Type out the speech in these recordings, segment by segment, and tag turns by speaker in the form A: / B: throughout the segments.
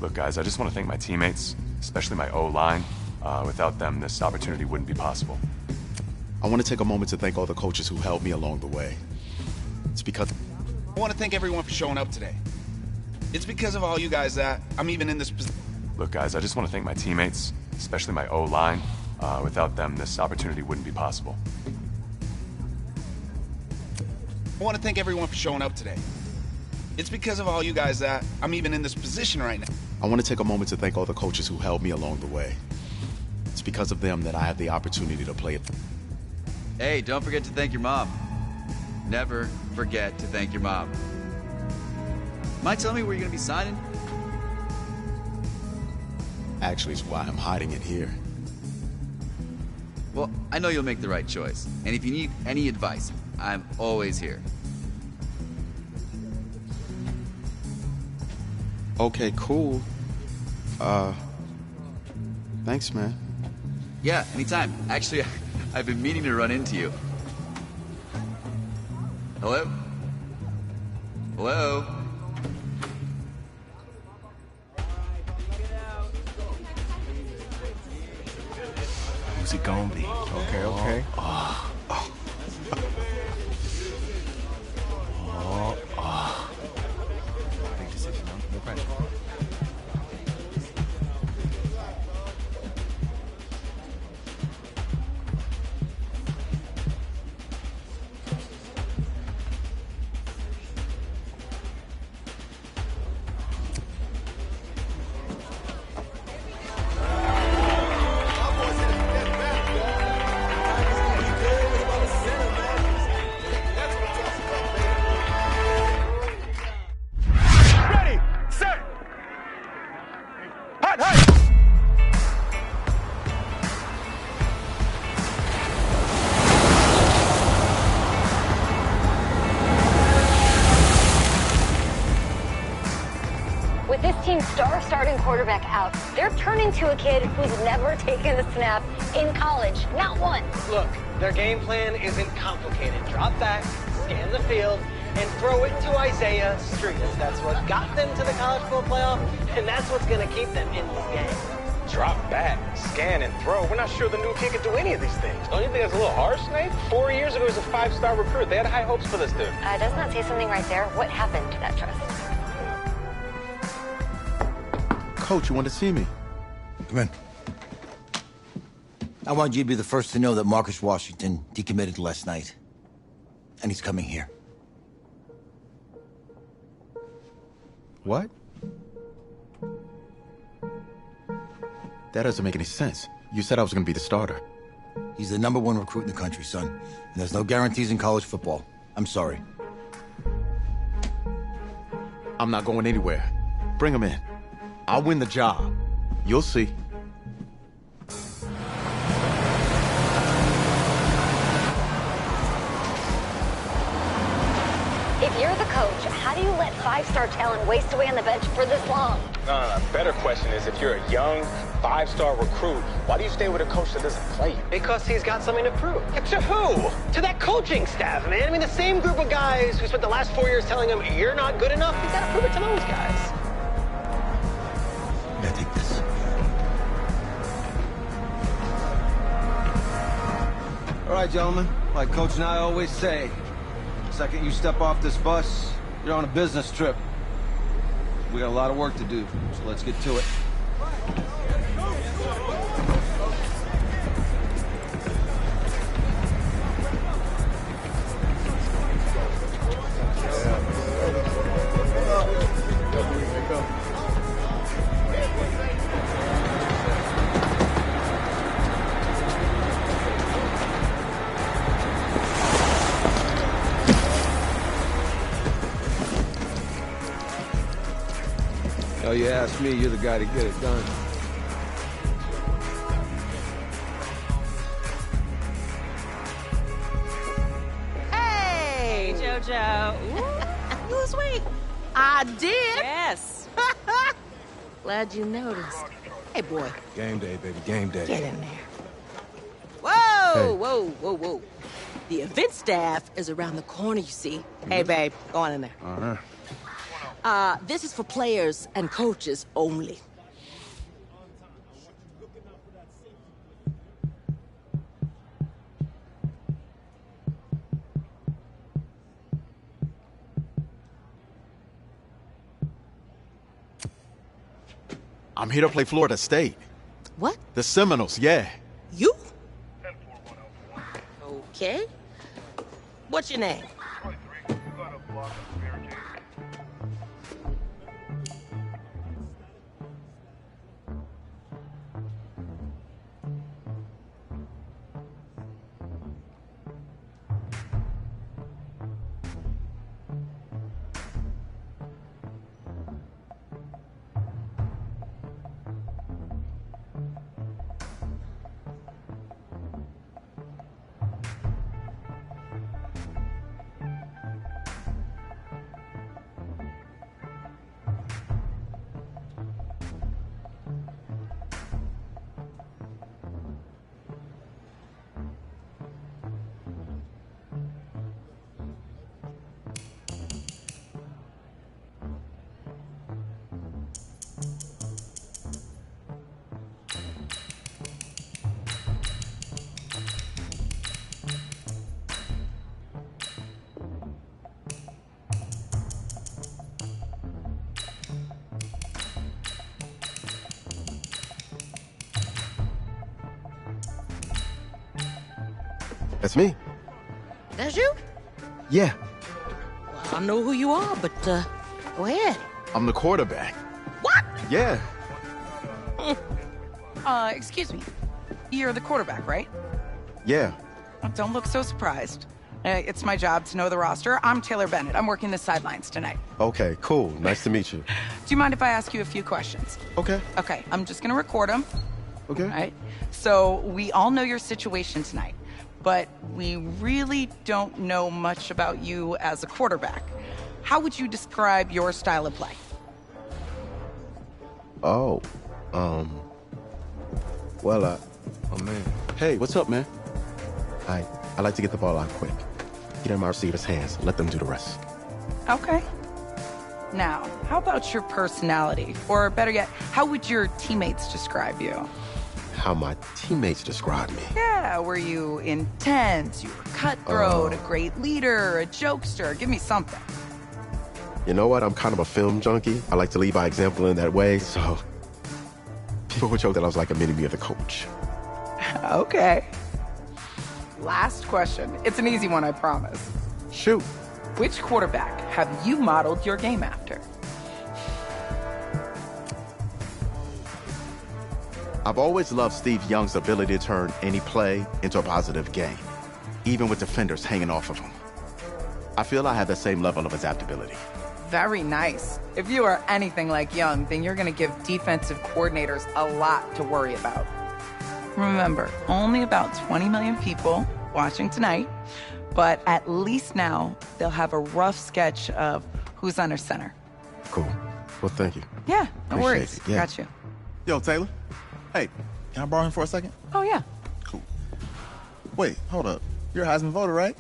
A: Look, guys, I just want to thank my teammates, especially my O-line. Without them, this opportunity wouldn't be possible.
B: I want to take a moment to thank all the coaches who helped me along the way. It's because...
C: I want to thank everyone for showing up today. It's because of all you guys that I'm even in this position.
A: Look, guys, I just want to thank my teammates, especially my O-line. Without them, this opportunity wouldn't be possible.
C: I want to thank everyone for showing up today. It's because of all you guys that I'm even in this position right now.
B: I want to take a moment to thank all the coaches who helped me along the way. It's because of them that I have the opportunity to play it.
D: Hey, don't forget to thank your mom. Never forget to thank your mom. Mind telling me where you're gonna be signing?
B: Actually, it's why I'm hiding it here.
D: Well, I know you'll make the right choice. And if you need any advice, I'm always here.
B: Okay, cool. Thanks, man.
D: Yeah, anytime. Actually, I've been meaning to run into you. Hello? Hello?
E: Who's it gonna be? Okay. Big decision, huh? No pressure.
F: With this team's starting quarterback out, they're turning to a kid who's never taken a snap in college, not once.
G: Look, their game plan isn't complicated. Drop back, scan the field, and throw it to Isaiah Street. That's what got them to the college football playoff, and that's what's going to keep them in this game.
H: Drop back, scan, and throw. We're not sure the new kid can do any of these things. Don't you think that's a little harsh, Nate? 4 years ago, he was a 5-star recruit. They had high hopes for this dude.
F: Doesn't that say something right there? What happened to that trust?
B: Coach, you want to see me?
I: Come in. I want you to be the first to know that Marcus Washington decommitted last night. And he's coming here.
B: What? That doesn't make any sense. You said I was going to be the starter.
I: He's the #1 recruit in the country, son. And there's no guarantees in college football. I'm sorry.
B: I'm not going anywhere. Bring him in. I'll win the job. You'll see.
F: If you're the coach, how do you let 5-star talent waste away on the bench for this long?
H: No. Better question is, if you're a young 5-star recruit, why do you stay with a coach that doesn't play you?
G: Because he's got something to prove.
H: To who?
G: To that coaching staff, man. I mean, the same group of guys who spent the last 4 years telling him, you're not good enough, he's got to prove it to those guys.
I: Yeah, take this.
J: All right, gentlemen. Like Coach and I always say, the second you step off this bus, you're on a business trip. We got a lot of work to do, so let's get to it. Oh, you ask me, you're the guy to get it done.
K: Hey, JoJo. Ooh, you lose weight. I did. Yes. Glad you noticed. Hey, boy.
E: Game day, baby, game day.
K: Get in there. Whoa, whoa. The event staff is around the corner, you see. Hey, babe, go on in there.
E: Uh-huh.
K: This is for players and coaches only.
B: I'm here to play Florida State.
K: What?
B: The Seminoles, yeah.
K: You? Okay. What's your name?
L: That's me.
K: That's you?
L: Yeah.
K: Well, I know who you are, but, go ahead.
B: I'm the quarterback.
K: What?
B: Yeah.
M: Excuse me. You're the quarterback, right?
B: Yeah.
M: Don't look so surprised. It's my job to know the roster. I'm Taylor Bennett. I'm working the sidelines tonight.
L: Okay, cool. Nice to meet you.
M: Do you mind if I ask you a few questions?
L: Okay.
M: Okay, I'm just gonna record them.
L: Okay.
M: All right? So, we all know your situation tonight, but we really don't know much about you as a quarterback. How would you describe your style of play?
L: Oh, well,
B: Oh, man. Hey, what's up, man?
L: I like to get the ball out quick. Get in my receiver's hands. Let them do the rest.
M: Okay. Now, how about your personality? Or better yet, how would your teammates describe you?
L: How my teammates describe me.
M: Yeah, were you intense? You were cutthroat, a great leader, a jokester? Give me something.
L: You know what? I'm kind of a film junkie. I like to lead by example in that way, so people would joke that I was like a mini-me of the coach.
M: Okay. Last question. It's an easy one, I promise.
L: Shoot.
M: Which quarterback have you modeled your game after?
B: I've always loved Steve Young's ability to turn any play into a positive game, even with defenders hanging off of him. I feel I have the same level of adaptability.
M: Very nice. If you are anything like Young, then you're going to give defensive coordinators a lot to worry about. Remember, only about 20 million people watching tonight, but at least now they'll have a rough sketch of who's under center.
L: Cool. Well, thank you.
M: Yeah, no
L: Appreciate
M: worries.
L: it, yeah.
M: Got you.
C: Yo, Taylor. Hey, can I borrow him for a second?
M: Oh, yeah.
C: Cool. Wait, hold up. You're a Heisman voter, right?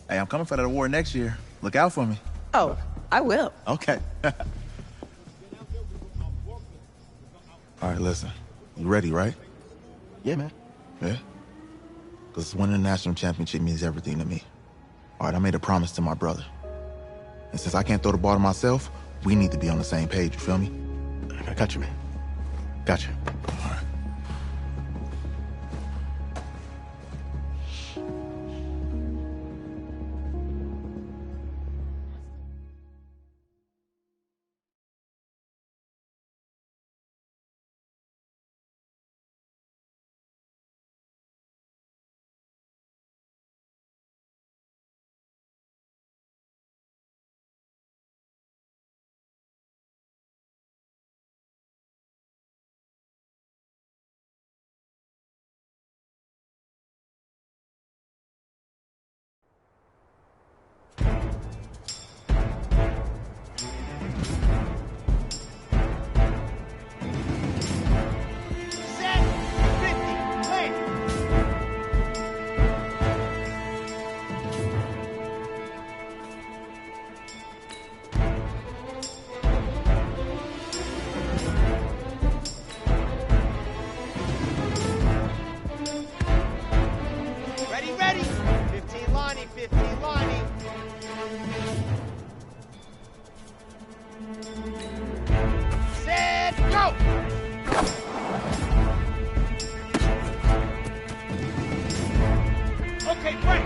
C: Hey, I'm coming for that award next year. Look out for me.
M: Oh, I will.
C: Okay. All right, listen. You ready, right?
L: Yeah, man.
C: Yeah? Because winning the national championship means everything to me. All right, I made a promise to my brother. And since I can't throw the ball to myself, we need to be on the same page, you feel me?
L: I got you, man. Got you.
C: All right.
N: Okay, break.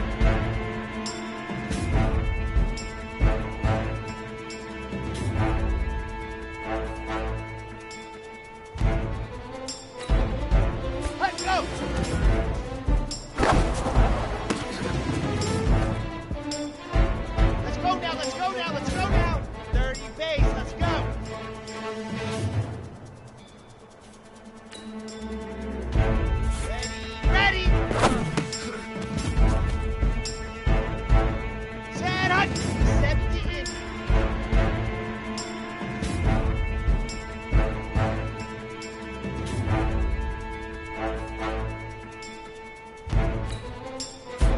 N: Let's go. Let's go now, let's go now, let's go now. 30 base, let's go. Ready. Set up. 70 in.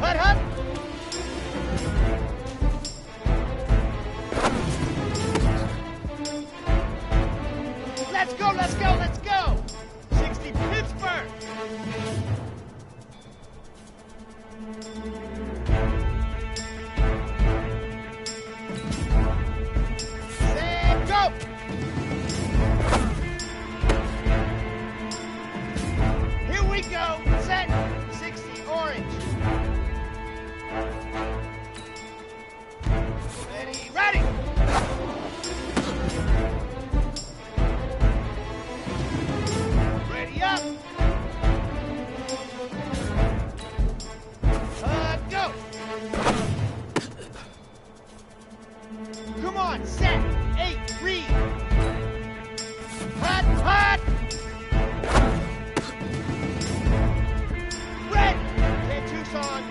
N: Hut, hut. Let's go, let's go, let's go. 60 Pittsburgh. Set, go. Here we go. Set. 60 orange. Ready. Ready up. Go. Come on, set. 8, read. Hut. Red. 10 Tucson.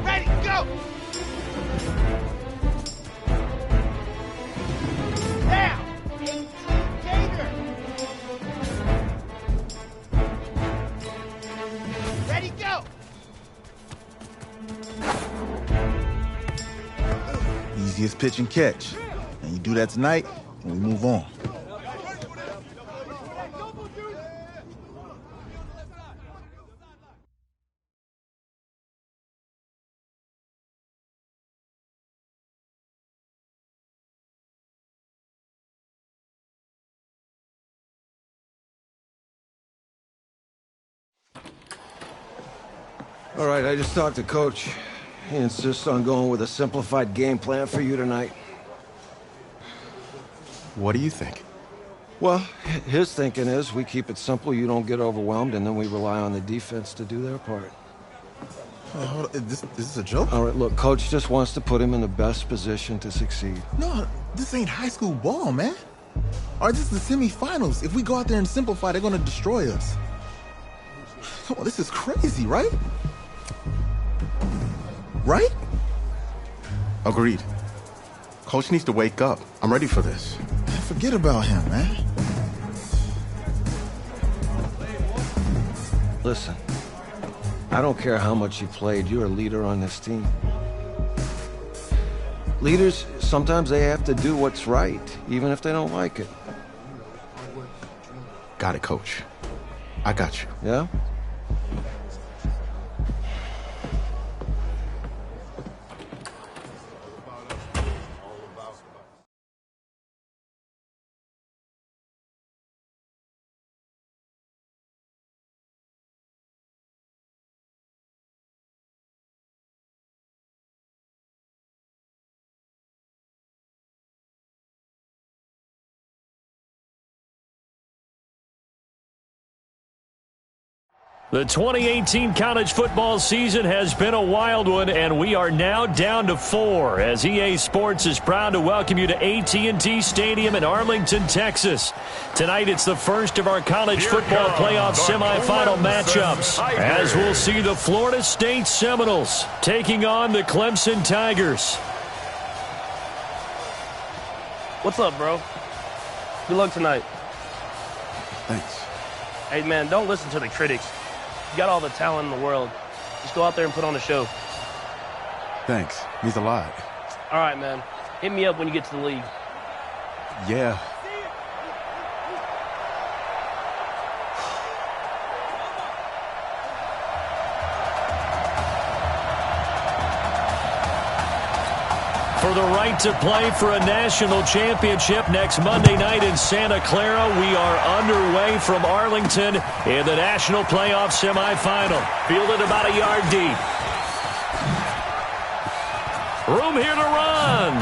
N: Ready, go. Now. 18 Gator. Ready, go.
C: Easiest pitch and catch. And you do that tonight, and we move on.
J: All right, I just talked to Coach. He insists on going with a simplified game plan for you tonight.
L: What do you think?
J: Well, his thinking is we keep it simple, you don't get overwhelmed, and then we rely on the defense to do their part.
C: Hold on. Is this a joke?
J: All right, look, Coach just wants to put him in the best position to succeed.
C: No, this ain't high school ball, man. All right, this is the semifinals. If we go out there and simplify, they're gonna destroy us. Come on, this is crazy, right? Right?
L: Agreed. Coach needs to wake up. I'm ready for this.
C: Forget about him, man.
J: Listen, I don't care how much you played, you're a leader on this team. Leaders, sometimes they have to do what's right, even if they don't like it.
L: Got it, Coach. I got you.
J: Yeah?
O: The 2018 college football season has been a wild one, and we are now down to 4 as EA Sports is proud to welcome you to AT&T Stadium in Arlington, Texas. Tonight, it's the first of our college football playoff semifinal matchups, as we'll see the Florida State Seminoles taking on the Clemson Tigers.
P: What's up, bro? Good luck tonight.
L: Thanks.
P: Hey, man, don't listen to the critics. You got all the talent in the world. Just go out there and put on a show.
L: Thanks. Means a lot.
P: All right, man. Hit me up when you get to the league.
L: Yeah.
O: For the right to play for a national championship next Monday night in Santa Clara, we are underway from Arlington in the national playoff semifinal. Fielded about a yard deep. Room here to run.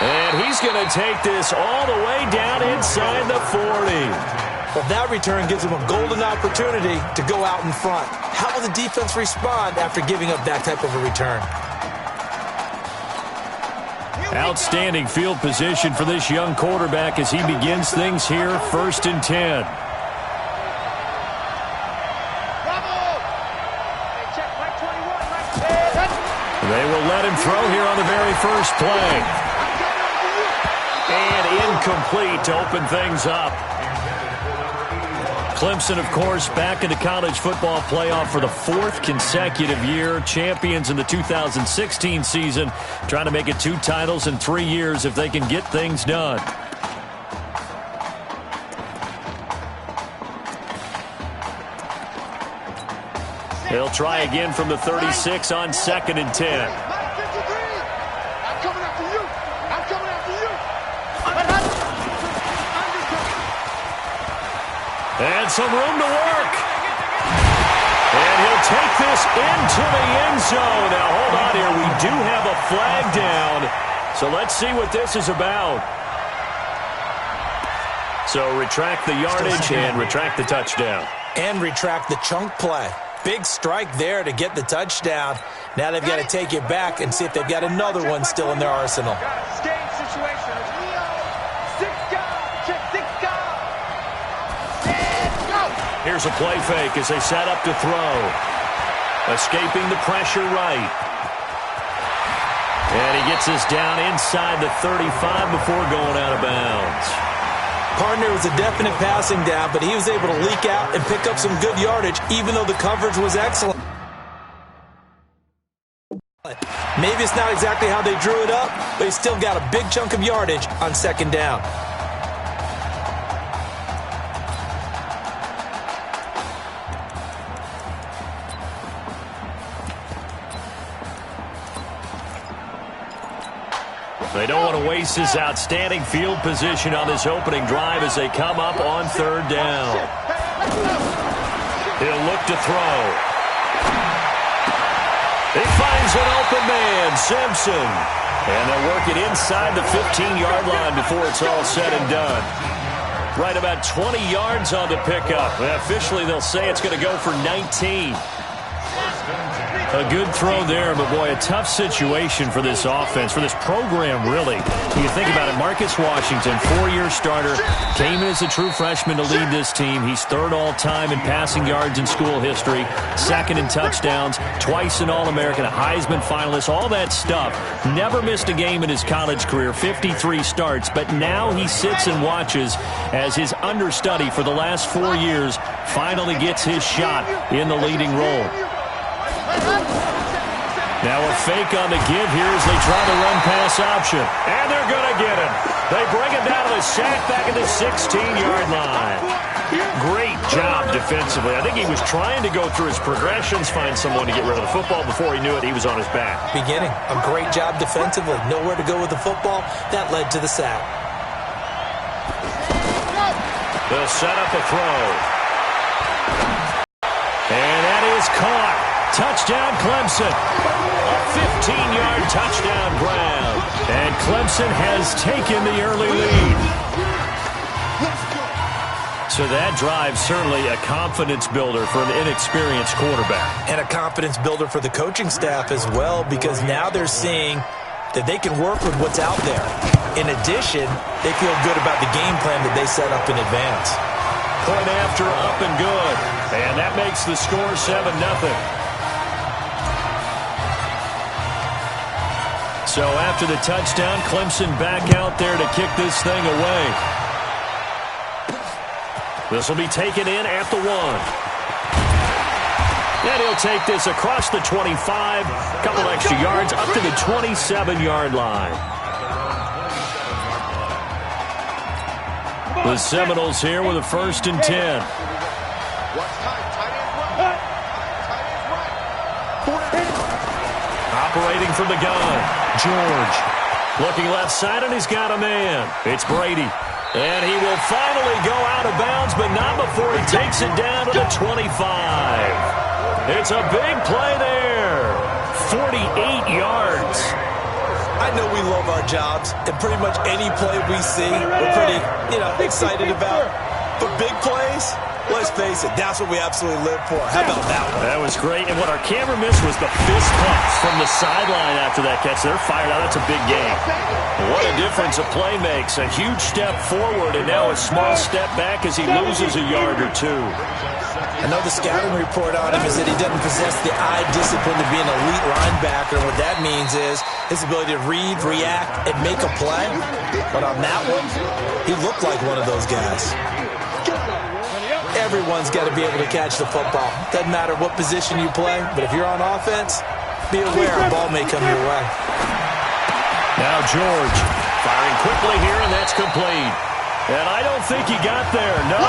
O: And he's going to take this all the way down inside the 40.
Q: Well, that return gives him a golden opportunity to go out in front. How will the defense respond after giving up that type of a return?
O: Outstanding field position for this young quarterback as he begins things here, 1st and 10. They will let him throw here on the very first play. And incomplete to open things up. Clemson, of course, back in the college football playoff for the 4th consecutive year. Champions in the 2016 season, trying to make it 2 titles in 3 years if they can get things done. They'll try again from the 36 on 2nd and 10. And some room to work. And he'll take this into the end zone. Now, hold on here. We do have a flag down. So let's see what this is about. So retract the yardage and retract the touchdown.
Q: And retract the chunk play. Big strike there to get the touchdown. Now they've got to take it back and see if they've got another one still in their arsenal.
O: Here's a play fake as they set up to throw. Escaping the pressure right. And he gets this down inside the 35 before going out of bounds.
Q: Partner was a definite passing down, but he was able to leak out and pick up some good yardage, even though the coverage was excellent. Maybe it's not exactly how they drew it up, but he still got a big chunk of yardage on 2nd down.
O: They don't want to waste this outstanding field position on this opening drive as they come up on 3rd down. He'll look to throw. He finds an open man, Simpson. And they'll work it inside the 15-yard line before it's all said and done. Right about 20 yards on the pickup. And officially, they'll say it's going to go for 19. A good throw there, but boy, a tough situation for this offense, for this program, really. You think about it, Marcus Washington, 4-year starter, came in as a true freshman to lead this team. He's 3rd all-time in passing yards in school history, 2nd in touchdowns, twice an All-American, a Heisman finalist, all that stuff. Never missed a game in his college career, 53 starts, but now he sits and watches as his understudy for the last 4 years finally gets his shot in the leading role. Now a fake on the give here as they try the run-pass option. And they're going to get him. They bring him down to the sack back at the 16-yard line. Great job defensively. I think he was trying to go through his progressions, find someone to get rid of the football. Before he knew it, he was on his back.
Q: Beginning. A great job defensively. Nowhere to go with the football. That led to the sack.
O: They'll set up a throw. And that is caught. Touchdown, Clemson. A 15-yard touchdown ground. And Clemson has taken the early lead. So that drive certainly a confidence builder for an inexperienced quarterback.
Q: And a confidence builder for the coaching staff as well, because now they're seeing that they can work with what's out there. In addition, they feel good about the game plan that they set up in advance.
O: Point after, up and good. And that makes the score 7-0. So after the touchdown, Clemson back out there to kick this thing away. This will be taken in at the 1. And he'll take this across the 25, a couple extra yards up to the 27-yard line. The Seminoles here with a 1st and 10. Operating from the gun. George looking left side, and he's got a man. It's Brady. And he will finally go out of bounds, but not before he takes it down to the 25. It's a big play there. 48 yards.
Q: I know we love our jobs, and pretty much any play we see, we're pretty, excited about. But big plays, let's face it, that's what we absolutely live for. How about that one?
O: That was great, and what our camera missed was the fist pumps from the sideline after that catch. They're fired out. That's a big game. What a difference a play makes. A huge step forward, and now a small step back as he loses a yard or two.
Q: I know the scouting report on him is that he doesn't possess the eye discipline to be an elite linebacker. What that means is his ability to read, react, and make a play. But on that one, he looked like one of those guys. Everyone's got to be able to catch the football. Doesn't matter what position you play, but if you're on offense, be aware a ball may come your way.
O: Now George firing quickly here, and that's complete. And I don't think he got there, no.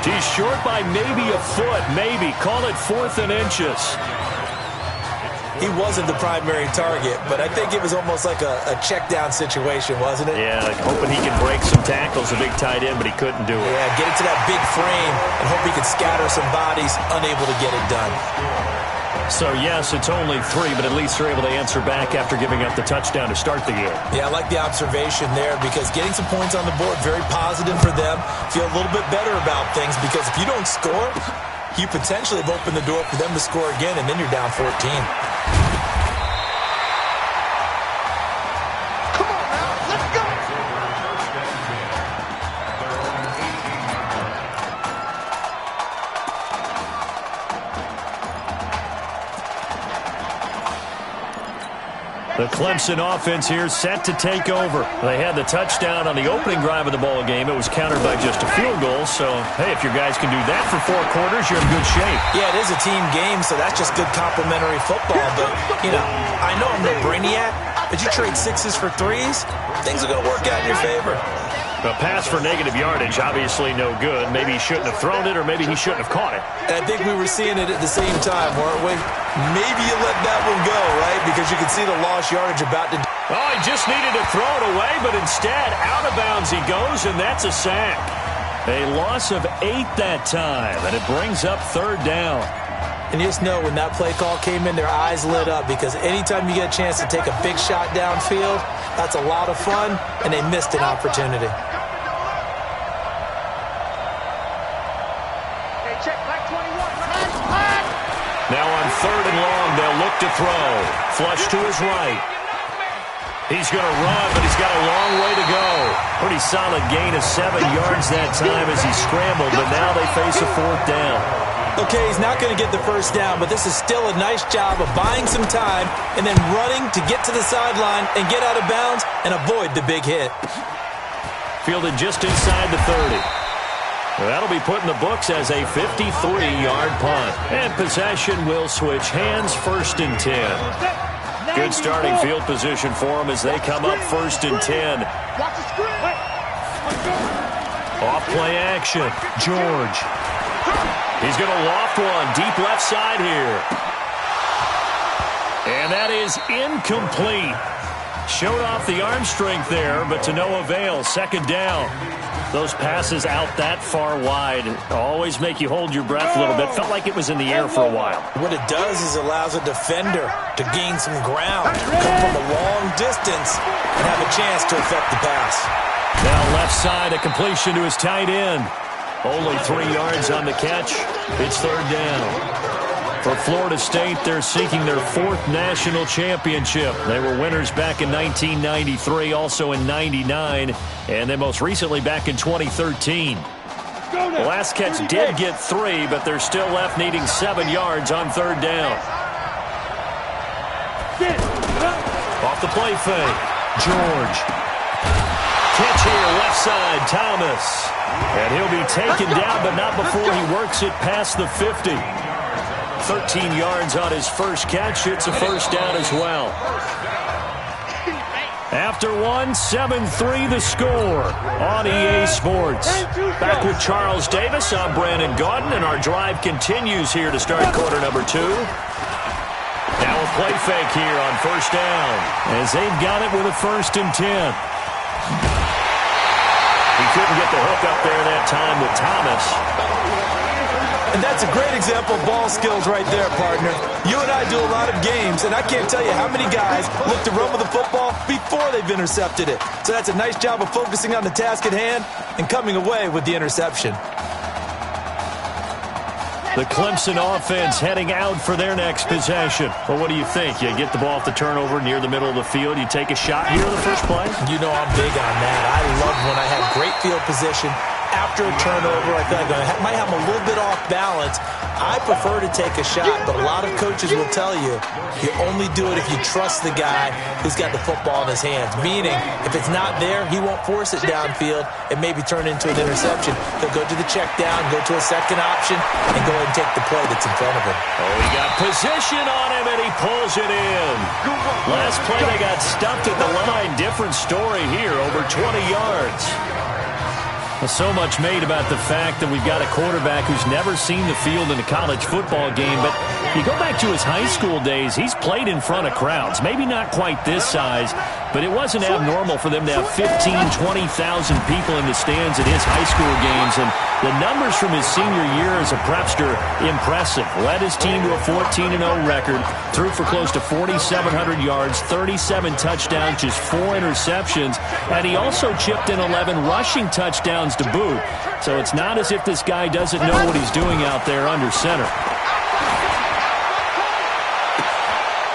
O: He's short by maybe a foot, maybe. Call it 4th and inches.
Q: He wasn't the primary target, but I think it was almost like a check down situation, wasn't it?
O: Yeah, like hoping he could break some tackles, a big tight end, but he couldn't do it.
Q: Yeah, get it to that big frame and hope he could scatter some bodies, unable to get it done.
O: So, yes, it's only 3, but at least they're able to answer back after giving up the touchdown to start the game.
Q: Yeah, I like the observation there because getting some points on the board, very positive for them. Feel a little bit better about things because if you don't score, you potentially have opened the door for them to score again, and then you're down 14.
O: The Clemson offense here set to take over. They had the touchdown on the opening drive of the ball game. It was countered by just a field goal. So, hey, if your guys can do that for 4 quarters, you're in good shape.
Q: Yeah, it is a team game, so that's just good complementary football. But, I know I'm no brainiac, but you trade 6s for 3s, things are going to work out in your favor.
O: A pass for negative yardage, obviously no good. Maybe he shouldn't have thrown it, or maybe he shouldn't have caught it.
Q: And I think we were seeing it at the same time, weren't we? Maybe you let that one go, right? Because you can see the lost yardage about to...
O: Oh, he just needed to throw it away, but instead, out of bounds he goes, and that's a sack. A loss of 8 that time, and it brings up 3rd down.
Q: And just know when that play call came in, their eyes lit up because anytime you get a chance to take a big shot downfield, that's a lot of fun, and they missed an opportunity.
O: Now on 3rd and long, they'll look to throw. Flush to his right. He's going to run, but he's got a long way to go. Pretty solid gain of 7 yards that time as he scrambled, but now they face a 4th down.
Q: Okay, he's not going to get the first down, but this is still a nice job of buying some time and then running to get to the sideline and get out of bounds and avoid the big hit.
O: Fielded just inside the 30. That'll be put in the books as a 53-yard punt. And possession will switch hands, 1st and 10. Good starting field position for them as they come up 1st and 10. Off play action. George. He's going to loft one deep left side here. And that is incomplete. Showed off the arm strength there, but to no avail. 2nd down. Those passes out that far wide always make you hold your breath a little bit. Felt like it was in the air for a while.
Q: What it does is allows a defender to gain some ground, come from a long distance, and have a chance to affect the pass.
O: Now left side, a completion to his tight end. Only 3 yards on the catch. It's 3rd down. For Florida State, they're seeking their 4th national championship. They were winners back in 1993, also in 99, and then most recently back in 2013. The last catch did get 3, but they're still left needing 7 yards on 3rd down. Off the play fake. George. Catch here, left side, Thomas. And he'll be taken down, but not before he works it past the 50. 13 yards on his first catch. It's a 1st down as well. After 7-3 the score on EA Sports. Back with Charles Davis, I'm Brandon Gaudin, and our drive continues here to start quarter number 2. Now a play fake here on first down, as they've got it with a 1st and 10. He couldn't get the hook up there that time with Thomas.
Q: And that's a great example of ball skills right there, partner. You and I do a lot of games, and I can't tell you how many guys look to run with the football before they've intercepted it. So that's a nice job of focusing on the task at hand and coming away with the interception.
O: The Clemson offense heading out for their next possession. Well, what do you think? You get the ball off the turnover near the middle of the field. You take a shot here in the first play?
Q: You know I'm big on that. I love when I have great field position. After a turnover, I feel like I might have a little bit off balance. I prefer to take a shot, but a lot of coaches will tell you, you only do it if you trust the guy who's got the football in his hands. Meaning, if it's not there, he won't force it downfield and maybe turn it into an interception. He'll go to the check down, go to a second option, and go ahead and take the play that's in front of him.
O: Oh, he got position on him, and he pulls it in. Last play, they got stuffed at the line. Different story here, over 20 yards. So much made about the fact that we've got a quarterback who's never seen the field in a college football game. But you go back to his high school days, he's played in front of crowds. Maybe not quite this size, but it wasn't abnormal for them to have 15,000, 20,000 people in the stands at his high school games. And the numbers from his senior year as a prepster, impressive. Led his team to a 14-0 record, threw for close to 4,700 yards, 37 touchdowns, just 4 interceptions, and he also chipped in 11 rushing touchdowns to boot. So it's not as if this guy doesn't know what he's doing out there under center.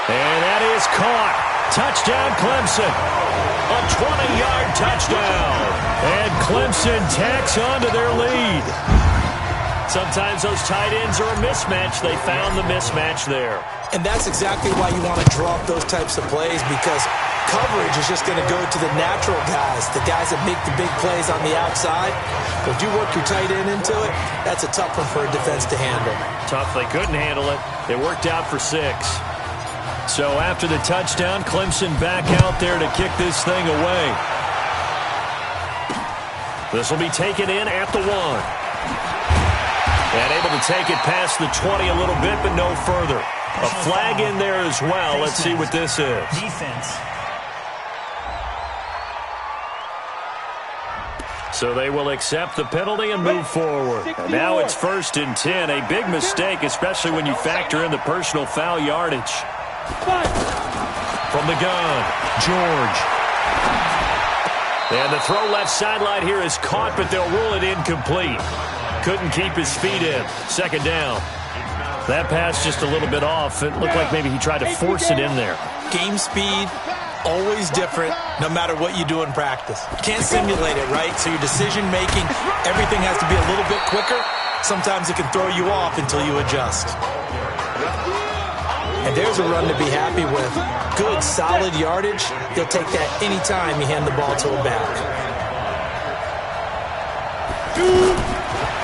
O: And that is caught. Touchdown, Clemson. A 20-yard touchdown. And Clemson tacks on to their lead. Sometimes those tight ends are a mismatch. They found the mismatch there.
Q: And that's exactly why you want to draw up those types of plays, because coverage is just going to go to the natural guys, the guys that make the big plays on the outside. But if you work your tight end into it, that's a tough one for a defense to handle.
O: Tough. They couldn't handle it. It worked out for 6. So after the touchdown, Clemson back out there to kick this thing away. This will be taken in at the 1. And able to take it past the 20 a little bit, but no further. A flag in there as well. Let's see what this is.
R: Defense.
O: So they will accept the penalty and move forward. And now it's 1st and 10. A big mistake, especially when you factor in the personal foul yardage. From the gun, George. And the throw left sideline here is caught, but they'll rule it incomplete. Couldn't keep his feet in. 2nd down. That pass just a little bit off. It looked like maybe he tried to force it in there.
Q: Game speed, always different, no matter what you do in practice. Can't simulate it, right? So your decision-making, everything has to be a little bit quicker. Sometimes it can throw you off until you adjust. And there's a run to be happy with. Good, solid yardage. You'll take that any time you hand the ball to a back.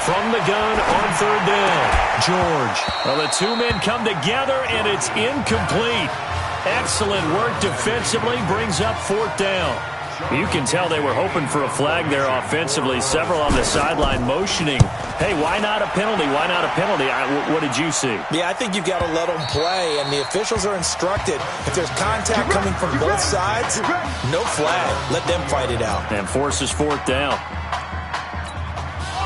O: From the gun on 3rd down, George. Well, the 2 men come together, and it's incomplete. Excellent work defensively, brings up 4th down. You can tell they were hoping for a flag there offensively. Several on the sideline motioning, hey, why not a penalty? Why not a penalty? What did you see?
Q: Yeah, I think you've got to let them play, and the officials are instructed. If there's contact coming from both sides, no flag. Let them fight it out.
O: And forces 4th down.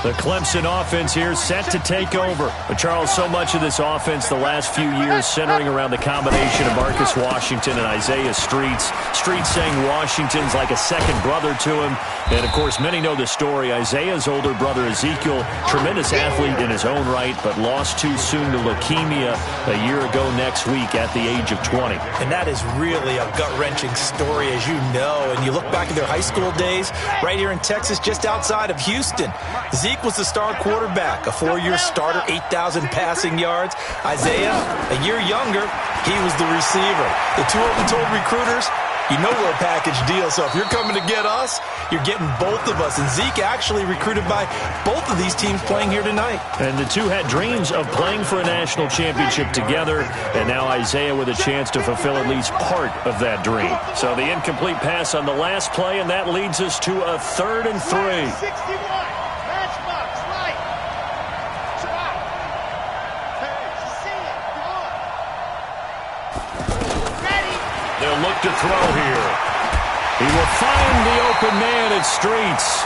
O: The Clemson offense here set to take over. But, Charles, so much of this offense the last few years centering around the combination of Marcus Washington and Isaiah Streets. Streets saying Washington's like a second brother to him. And, of course, many know the story. Isaiah's older brother, Ezekiel, tremendous athlete in his own right, but lost too soon to leukemia a year ago next week at the age of 20.
Q: And that is really a gut-wrenching story, as you know. And you look back at their high school days right here in Texas, just outside of Houston. Zeke was the star quarterback, a 4-year starter, 8,000 passing yards. Isaiah, a year younger, he was the receiver. The two of them told recruiters, you know we're a package deal, so if you're coming to get us, you're getting both of us. And Zeke actually recruited by both of these teams playing here tonight.
O: And the two had dreams of playing for a national championship together, and now Isaiah with a chance to fulfill at least part of that dream. So the incomplete pass on the last play, and that leads us to a 3rd and 3. to throw here. He will find the open man at Streets.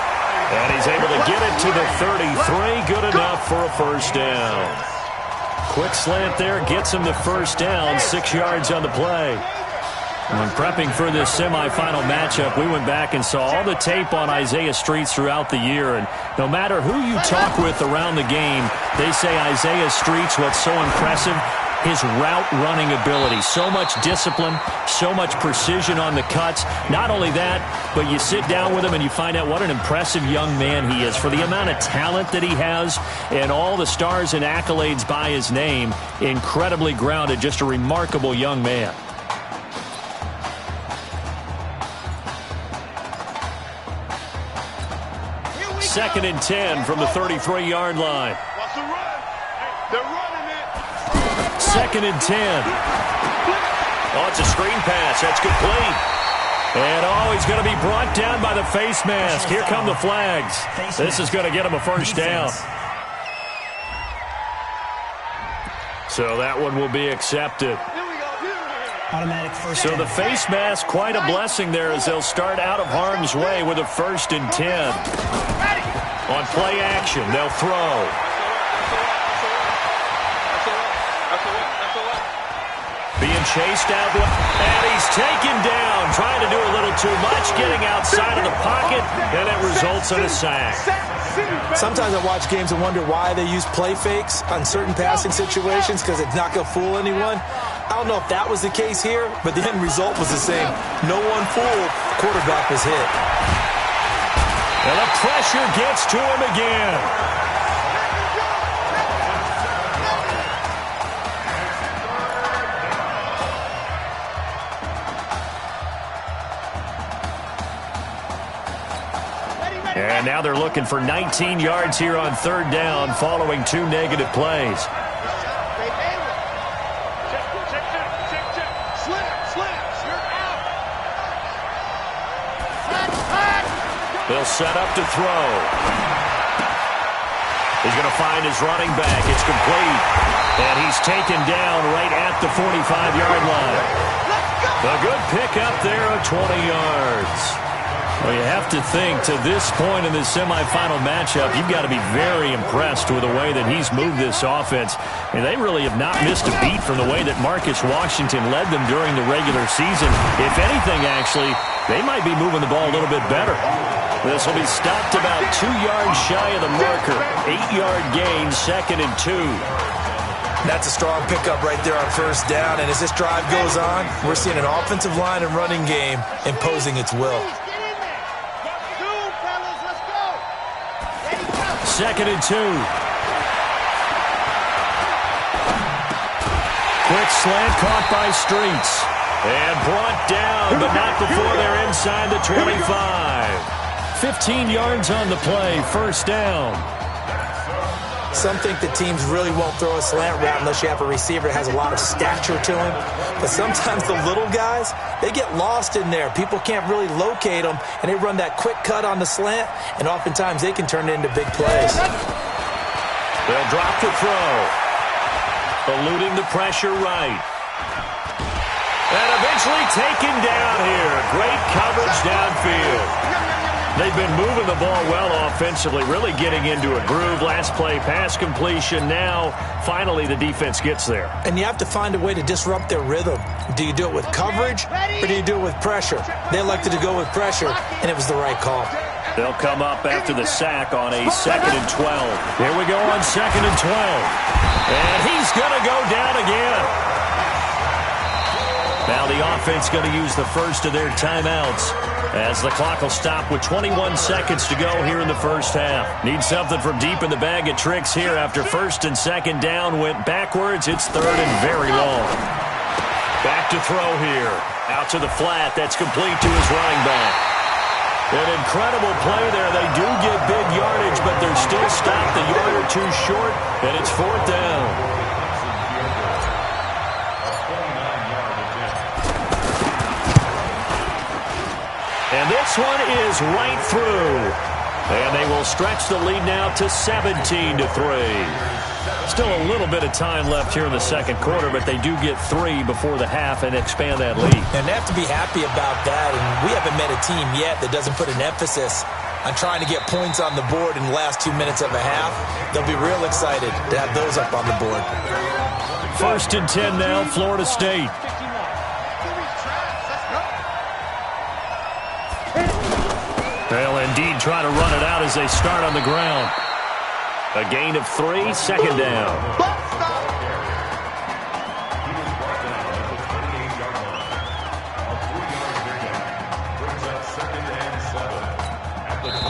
O: And he's able to get it to the 33. Good enough for a first down. Quick slant there gets him the first down. 6 yards on the play. When prepping for this semifinal matchup, we went back and saw all the tape on Isaiah Streets throughout the year. And no matter who you talk with around the game, they say Isaiah Streets, what's so impressive, his route running ability. So much discipline, so much precision on the cuts. Not only that, but you sit down with him and you find out what an impressive young man he is for the amount of talent that he has and all the stars and accolades by his name. Incredibly grounded, just a remarkable young man. Second and 10 from the 33-yard line. Second and 10. Oh, it's a screen pass. That's complete. And, he's going to be brought down by the face mask. Here come the flags. This is going to get him a first down. So that one will be accepted.
R: Automatic first
O: so
R: down.
O: The face mask, quite a blessing there as they'll start out of harm's way with a 1st and 10. On play action, they'll throw. Being chased out, and he's taken down, trying to do a little too much, getting outside of the pocket, and it results in a sack.
Q: Sometimes I watch games and wonder why they use play fakes on certain passing situations, because it's not going to fool anyone. I don't know if that was the case here, but the end result was the same. No one fooled. Quarterback was hit.
O: And the pressure gets to him again. And now they're looking for 19 yards here on 3rd down following 2 negative plays. They'll set up to throw. He's going to find his running back. It's complete. And he's taken down right at the 45-yard line. A good pickup there of 20 yards. Well, you have to think, to this point in this semifinal matchup, you've got to be very impressed with the way that he's moved this offense. I mean, they really have not missed a beat from the way that Marcus Washington led them during the regular season. If anything, actually, they might be moving the ball a little bit better. This will be stopped about 2 yards shy of the marker. 8-yard gain, 2nd and 2.
Q: That's a strong pickup right there on 1st down. And as this drive goes on, we're seeing an offensive line and running game imposing its will.
O: 2nd and 2. Quick slant caught by Streets. And brought down, but not before they're inside the 25. 15 yards on the play, 1st down.
Q: Some think that teams really won't throw a slant route unless you have a receiver that has a lot of stature to him. But sometimes the little guys, they get lost in there. People can't really locate them, and they run that quick cut on the slant, and oftentimes they can turn it into big plays.
O: They'll drop the throw. Eluding the pressure right. And eventually taken down here. Great coverage downfield. They've been moving the ball well offensively, really getting into a groove. Last play, pass completion. Now, finally, the defense gets there.
Q: And you have to find a way to disrupt their rhythm. Do you do it with coverage, or do you do it with pressure? They elected to go with pressure, and it was the right call.
O: They'll come up after the sack on a 2nd and 12. Here we go on 2nd and 12. And he's going to go down again. Now the offense going to use the first of their timeouts as the clock will stop with 21 seconds to go here in the first half. Need something from deep in the bag of tricks here after 1st and 2nd down went backwards. It's 3rd and very long. Back to throw here. Out to the flat. That's complete to his running back. An incredible play there. They do get big yardage, but they're still stopped a yard or two short, and it's 4th down. And this one is right through. And they will stretch the lead now to 17-3. Still a little bit of time left here in the second quarter, but they do get 3 before the half and expand that lead.
Q: And they have to be happy about that, and we haven't met a team yet that doesn't put an emphasis on trying to get points on the board in the last 2 minutes of a half. They'll be real excited to have those up on the board.
O: 1st and 10 now, Florida State. They'll indeed try to run it out as they start on the ground. A gain of 3, second down.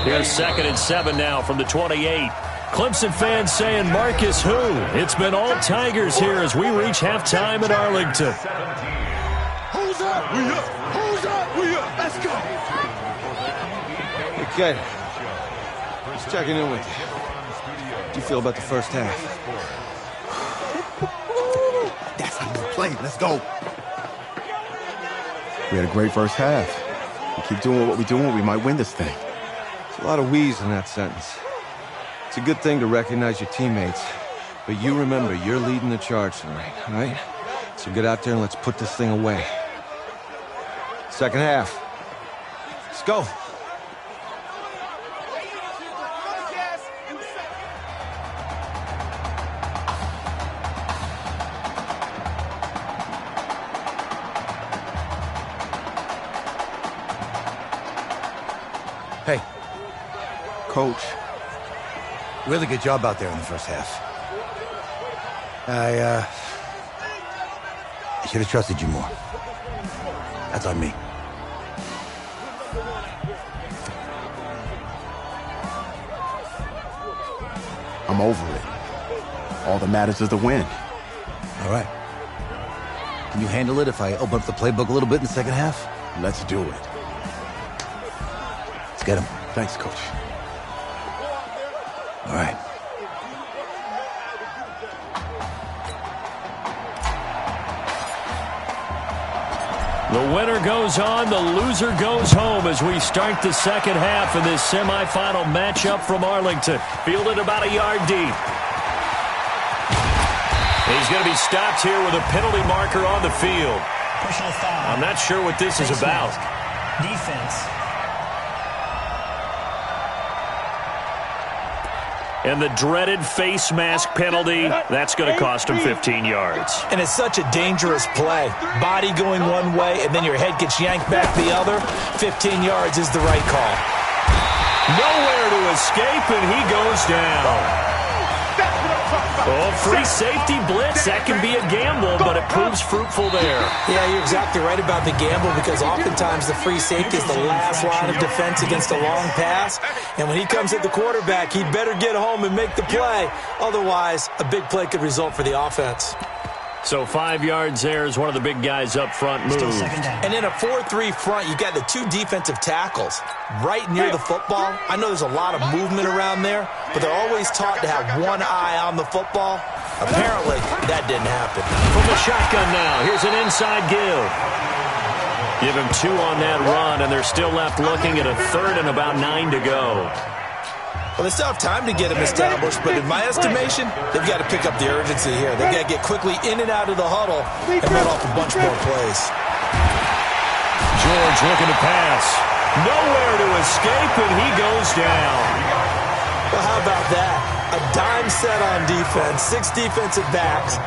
O: Here's 2nd and 7 now from the 28. Clemson fans saying, Marcus who? It's been all Tigers here as we reach halftime at Arlington.
N: Who's up? We up. Who's up? We up. Let's go.
J: Hey, kid. Just checking in with you. How do you feel about the first half?
B: That's how you play. Let's go. We had a great first half. We keep doing what we're doing, we might win this thing.
J: There's a lot of we's in that sentence. It's a good thing to recognize your teammates, but you remember you're leading the charge tonight, all right? So get out there and let's put this thing away. Second half. Let's go.
I: Hey.
B: Coach.
I: Really good job out there in the first half. I should have trusted you more. That's on me.
B: I'm over it. All that matters is the win.
I: All right. Can you handle it if I open up the playbook a little bit in the second half?
B: Let's do it.
I: Let's get him.
B: Thanks, Coach.
I: All right.
O: The winner goes on, the loser goes home as we start the second half in this semifinal matchup from Arlington. Fielded about a yard deep. He's going to be stopped here with a penalty marker on the field.
R: Personal foul.
O: I'm not sure what this is about.
R: Defense.
O: And the dreaded face mask penalty, that's going to cost him 15 yards.
Q: And it's such a dangerous play. Body going one way, and then your head gets yanked back the other. 15 yards is the right call.
O: Nowhere to escape, and he goes down. Oh, free safety blitz. That can be a gamble, but it proves fruitful there.
Q: Yeah, you're exactly right about the gamble because oftentimes the free safety is the last line of defense against a long pass. And when he comes at the quarterback, he'd better get home and make the play. Otherwise, a big play could result for the offense.
O: So 5 yards there is one of the big guys up front moved.
Q: And in a 4-3 front, you've got the 2 defensive tackles right near the football. I know there's a lot of movement around there, but they're always taught to have one eye on the football. Apparently, that didn't happen.
O: From the shotgun now, here's an inside give. Give him 2 on that run, and they're still left looking at a 3rd and about 9 to go.
Q: Well, they still have time to get him established, but in my estimation, they've got to pick up the urgency here. They've got to get quickly in and out of the huddle and run off a bunch more plays.
O: George looking to pass. Nowhere to escape, and he goes down.
Q: Well, how about that? A dime set on defense, 6 defensive backs.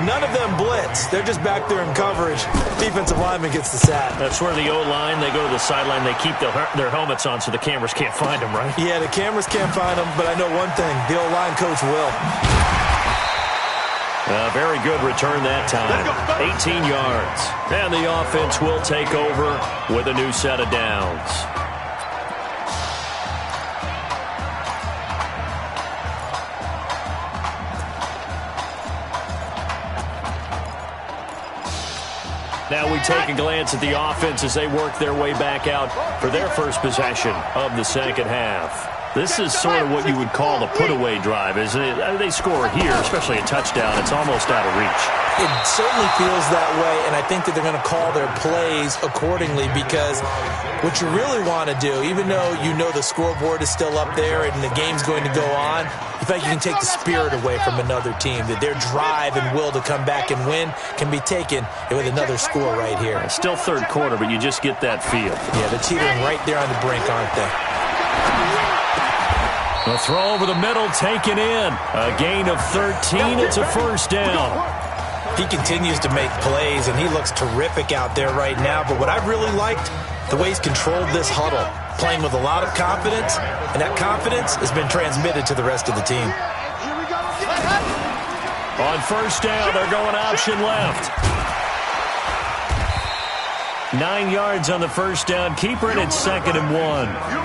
Q: None of them blitz. They're just back there in coverage. Defensive lineman gets the sack.
O: That's where the O-line, they go to the sideline, they keep their helmets on so the cameras can't find them, right?
Q: Yeah, the cameras can't find them, but I know one thing. The O-line coach will.
O: Very good return that time. 18 yards. And the offense will take over with a new set of downs. Now we take a glance at the offense as they work their way back out for their first possession of the second half. This is sort of what you would call a put-away drive, isn't it? They score here, especially a touchdown. It's almost out of reach.
Q: It certainly feels that way, and I think that they're going to call their plays accordingly because what you really want to do, even though you know the scoreboard is still up there and the game's going to go on, You think you can take the spirit away from another team, that their drive and will to come back and win can be taken with another score right here.
O: It's still third quarter, but you just get that feel.
Q: Yeah, they're teetering right there on the brink, aren't they?
O: A throw over the middle, taken in. A gain of 13. It's a first down.
Q: He continues to make plays, and he looks terrific out there right now. But what I've really liked, the way he's controlled this huddle, playing with a lot of confidence, and that confidence has been transmitted to the rest of the team.
O: On first down, they're going option left. 9 yards on the first down. Keeper, and it's 2nd and 1.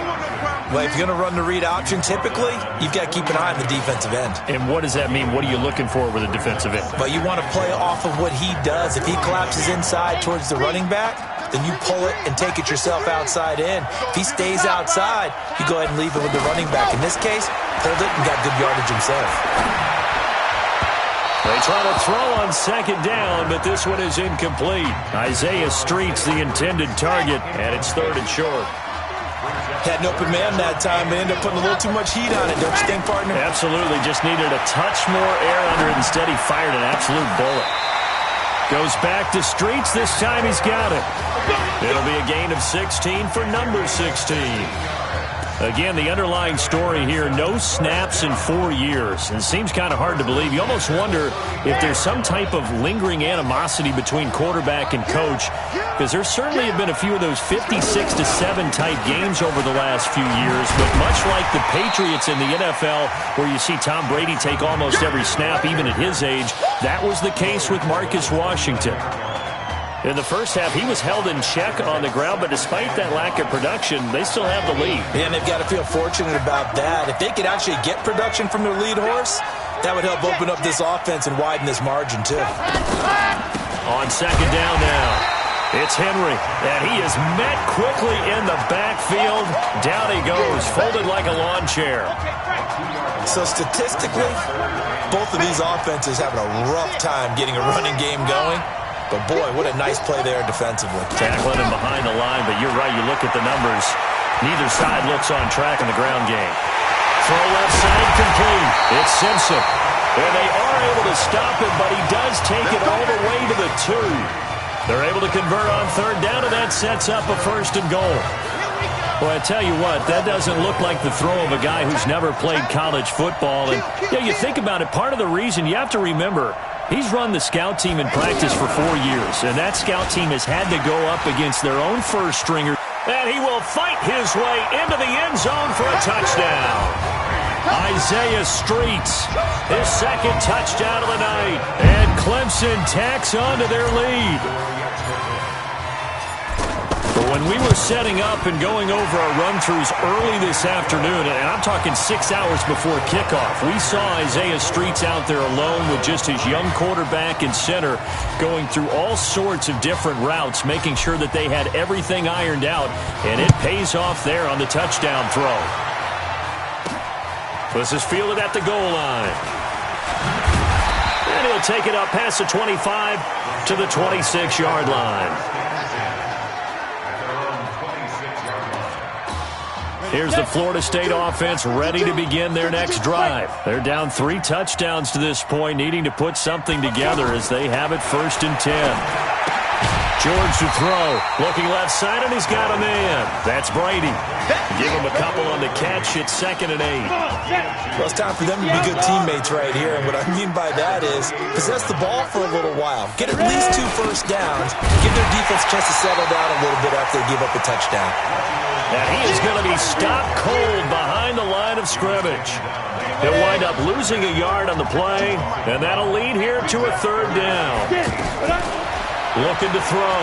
Q: Well, if you're going to run the read option, typically, you've got to keep an eye on the defensive end.
O: And what does that mean? What are you looking for with a defensive end?
Q: But you want to play off of what he does. If he collapses inside towards the running back, then you pull it and take it yourself outside in. If he stays outside, you go ahead and leave it with the running back. In this case, pulled it and got good yardage himself.
O: They try to throw on 2nd down, but this one is incomplete. Isaiah Street's the intended target, and it's 3rd and short.
Q: Had an open man that time, but ended up putting a little too much heat on it, don't you think, partner?
O: Absolutely. Just needed a touch more air under it. Instead, he fired an absolute bullet. Goes back to Streets. This time he's got it. It'll be a gain of 16 for number 16. Again, the underlying story here, no snaps in 4 years. And it seems kind of hard to believe. You almost wonder if there's some type of lingering animosity between quarterback and coach, because there certainly have been a few of those 56-7 type games over the last few years. But much like the Patriots in the NFL, where you see Tom Brady take almost every snap, even at his age, that was the case with Marcus Washington. In the first half, he was held in check on the ground, but despite that lack of production, they still have the lead.
Q: Yeah, and they've got to feel fortunate about that. If they could actually get production from their lead horse, that would help open up this offense and widen this margin, too.
O: On 2nd down now, it's Henry, and he is met quickly in the backfield. Down he goes, folded like a lawn chair.
Q: So statistically, both of these offenses having a rough time getting a running game going. But, boy, what a nice play there defensively.
O: Tackling him behind the line, but you're right. You look at the numbers. Neither side looks on track in the ground game. Throw left side complete. It's Simpson. And they are able to stop him, but he does take it all the way to the 2. They're able to convert on 3rd down, and that sets up a 1st and goal. Well, I tell you what, that doesn't look like the throw of a guy who's never played college football. And, you think about it, part of the reason you have to remember, he's run the scout team in practice for 4 years, and that scout team has had to go up against their own first stringer. And he will fight his way into the end zone for a touchdown. Isaiah Streets, his 2nd touchdown of the night, and Clemson tacks on to their lead. But when we were setting up and going over our run-throughs early this afternoon, and I'm talking 6 hours before kickoff, we saw Isaiah Streets out there alone with just his young quarterback and center going through all sorts of different routes, making sure that they had everything ironed out, and it pays off there on the touchdown throw. This is fielded at the goal line. And he'll take it up past the 25 to the 26-yard line. Here's the Florida State offense ready to begin their next drive. They're down 3 touchdowns to this point, needing to put something together as they have it 1st and 10. George to throw. Looking left side, and he's got a man. That's Brady. Give him a couple on the catch. It's 2nd and 8.
Q: Well, it's time for them to be good teammates right here. And what I mean by that is possess the ball for a little while. Get at least 2 first downs. Give their defense a chance to settle down a little bit after they give up a touchdown.
O: And he is going to be stopped cold behind the line of scrimmage. He'll wind up losing a yard on the play, and that'll lead here to a 3rd down. Looking to throw.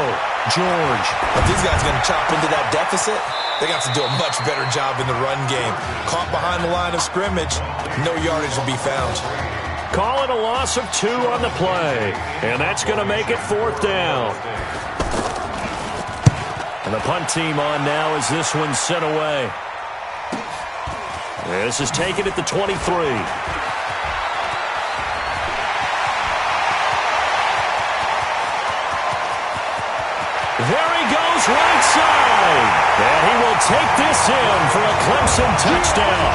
O: George.
Q: If these guys are going to chop into that deficit, they got to do a much better job in the run game. Caught behind the line of scrimmage, no yardage will be found.
O: Call it a loss of 2 on the play, and that's going to make it 4th down. And the punt team on now as this one's sent away. This is taken at the 23. There he goes, right side. And he will take this in for a Clemson touchdown.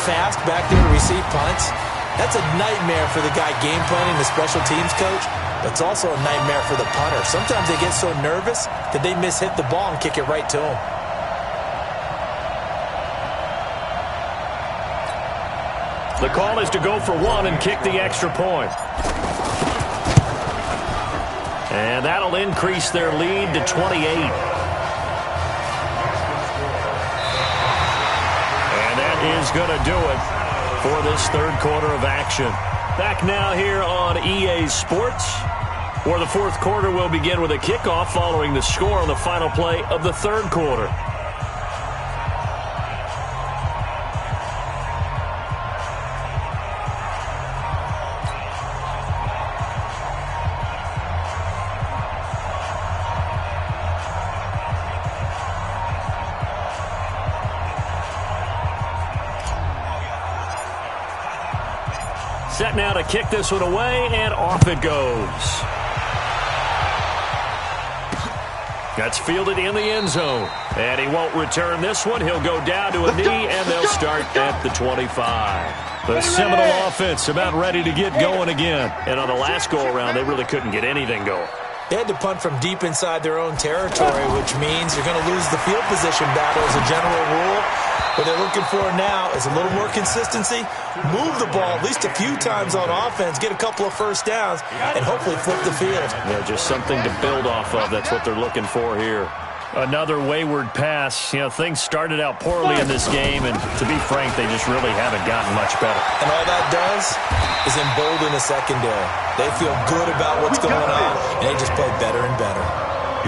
Q: fast back there to receive punts. That's a nightmare for the guy game planning, the special teams coach, but it's also a nightmare for the punter. Sometimes they get so nervous that they mishit the ball and kick it right to him.
O: The call is to go for one and kick the extra point. And that'll increase their lead to 28. And that is going to do it for this third quarter of action. Back now here on EA Sports, where the fourth quarter will begin with a kickoff following the score on the final play of the third quarter. Set now to kick this one away, and off it goes. That's fielded in the end zone. And he won't return this one. He'll go down to a knee, and they'll start at the 25. The Seminole offense about ready to get going again. And on the last go-around, they really couldn't get anything going.
Q: They had to punt from deep inside their own territory, which means you're going to lose the field position battle as a general rule. What they're looking for now is a little more consistency, move the ball at least a few times on offense, get a couple of first downs, and hopefully flip the field.
O: Yeah, just something to build off of. That's what they're looking for here. Another wayward pass. You know, things started out poorly in this game, and to be frank, they just really haven't gotten much better.
Q: And all that does is embolden the secondary. They feel good about what's going on, and they just play better and better.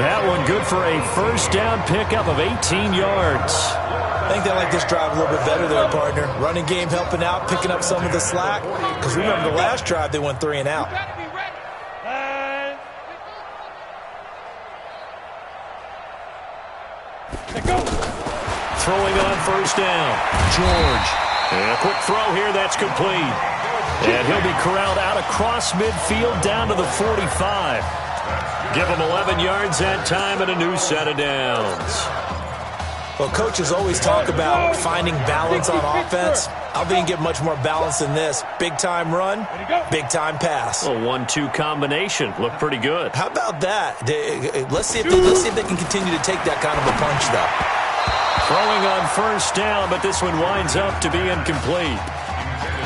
O: That one good for a first down pickup of 18 yards.
Q: I think they like this drive a little bit better there, partner. Running game helping out, picking up some of the slack. Because remember, the last drive, they went 3 and out.
O: Throwing on first down, George. And a quick throw here, that's complete. And he'll be corralled out across midfield down to the 45. Give him 11 yards that time and a new set of downs.
Q: Well, coaches always talk about finding balance on offense. I don't think you can get much more balance than this. Big-time run, big-time pass.
O: A 1-2 combination. Looked pretty good.
Q: How about that? Let's see if they can continue to take that kind of a punch, though.
O: Throwing on first down, but this one winds up to be incomplete.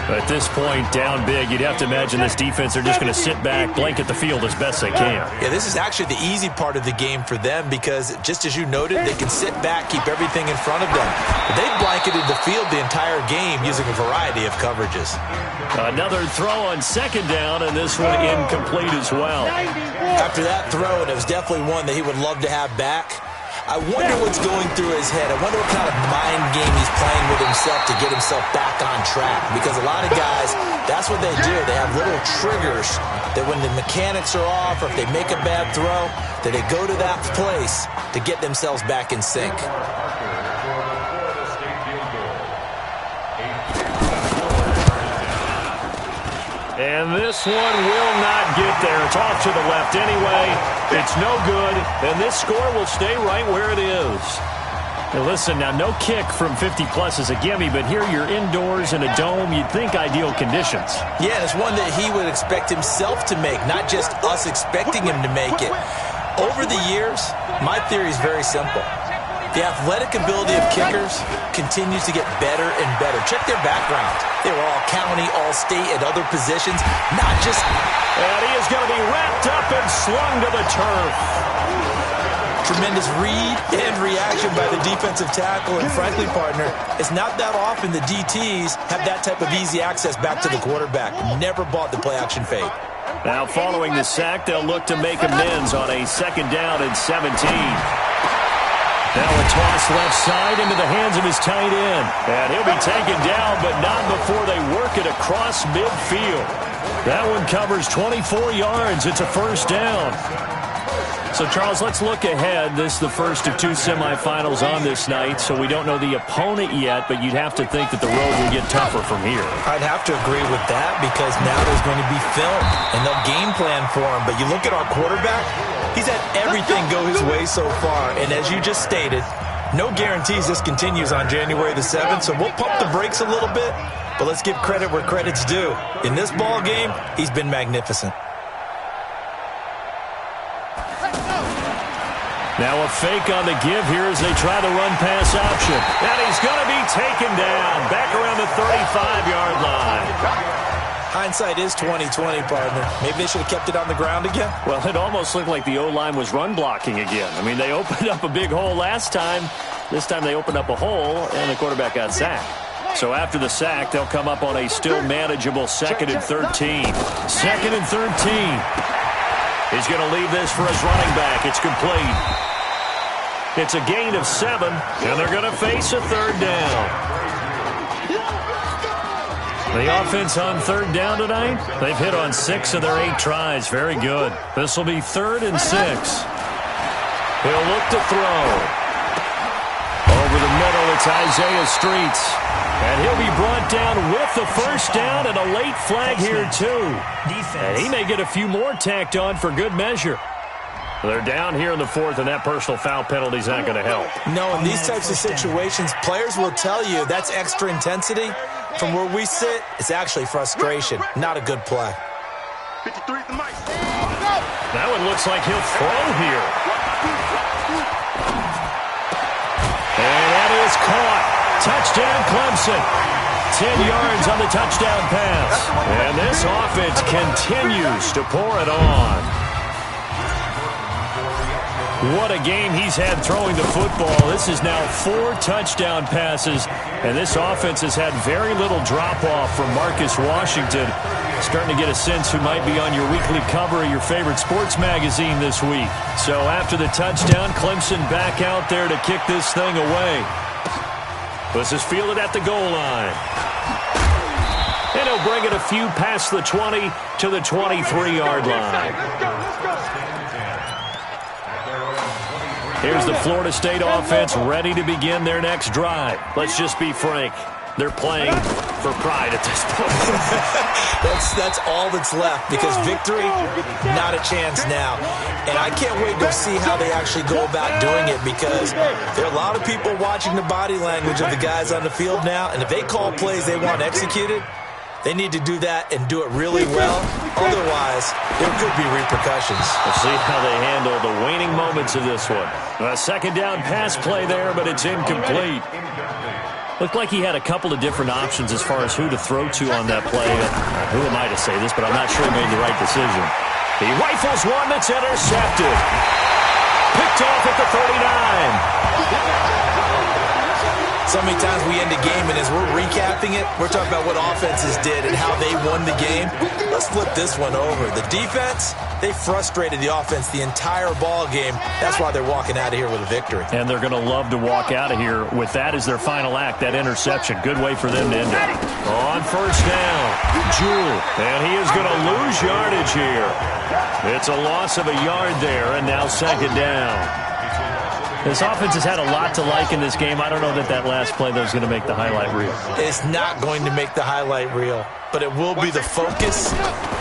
O: At this point, down big, you'd have to imagine this defense are just going to sit back, blanket the field as best they can.
Q: Yeah, this is actually the easy part of the game for them because, just as you noted, they can sit back, keep everything in front of them. But they've blanketed the field the entire game using a variety of coverages.
O: Another throw on second down, and this one incomplete as well.
Q: After that throw, and it was definitely one that he would love to have back, I wonder what's going through his head. I wonder what kind of mind game he's playing with himself to get himself back on track. Because a lot of guys, that's what they do. They have little triggers that when the mechanics are off or if they make a bad throw, that they go to that place to get themselves back in sync.
O: And this one will not get there. It's off to the left anyway. It's no good, and this score will stay right where it is. Now listen, now no kick from 50-plus is a gimme, but here you're indoors in a dome. You'd think ideal conditions.
Q: Yeah, it's one that he would expect himself to make, not just us expecting him to make it. Over the years, my theory is very simple. The athletic ability of kickers continues to get better and better. Check their background. They were all county, all state, at other positions, not just...
O: And he is going to be wrapped up and slung to the turf.
Q: Tremendous read and reaction by the defensive tackle. And frankly, partner, it's not that often the DTs have that type of easy access back to the quarterback. Never bought the play-action fade.
O: Now following the sack, they'll look to make amends on a second down and 17. Now a toss left side into the hands of his tight end. And he'll be taken down, but not before they work it across midfield. That one covers 24 yards. It's a first down. So, Charles, let's look ahead. This is the first of 2 semifinals on this night, so we don't know the opponent yet, but you'd have to think that the road will get tougher from here.
Q: I'd have to agree with that because now there's going to be film, and they'll game plan for him. But you look at our quarterback, he's had everything go his way so far, and as you just stated, No guarantees this continues on January the 7th, so we'll pump the brakes a little bit, but let's give credit where credit's due. In this ball game, he's been magnificent.
O: Now a fake on the give here as they try the run-pass option. And he's going to be taken down back around the 35-yard line.
Q: Hindsight is 20/20, partner. Maybe they should have kept it on the ground again.
O: Well, it almost looked like the O-line was run blocking again. I mean, they opened up a big hole last time. This time they opened up a hole, and the quarterback got sacked. So after the sack, they'll come up on a still manageable 2nd and 13. 2nd and 13. He's going to leave this for his running back. It's complete. It's a gain of 7, and they're going to face a 3rd down. The offense on 3rd down tonight, they've hit on 6 of their 8 tries. Very good. This will be 3rd and 6. He'll look to throw. Over the middle, it's Isaiah Streets. And he'll be brought down with the 1st down and a late flag here, too. And he may get a few more tacked on for good measure. They're down here in the 4th, and that personal foul penalty is not going to help.
Q: No, in these types of situations, players will tell you that's extra intensity. From where we sit, it's actually frustration. Not a good play.
O: That one looks like he'll throw here. And that is caught. Touchdown, Clemson. 10 yards on the touchdown pass. And this offense continues to pour it on. What a game he's had throwing the football. This is now 4 touchdown passes, and this offense has had very little drop-off from Marcus Washington. Starting to get a sense who might be on your weekly cover of your favorite sports magazine this week. So after the touchdown, Clemson back out there to kick this thing away. This is fielded at the goal line. And he'll bring it a few past the 20 to the 23-yard line. Here's the Florida State offense ready to begin their next drive. Let's just be frank. They're playing for pride at this point.
Q: That's all that's left, because victory, not a chance now. And I can't wait to see how they actually go about doing it, because there are a lot of people watching the body language of the guys on the field now, and if they call plays they want executed, they need to do that and do it really well. Otherwise, there could be repercussions.
O: We'll see how they handle the waning moments of this one. A 2nd down pass play there, but it's incomplete. Looked like he had a couple of different options as far as who to throw to on that play. Who am I to say this, but I'm not sure he made the right decision. He rifles one that's intercepted. Picked off at the 39.
Q: So many times we end a game, and as we're recapping it, we're talking about what offenses did and how they won the game. Let's flip this one over. The defense, they frustrated the offense the entire ball game. That's why they're walking out of here with a victory.
O: And they're going to love to walk out of here with that as their final act, that interception. Good way for them to end it. On 1st down, Jewell. And he is going to lose yardage here. It's a loss of a yard there, and now 2nd down. This offense has had a lot to like in this game. I don't know that last play, though, is going to make the highlight reel.
Q: It's not going to make the highlight reel, but it will be the focus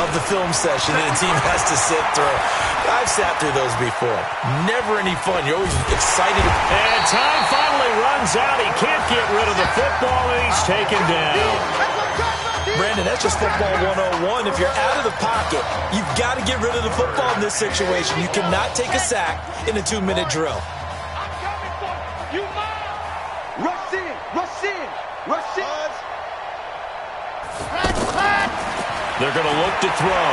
Q: of the film session that a team has to sit through. I've sat through those before. Never any fun. You're always excited.
O: And time finally runs out. He can't get rid of the football, and he's taken down.
Q: Brandon, that's just football 101. If you're out of the pocket, you've got to get rid of the football in this situation. You cannot take a sack in a 2-minute drill.
N: Rush in! Rush in! Rush in!
O: They're going to look to throw.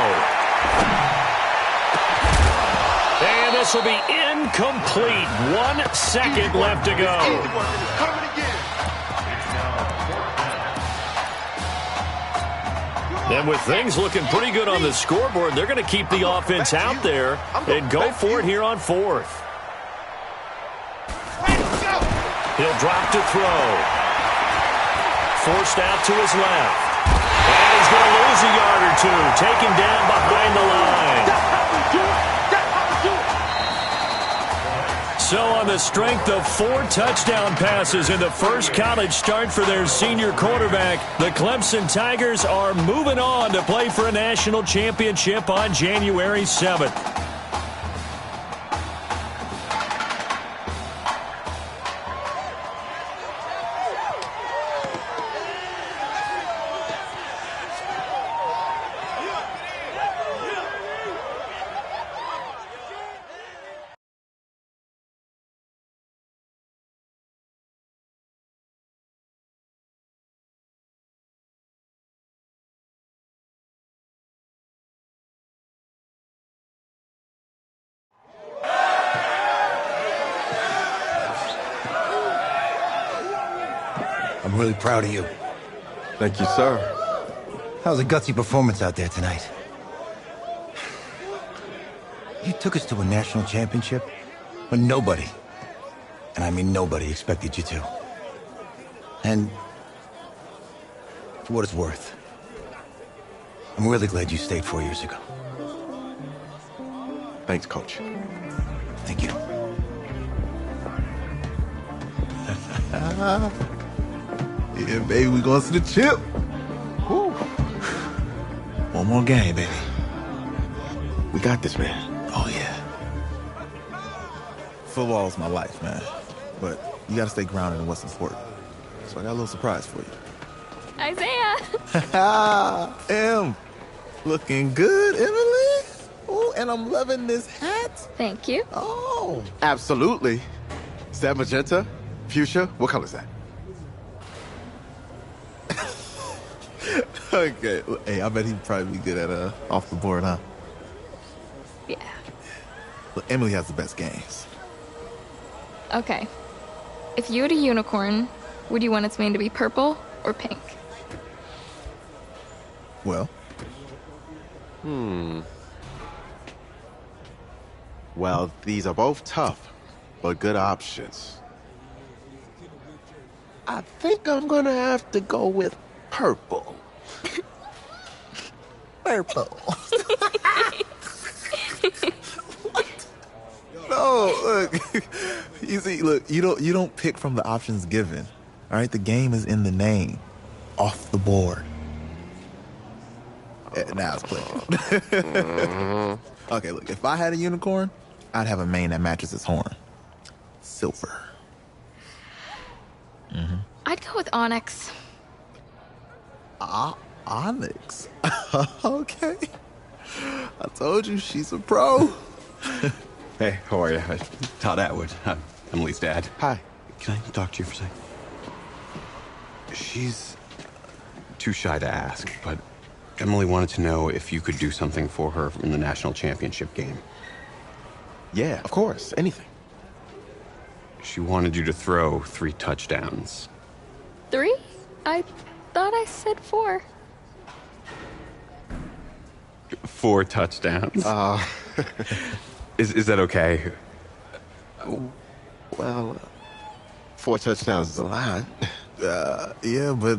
O: And this will be incomplete. 1 second left to go. And with things looking pretty good on the scoreboard, they're going to keep the offense out there and go for it here on 4th. He'll drop to throw. Forced out to his left. And he's going to lose a yard or two. Taken down behind the line. So on the strength of 4 touchdown passes in the first college start for their senior quarterback, the Clemson Tigers are moving on to play for a national championship on January 7th.
I: I'm really proud of you.
L: Thank you, sir.
I: That was a gutsy performance out there tonight. You took us to a national championship when nobody, and I mean nobody, expected you to. And for what it's worth, I'm really glad you stayed 4 years ago.
L: Thanks, Coach.
I: Thank you.
C: Yeah, baby, we going to the chip. Woo. One more game, baby.
L: We got this, man.
C: Oh, yeah. Football is my life, man. But you got to stay grounded in what's important. So I got a little surprise for you.
K: Isaiah!
C: Em, looking good, Emily. Oh, and I'm loving this hat.
K: Thank you.
C: Oh.
B: Absolutely. Is that magenta? Fuchsia? What color is that?
C: Okay. Hey, I bet he'd probably be good at off the board, huh?
K: Yeah.
C: Look, Emily has the best games.
K: Okay. If you had a unicorn, would you want its mane to be purple or pink?
C: Well?
B: Well, these are both tough, but good options.
L: I think I'm gonna have to go with purple.
C: Purple. No, look. You see, look, you don't pick from the options given. All right, the game is in the name. Off the board. Now it's clicking. Okay, look, if I had a unicorn, I'd have a mane that matches its horn. Silver.
K: I'd go with onyx.
C: Onyx? Okay. I told you, she's a pro.
S: Hey, how are you? Todd Atwood. I'm Emily's dad.
B: Hi.
S: Can I talk to you for a second? She's too shy to ask, but Emily wanted to know if you could do something for her in the national championship game.
B: Yeah, of course. Anything.
S: She wanted you to throw 3 touchdowns.
K: 3? I thought I said 4.
S: 4 touchdowns. Is that okay?
L: Well, 4 touchdowns is a lot.
C: Yeah, but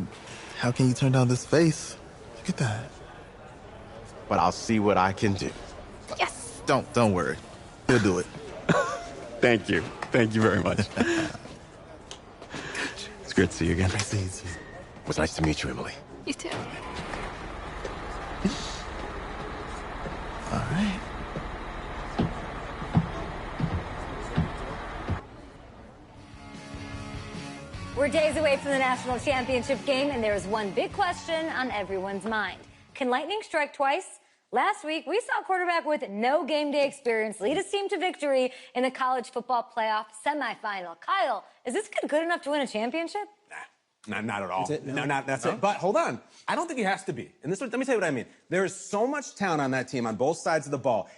C: how can you turn down this face? Look at that.
B: But I'll see what I can do.
K: Yes!
C: Don't worry. He'll do it.
S: Thank you. Thank you very much. It's great to see you again.
C: Nice to meet you.
B: It was nice to meet you, Emily.
K: You too.
C: All right.
F: We're days away from the national championship game, and there is one big question on everyone's mind. Can lightning strike twice? Last week, we saw a quarterback with no game day experience lead his team to victory in the college football playoff semifinal. Kyle, is this kid good enough to win a championship?
H: Not at all.
E: That's it? No?
H: That's
E: No?
H: it. But hold on. I don't think he has to be. And let me tell you what I mean. There is so much talent on that team on both sides of the ball.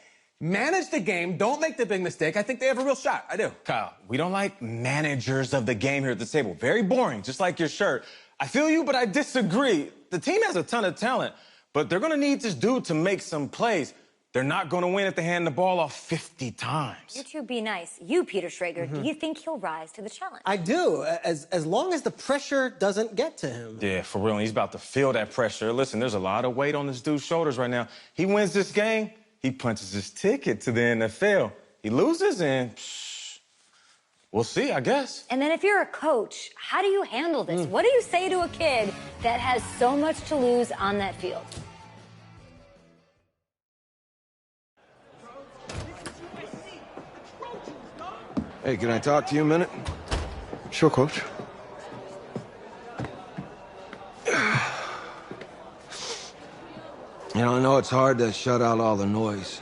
H: Manage the game. Don't make the big mistake. I think they have a real shot. I do.
E: Kyle, we don't like managers of the game here at the table. Very boring, just like your shirt. I feel you, but I disagree. The team has a ton of talent, but they're going to need this dude to make some plays. They're not going to win if they hand the ball off 50 times.
F: You two be nice. You, Peter Schrager, do you think he'll rise to the challenge?
G: I do, as long as the pressure doesn't get to him.
E: Yeah, for real. And he's about to feel that pressure. Listen, there's a lot of weight on this dude's shoulders right now. He wins this game, he punches his ticket to the NFL. He loses, and we'll see, I guess.
F: And then if you're a coach, how do you handle this? What do you say to a kid that has so much to lose on that field?
J: Hey, can I talk to you a minute?
L: Sure, Coach.
J: You know, I know it's hard to shut out all the noise.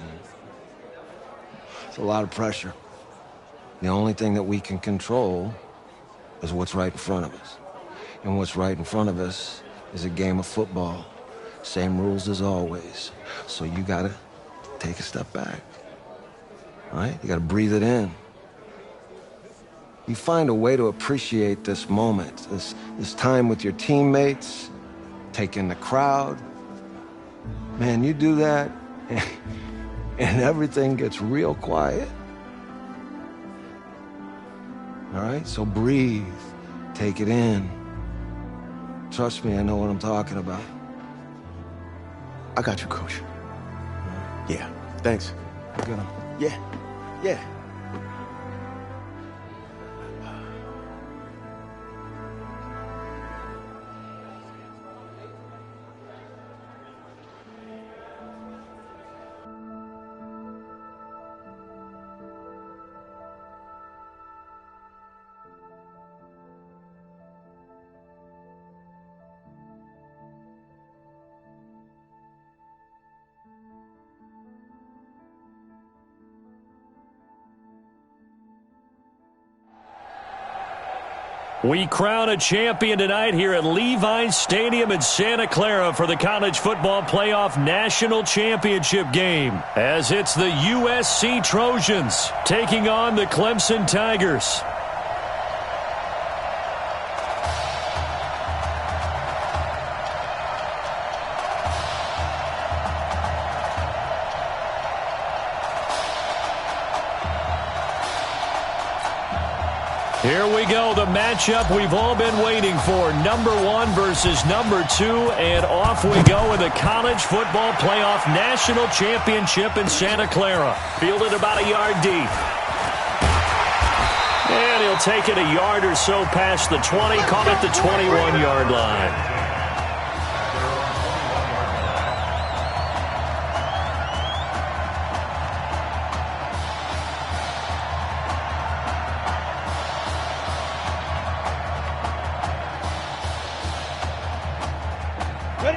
J: It's a lot of pressure. The only thing that we can control is what's right in front of us. And what's right in front of us is a game of football. Same rules as always. So you gotta take a step back. All right? You gotta breathe it in. You find a way to appreciate this moment, this time with your teammates, take in the crowd. Man, you do that, and everything gets real quiet. All right, so breathe, take it in. Trust me, I know what I'm talking about.
L: I got you, Coach. Yeah, thanks.
J: Get him.
L: Yeah, yeah.
O: We crown a champion tonight here at Levi's Stadium in Santa Clara for the College Football Playoff National Championship game, as it's the USC Trojans taking on the Clemson Tigers. Here we go, the matchup we've all been waiting for. Number 1 versus number 2, and off we go in the College Football Playoff National Championship in Santa Clara. Fielded about a yard deep. And he'll take it a yard or so past the 20, caught at the 21-yard line.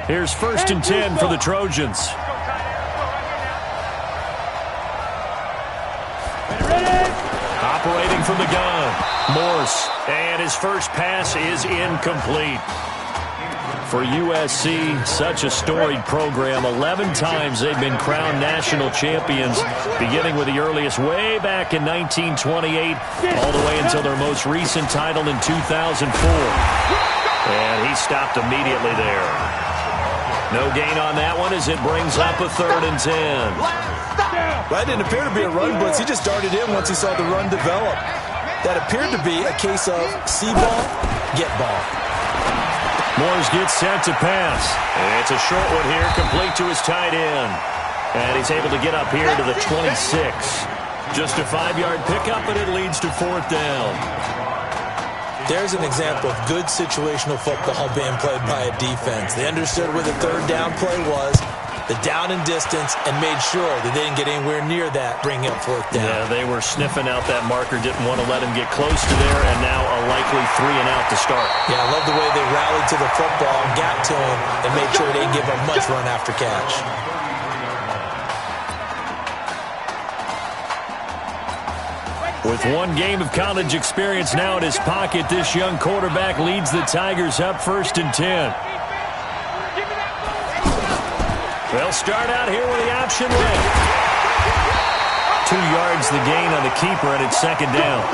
O: Here's 1st and 10 for the Trojans. Operating from the gun, Morse, and his first pass is incomplete. For USC, such a storied program. 11 times they've been crowned national champions, beginning with the earliest way back in 1928, all the way until their most recent title in 2004. And he stopped immediately there. No gain on that one as it brings up a 3rd and 10.
Q: That didn't appear to be a run blitz. He just darted in once he saw the run develop. That appeared to be a case of see ball, get ball.
O: Morris gets set to pass. It's a short one here, complete to his tight end. And he's able to get up here to the 26. Just a 5-yard pickup, and it leads to 4th down.
Q: There's an example of good situational football being played by a defense. They understood where the 3rd down play was, the down and distance, and made sure that they didn't get anywhere near that, bringing up 4th down.
O: Yeah, they were sniffing out that marker, didn't want to let him get close to there, and now a likely 3 and out to start.
Q: Yeah, I love the way they rallied to the football and got to him and made sure they didn't give him much run after catch.
O: With one game of college experience now in his pocket, this young quarterback leads the Tigers up 1st and 10. They'll start out here with the option left. 2 yards the gain on the keeper, and it's 2nd down.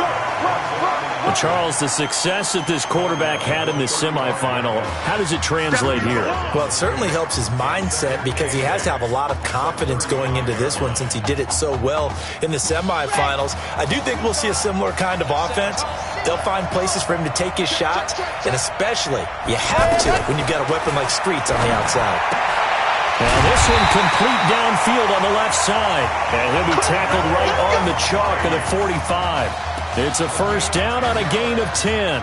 O: Well, Charles, the success that this quarterback had in this semifinal, how does it translate here?
Q: Well, it certainly helps his mindset because he has to have a lot of confidence going into this one since he did it so well in the semifinals. I do think we'll see a similar kind of offense. They'll find places for him to take his shots, and especially, you have to when you've got a weapon like Streets on the outside.
O: And this one complete downfield on the left side. And he'll be tackled right on the chalk of the 45. It's a 1st down on a gain of 10.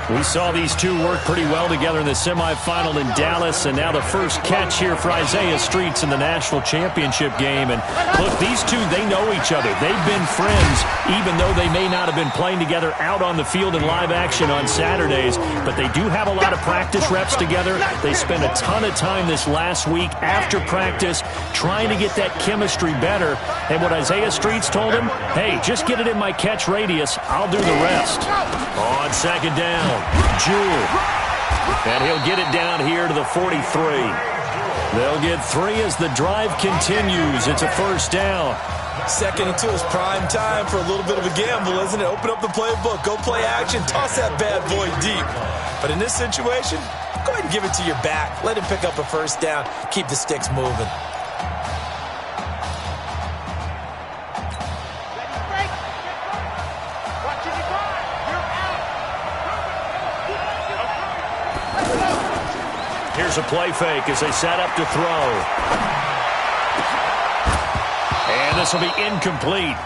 O: We saw these two work pretty well together in the semifinal in Dallas, and now the first catch here for Isaiah Streets in the national championship game. And look, these two, they know each other. They've been friends, even though they may not have been playing together out on the field in live action on Saturdays, but they do have a lot of practice reps together. They spent a ton of time this last week after practice trying to get that chemistry better. And what Isaiah Streets told him, hey, just get it in my catch radius. I'll do the rest. On 2nd down, Jewell. And he'll get it down here to the 43. They'll get 3 as the drive continues. It's a 1st down.
Q: Second and 2 is prime time for a little bit of a gamble, isn't it? Open up the playbook, go play action, toss that bad boy deep. But in this situation, go ahead and give it to your back. Let him pick up a first down. Keep the sticks moving.
O: Here's a play fake as they set up to throw. And this will be incomplete.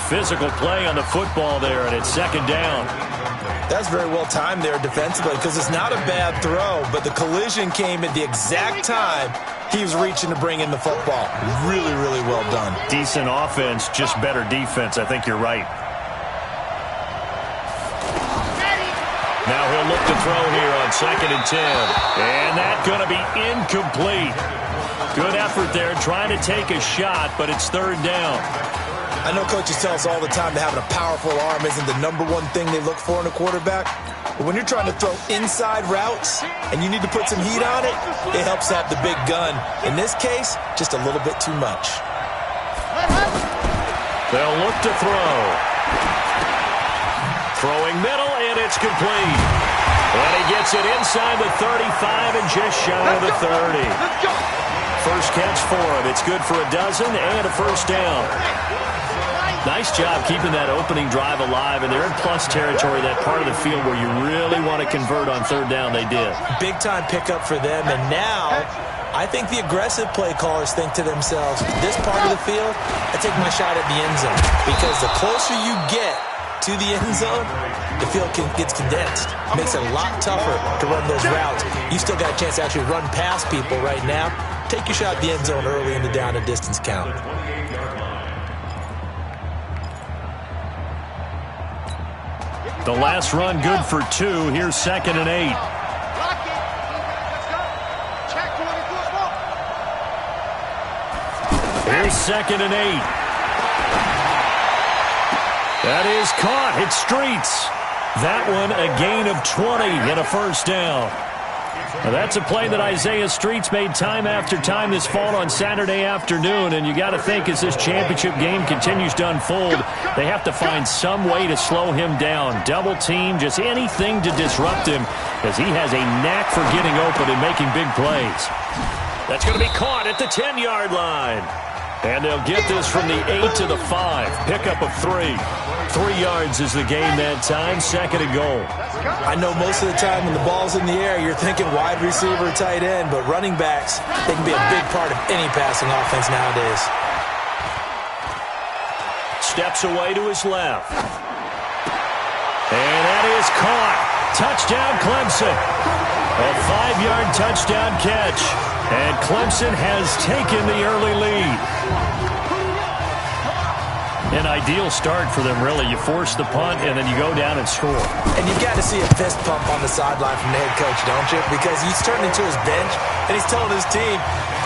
O: Physical play on the football there, and it's second down.
Q: That's very well timed there defensively because it's not a bad throw, but the collision came at the exact time he was reaching to bring in the football. Really, really well done.
O: Decent offense, just better defense. I think you're right. Now he'll look to throw here on 2nd and 10. And that's going to be incomplete. Good effort there trying to take a shot, but it's third down.
Q: I know coaches tell us all the time that having a powerful arm isn't the #1 thing they look for in a quarterback. But when you're trying to throw inside routes and you need to put some heat on it, it helps have the big gun. In this case, just a little bit too much.
O: They'll look to throw. Throwing middle, and it's complete. And he gets it inside the 35 and just shy of the 30. First catch for him. It's good for a dozen and a first down. Nice job keeping that opening drive alive, and they're in plus territory, that part of the field where you really want to convert on third down. They did.
Q: Big-time pickup for them, and now I think the aggressive play callers think to themselves, this part of the field, I take my shot at the end zone, because the closer you get to the end zone, the field gets condensed. Makes it a lot tougher to run those routes. You still got a chance to actually run past people right now. Take your shot at the end zone early in the down and distance count.
O: The last run good for 2. Here's 2nd and 8. Here's 2nd and 8. That is caught. Hit Streets. That one a gain of 20 and a first down. Now that's a play that Isaiah Streets made time after time this fall on Saturday afternoon, and you got to think as this championship game continues to unfold, they have to find some way to slow him down. Double team, just anything to disrupt him, because he has a knack for getting open and making big plays. That's going to be caught at the 10-yard line. And they'll get this from the 8 to the 5. Pickup of 3. 3 yards is the gain that time. 2nd and goal.
Q: I know most of the time when the ball's in the air, you're thinking wide receiver, tight end, but running backs, they can be a big part of any passing offense nowadays.
O: Steps away to his left. And that is caught. Touchdown, Clemson. A 5-yard touchdown catch. And Clemson has taken the early lead. An ideal start for them, really. You force the punt, and then you go down and score.
Q: And you've got to see a fist pump on the sideline from the head coach, don't you? Because he's turning to his bench, and he's telling his team,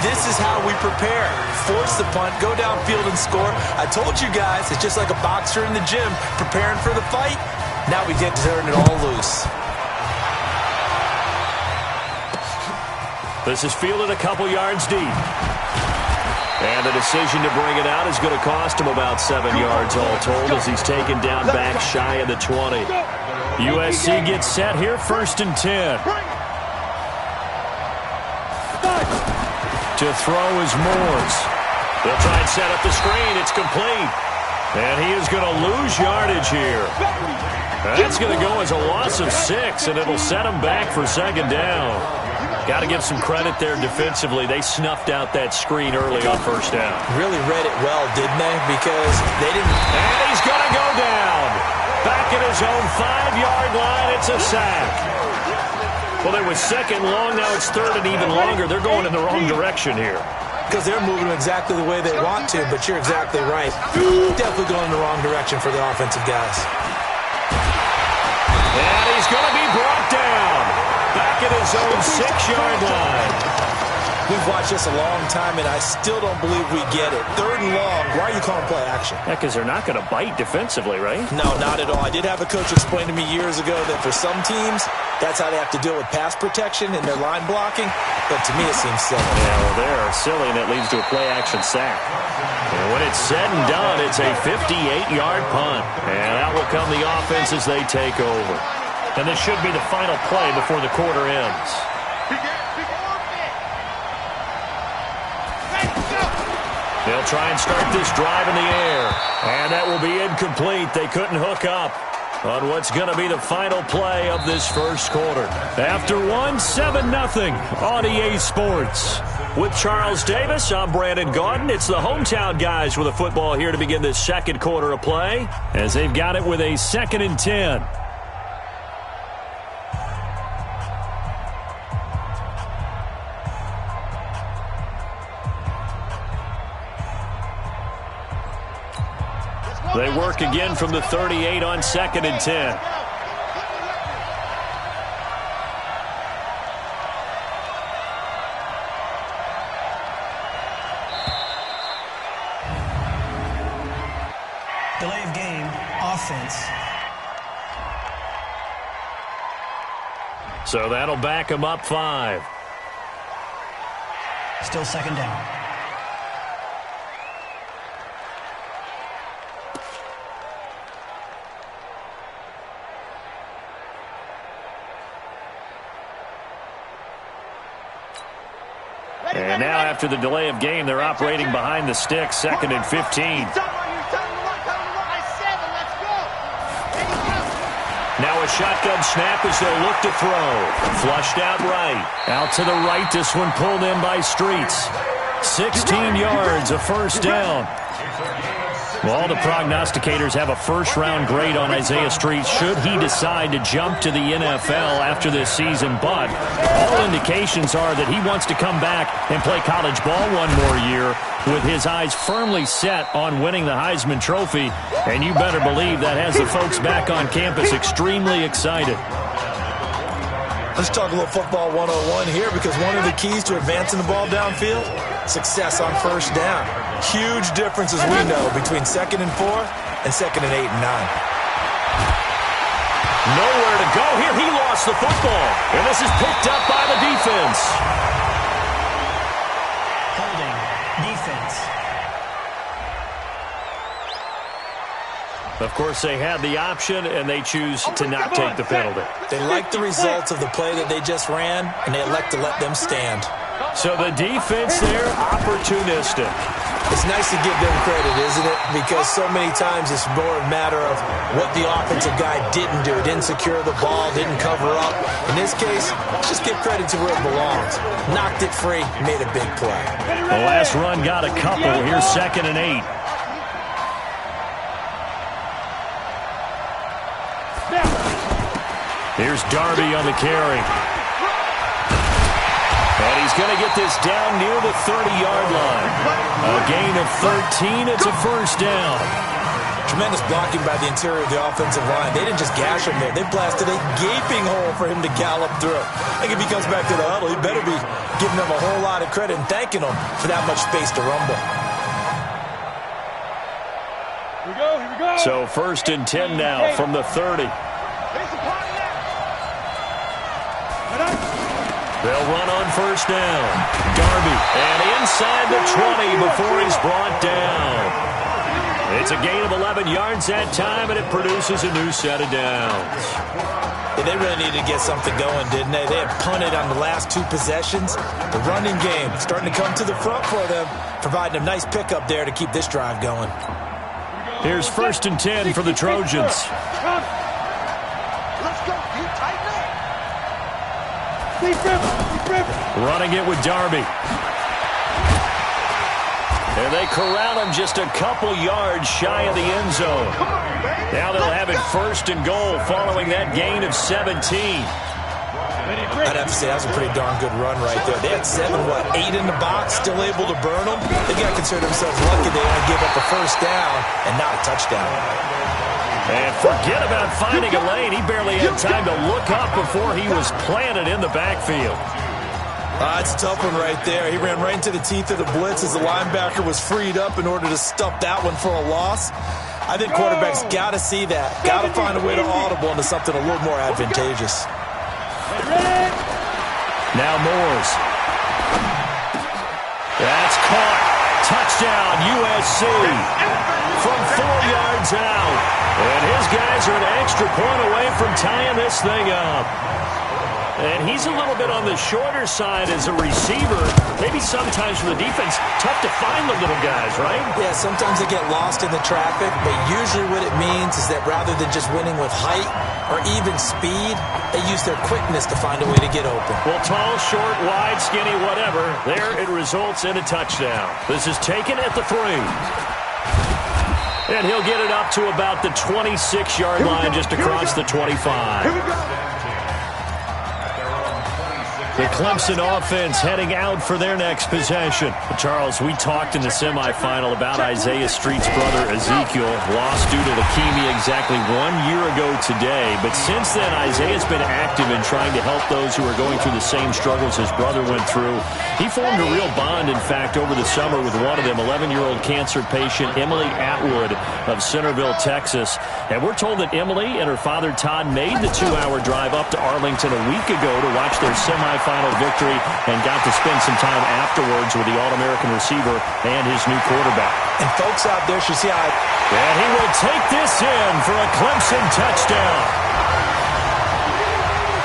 Q: this is how we prepare. Force the punt, go downfield and score. I told you guys, it's just like a boxer in the gym preparing for the fight. Now we get to turn it all loose.
O: This is fielded a couple yards deep. And the decision to bring it out is going to cost him about 7 yards all told as he's taken down back shy of the 20. USC gets set here, 1st and 10. To throw is Moores. They'll try and set up the screen. It's complete. And he is going to lose yardage here. That's going to go as a loss of 6, and it'll set him back for 2nd down. Got to give some credit there defensively. They snuffed out that screen early on 1st down.
Q: Really read it well, didn't they? Because they didn't...
O: And he's going to go down. Back at his own 5-yard line. It's a sack. Well, it was 2nd long. Now it's 3rd and even longer. They're going in the wrong direction here.
Q: Because they're moving exactly the way they want to, but you're exactly right. Definitely going in the wrong direction for the offensive guys.
O: And he's going to be brought down. Back at his own 6-yard line.
Q: We've watched this a long time, and I still don't believe we get it. 3rd and long, why are you calling play action?
O: Yeah, because they're not going to bite defensively, right?
Q: No, not at all. I did have a coach explain to me years ago that for some teams, that's how they have to deal with pass protection and their line blocking. But to me, it seems silly.
O: Yeah, well, they're silly, and it leads to a play-action sack. And when it's said and done, it's a 58-yard punt. And out will come the offense as they take over. And this should be the final play before the quarter ends. They'll try and start this drive in the air. And that will be incomplete. They couldn't hook up on what's going to be the final play of this first quarter. After 7-0 on EA Sports. With Charles Davis, I'm Brandon Gaudin. It's the hometown guys with a football here to begin this second quarter of play as they've got it with a 2nd and 10. They work again from the 38 on 2nd and 10.
R: Delay of game, offense.
O: So that'll back them up 5.
R: Still 2nd down.
O: And now after the delay of game, they're operating behind the sticks, 2nd and 15. Now a shotgun snap as they'll look to throw. Flushed out right. Out to the right, this one pulled in by Streets. 16 yards, a first down. Well, all the prognosticators have a first-round grade on Isaiah Streets should he decide to jump to the NFL after this season. But all indications are that he wants to come back and play college ball one more year with his eyes firmly set on winning the Heisman Trophy. And you better believe that has the folks back on campus extremely excited.
Q: Let's talk a little football 101 here, because one of the keys to advancing the ball downfield, success on first down. Huge difference, as we know, between 2nd and 4 and 2nd and 8 and 9.
O: Nowhere to go here. He lost the football. And this is picked up by the defense.
R: Holding. Defense.
O: Of course, they had the option, and they choose to not take the penalty.
Q: They like the results of the play that they just ran, and they elect to let them stand.
O: So the defense there, opportunistic.
Q: It's nice to give them credit, isn't it? Because so many times it's more a matter of what the offensive guy didn't do. Didn't secure the ball, didn't cover up. In this case, let's just give credit to where it belongs. Knocked it free, made a big play.
O: The last run got a couple. Here's 2nd and 8. Here's Darby on the carry. And he's going to get this down near the 30-yard line. A gain of 13. It's a first down.
Q: Tremendous blocking by the interior of the offensive line. They didn't just gash him there. They blasted a gaping hole for him to gallop through. I think if he comes back to the huddle, he better be giving them a whole lot of credit and thanking them for that much space to rumble.
N: Here we go.
O: So 1st and 10 now from the 30. They'll run on first down. Darby, and inside the 20 before he's brought down. It's a gain of 11 yards that time, and it produces a new set of downs.
Q: Yeah, they really needed to get something going, didn't they? They had punted on the last 2 possessions. The running game starting to come to the front for them, providing a nice pickup there to keep this drive going.
O: Here's 1st and 10 for the Trojans.
N: Let's go. You tighten up.
O: Running it with Darby. And they corral him just a couple yards shy of the end zone. Now they'll have it 1st and goal following that gain of 17.
Q: I'd have to say that was a pretty darn good run right there. They had 8 in the box, still able to burn them. They got to consider themselves lucky they only gave up a first down and not a touchdown.
O: And forget about finding a lane. He barely had time to look up before he was planted in the backfield.
Q: It's a tough one right there. He ran right into the teeth of the blitz as the linebacker was freed up in order to stop that one for a loss. I think quarterbacks got to see that. Got to find a way to audible into something a little more advantageous.
O: Now Moores. That's caught. Touchdown, USC. From 4 yards out. And his guys are an extra point away from tying this thing up. And he's a little bit on the shorter side as a receiver. Maybe sometimes for the defense, tough to find the little guys, right?
Q: Yeah, sometimes they get lost in the traffic, but usually what it means is that rather than just winning with height or even speed, they use their quickness to find a way to get open.
O: Well, tall, short, wide, skinny, whatever. There it results in a touchdown. This is taken at the 3. And he'll get it up to about the 26-yard line just across the 25. The Clemson offense heading out for their next possession. Charles, we talked in the semifinal about Isaiah Street's brother Ezekiel, lost due to leukemia exactly 1 year ago today. But since then, Isaiah's been active in trying to help those who are going through the same struggles his brother went through. He formed a real bond, in fact, over the summer with one of them, 11-year-old cancer patient Emily Atwood of Centerville, Texas. And we're told that Emily and her father Todd made the 2-hour drive up to Arlington a week ago to watch their semifinal victory and got to spend some time afterwards with the All-American receiver and his new quarterback.
Q: And folks out there should see how...
O: And he will take this in for a Clemson touchdown.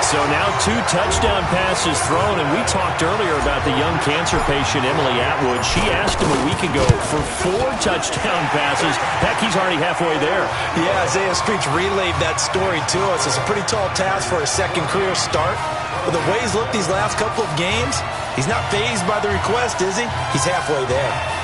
O: So now 2 touchdown passes thrown, and we talked earlier about the young cancer patient Emily Atwood. She asked him a week ago for 4 touchdown passes. Heck, he's already halfway there.
Q: Yeah, Isaiah Streets relayed that story to us. It's a pretty tall task for a second career start. But the way he's looked these last couple of games, he's not fazed by the request, is he? He's halfway there.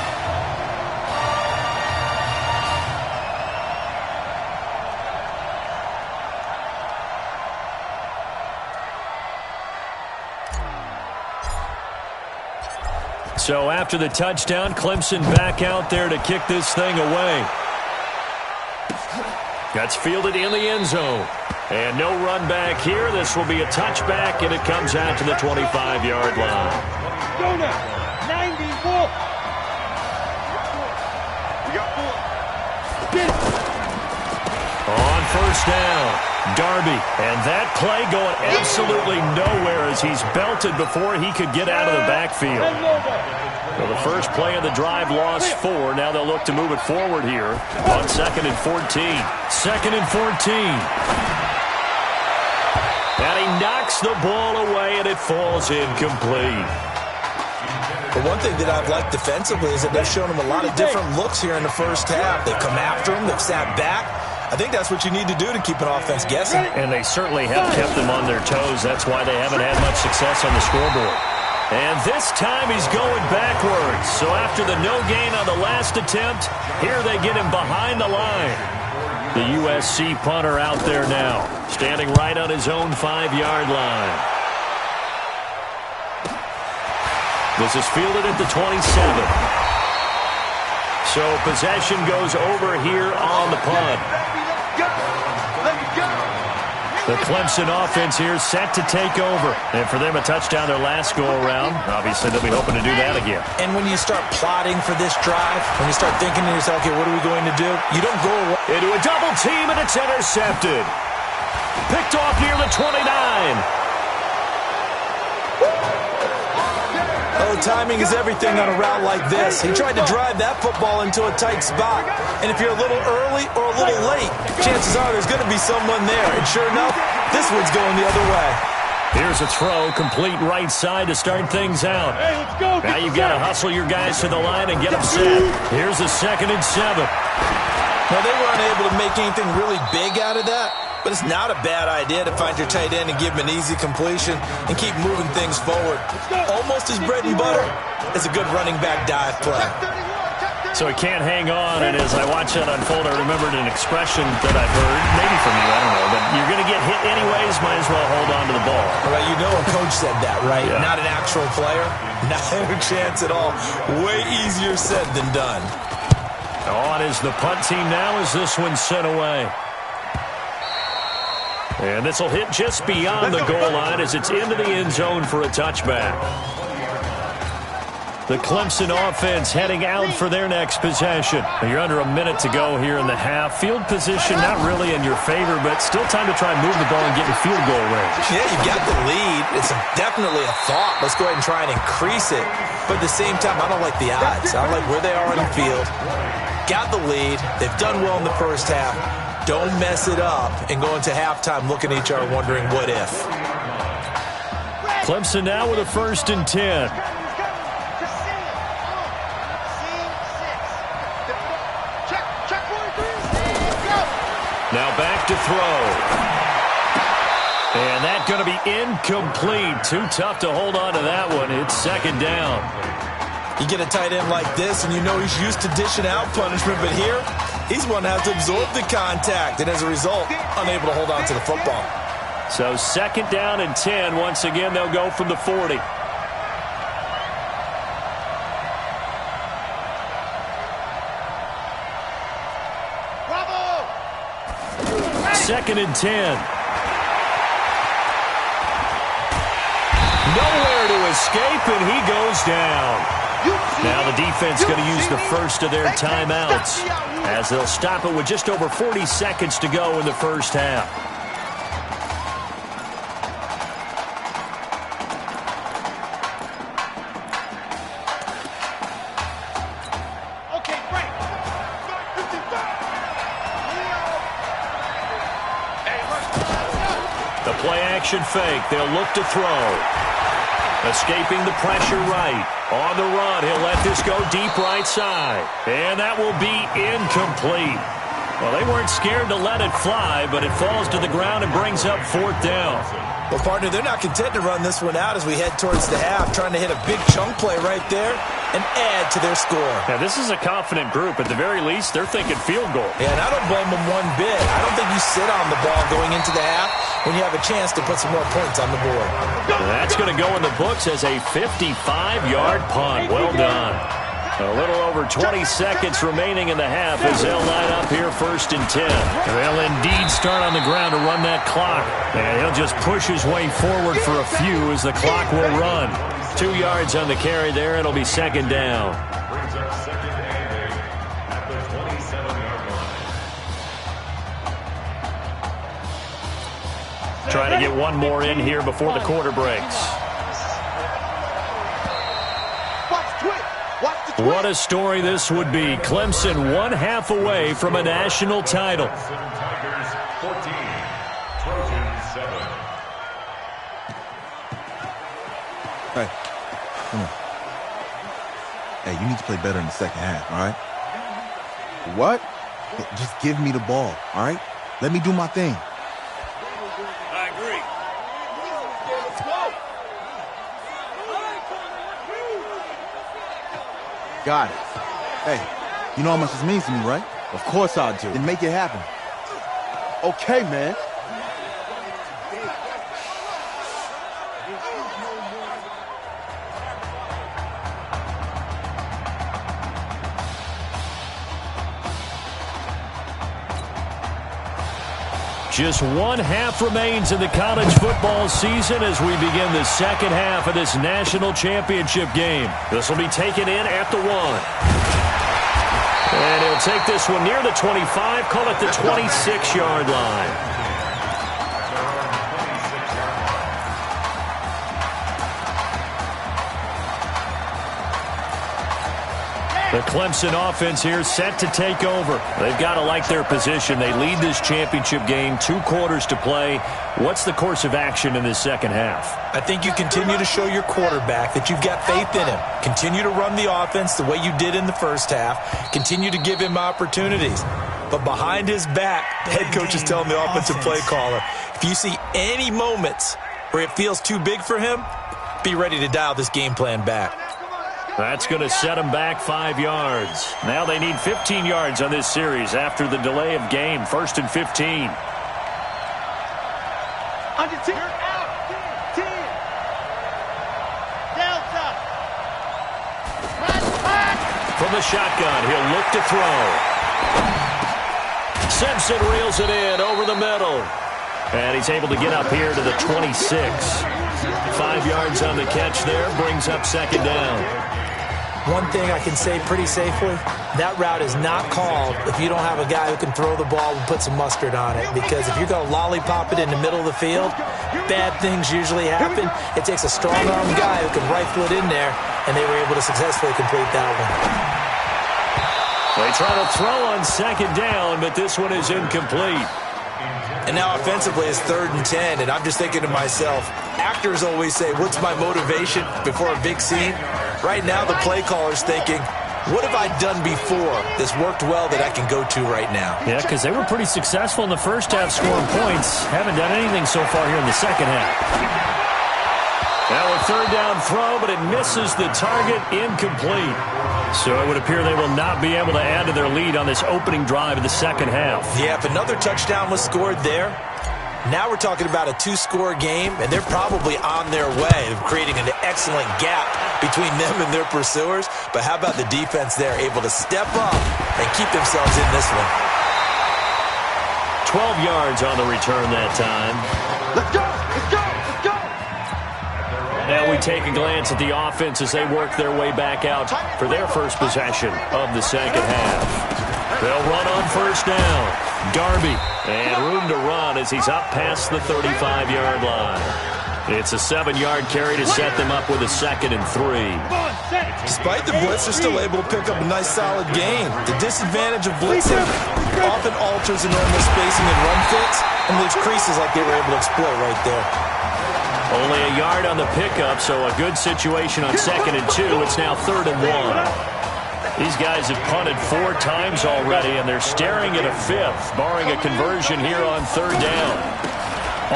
O: So after the touchdown, Clemson back out there to kick this thing away. That's fielded in the end zone. And no run back here. This will be a touchback, and it comes out to the 25-yard line.
N: Go now. 94. We got 4.
O: On first down, Darby. And that play going absolutely nowhere as he's belted before he could get out of the backfield. Well, the first play of the drive lost 4. Now they'll look to move it forward here on 2nd and 14. 2nd and 14. And he knocks the ball away, and it falls incomplete.
Q: But one thing that I've liked defensively is that they've shown him a lot of different looks here in the first half. They've come after him. They've sat back. I think that's what you need to do to keep an offense guessing.
O: And they certainly have kept them on their toes. That's why they haven't had much success on the scoreboard. And this time he's going backwards. So after the no gain on the last attempt, here they get him behind the line. The USC punter out there now, standing right on his own 5-yard line. This is fielded at the 27. So possession goes over here on the punt. The Clemson offense here set to take over. And for them, a touchdown their last go-around. Obviously, they'll be hoping to do that again.
Q: And when you start plotting for this drive, when you start thinking to yourself, okay, what are we going to do? You don't go
O: into a double team, and it's intercepted. Picked off near the 29.
Q: Oh, timing is everything on a route like this. He tried to drive that football into a tight spot. And if you're a little early or a little late, chances are there's going to be someone there. And sure enough, this one's going the other way.
O: Here's a throw, complete right side to start things out.
N: Hey, let's go.
O: Now you've got to hustle your guys to the line and get them set. Here's a 2nd and 7.
Q: Now, they weren't able to make anything really big out of that. But it's not a bad idea to find your tight end and give him an easy completion and keep moving things forward. Almost his bread and butter is a good running back dive play.
O: So he can't hang on, and as I watch that unfold, I remembered an expression that I've heard, maybe from you, I don't know, but you're going to get hit anyways, might as well hold on to the ball.
Q: Well, you know a coach said that, right?
O: Yeah.
Q: Not an actual player. Not a chance at all. Way easier said than done.
O: On is the punt team now as this one's sent away. And this will hit just beyond the goal line as it's into the end zone for a touchback. The Clemson offense heading out for their next possession. You're under a minute to go here in the half. Field position not really in your favor, but still time to try and move the ball and get in field goal range.
Q: Yeah, you got the lead. It's definitely a thought. Let's go ahead and try and increase it. But at the same time, I don't like the odds. I don't like where they are on the field. Got the lead. They've done well in the first half. Don't mess it up and go into halftime looking at each other wondering what if.
O: Clemson now with a 1st and 10. Now back to throw. And that's going to be incomplete. Too tough to hold on to that one. It's 2nd down.
Q: You get a tight end like this, and you know he's used to dishing out punishment, but here, he's going to have to absorb the contact, and as a result, unable to hold on to the football.
O: So 2nd down and 10. Once again, they'll go from the 40.
N: Bravo!
O: 2nd and 10. Nowhere to escape, and he goes down. Now the defense going to use the first of their timeouts as they'll stop it with just over 40 seconds to go in the first half.
N: Okay, break.
O: The play action fake. They'll look to throw. Escaping the pressure right. On the run, he'll let this go deep right side. And that will be incomplete. Well, they weren't scared to let it fly, but it falls to the ground and brings up 4th down.
Q: Well, partner, they're not content to run this one out as we head towards the half, trying to hit a big chunk play right there and add to their score.
O: Now, this is a confident group. At the very least, they're thinking field goal.
Q: Yeah, and I don't blame them one bit. I don't think you sit on the ball going into the half when you have a chance to put some more points on the board.
O: That's going to go in the books as a 55-yard punt. Well done. A little over 20 seconds remaining in the half as they'll line up here 1st and 10. They'll indeed start on the ground to run that clock. And he'll just push his way forward for a few as the clock will run. 2 yards on the carry there. It'll be 2nd down. Trying to get one more in here before the quarter breaks. What a story this would be. Clemson 1 half away from a national title.
C: Hey, come on. Hey, you need to play better in the second half, all right?
B: What?
C: Just give me the ball, all right? Let me do my thing.
O: I agree.
B: Got it.
C: Hey, you know how much this means to me, right?
B: Of course I do.
C: Then make it happen.
B: Okay, man.
O: Just 1 half remains in the college football season as we begin the second half of this national championship game. This will be taken in at the 1. And he'll take this one near the 25, call it the 26-yard line. The Clemson offense here set to take over. They've got to like their position. They lead this championship game, 2 quarters to play. What's the course of action in this second half?
Q: I think you continue to show your quarterback that you've got faith in him. Continue to run the offense the way you did in the first half. Continue to give him opportunities. But behind his back, the head coach is telling the offensive play caller, if you see any moments where it feels too big for him, be ready to dial this game plan back.
O: That's going to set them back 5 yards. Now they need 15 yards on this series after the delay of game. 1st and 15.
N: Under 10. Out. 10. Delta.
O: From the shotgun, he'll look to throw. Simpson reels it in over the middle. And he's able to get up here to the 26. 5 yards on the catch there, brings up second down.
Q: One thing I can say pretty safely, that route is not called if you don't have a guy who can throw the ball and put some mustard on it. Because if you're going to lollipop it in the middle of the field, bad things usually happen. It takes a strong-arm guy who can rifle it in there, and they were able to successfully complete that one.
O: They try to throw on second down, but this one is incomplete.
Q: And now offensively it's 3rd and 10, and I'm just thinking to myself, actors always say, what's my motivation before a big scene? Right now the play caller's thinking, what have I done before that's worked well that I can go to right now?
O: Yeah, because they were pretty successful in the first half scoring points. Haven't done anything so far here in the second half. Now a 3rd down throw, but it misses the target, incomplete. So it would appear they will not be able to add to their lead on this opening drive of the second half.
Q: Yeah, if another touchdown was scored there, now we're talking about a 2-score game, and they're probably on their way of creating an excellent gap between them and their pursuers. But how about the defense there, able to step up and keep themselves in this one?
O: 12 yards on the return that time.
N: Let's go! Let's go! Let's go!
O: Now we take a glance at the offense as they work their way back out for their first possession of the second half. They'll run on first down. Darby, and room to run as he's up past the 35-yard line. It's a 7-yard carry to set them up with a 2nd and 3.
Q: Despite the blitz, they're still able to pick up a nice solid gain. The disadvantage of blitzing often alters the normal spacing and run fits, and leaves creases like they were able to exploit right there.
O: Only a yard on the pickup, so a good situation on 2nd and 2. It's now 3rd and 1. These guys have punted 4 times already, and they're staring at a 5th, barring a conversion here on 3rd down.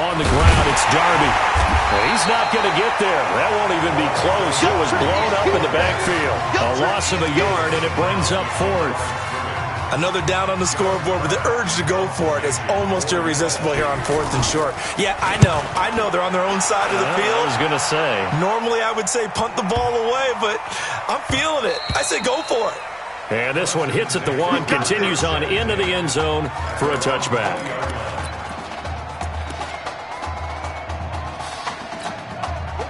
O: On the ground, it's Darby. Well, he's not going to get there. That won't even be close. It was blown up in the backfield. A loss of a yard, and it brings up 4th.
Q: Another down on the scoreboard, but the urge to go for it is almost irresistible here on 4th and short. Yeah, I know they're on their own side of the field.
O: I was going to say.
Q: Normally I would say punt the ball away, but I'm feeling it. I say go for it.
O: And this one hits at the 1, continues on into the end zone for a touchback.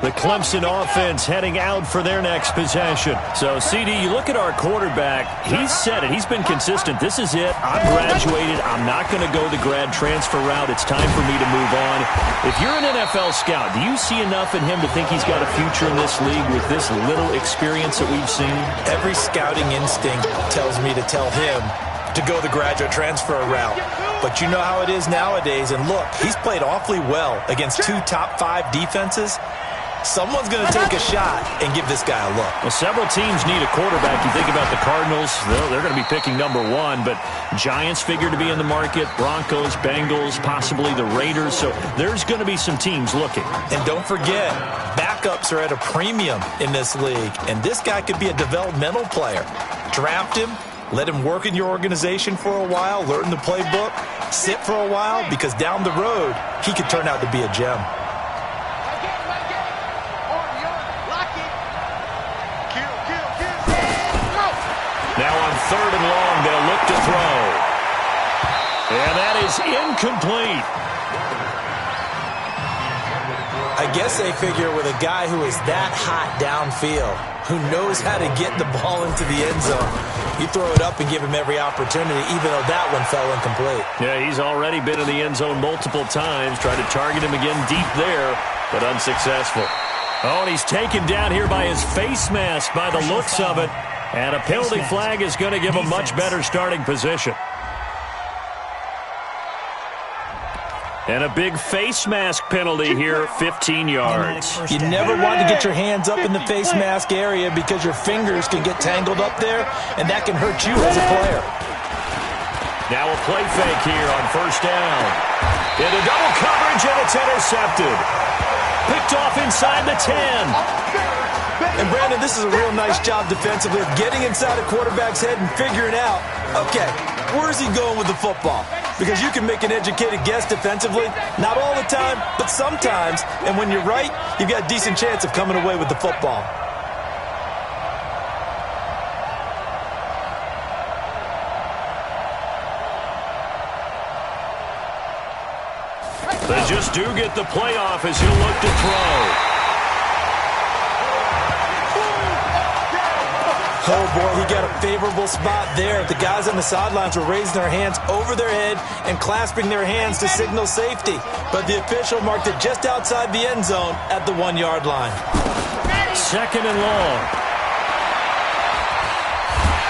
O: The Clemson offense heading out for their next possession. So, CD, you look at our quarterback. He's said it. He's been consistent. This is it. I'm graduated. I'm not going to go the grad transfer route. It's time for me to move on. If you're an NFL scout, do you see enough in him to think he's got a future in this league with this little experience that we've seen?
Q: Every scouting instinct tells me to tell him to go the graduate transfer route. But you know how it is nowadays. And look, he's played awfully well against 2 top 5 defenses. Someone's going to take a shot and give this guy a look.
O: Well, several teams need a quarterback. You think about the Cardinals, they're going to be picking number 1, but Giants figure to be in the market, Broncos, Bengals, possibly the Raiders. So there's going to be some teams looking.
Q: And don't forget, backups are at a premium in this league, and this guy could be a developmental player. Draft him, let him work in your organization for a while, learn the playbook, sit for a while, because down the road, he could turn out to be a gem.
O: Now on 3rd and long, they'll look to throw. And that is incomplete.
Q: I guess they figure with a guy who is that hot downfield, who knows how to get the ball into the end zone, you throw it up and give him every opportunity, even though that one fell incomplete.
O: Yeah, he's already been in the end zone multiple times. Tried to target him again deep there, but unsuccessful. Oh, and he's taken down here by his face mask by the looks of it. And a penalty flag is going to give a much better starting position. And a big face mask penalty here, 15 yards.
Q: You never want to get your hands up in the face mask area because your fingers can get tangled up there, and that can hurt you as a player.
O: Now a play fake here on first down. Into double coverage, and it's intercepted. Picked off inside the 10.
Q: And, Brandon, this is a real nice job defensively of getting inside a quarterback's head and figuring out, okay, where's he going with the football? Because you can make an educated guess defensively, not all the time, but sometimes. And when you're right, you've got a decent chance of coming away with the football.
O: The Bears do get the playoff as he'll look to throw.
Q: Oh, boy, he got a favorable spot there. The guys on the sidelines were raising their hands over their head and clasping their hands to signal safety. But the official marked it just outside the end zone at the 1-yard line.
O: 2nd and long.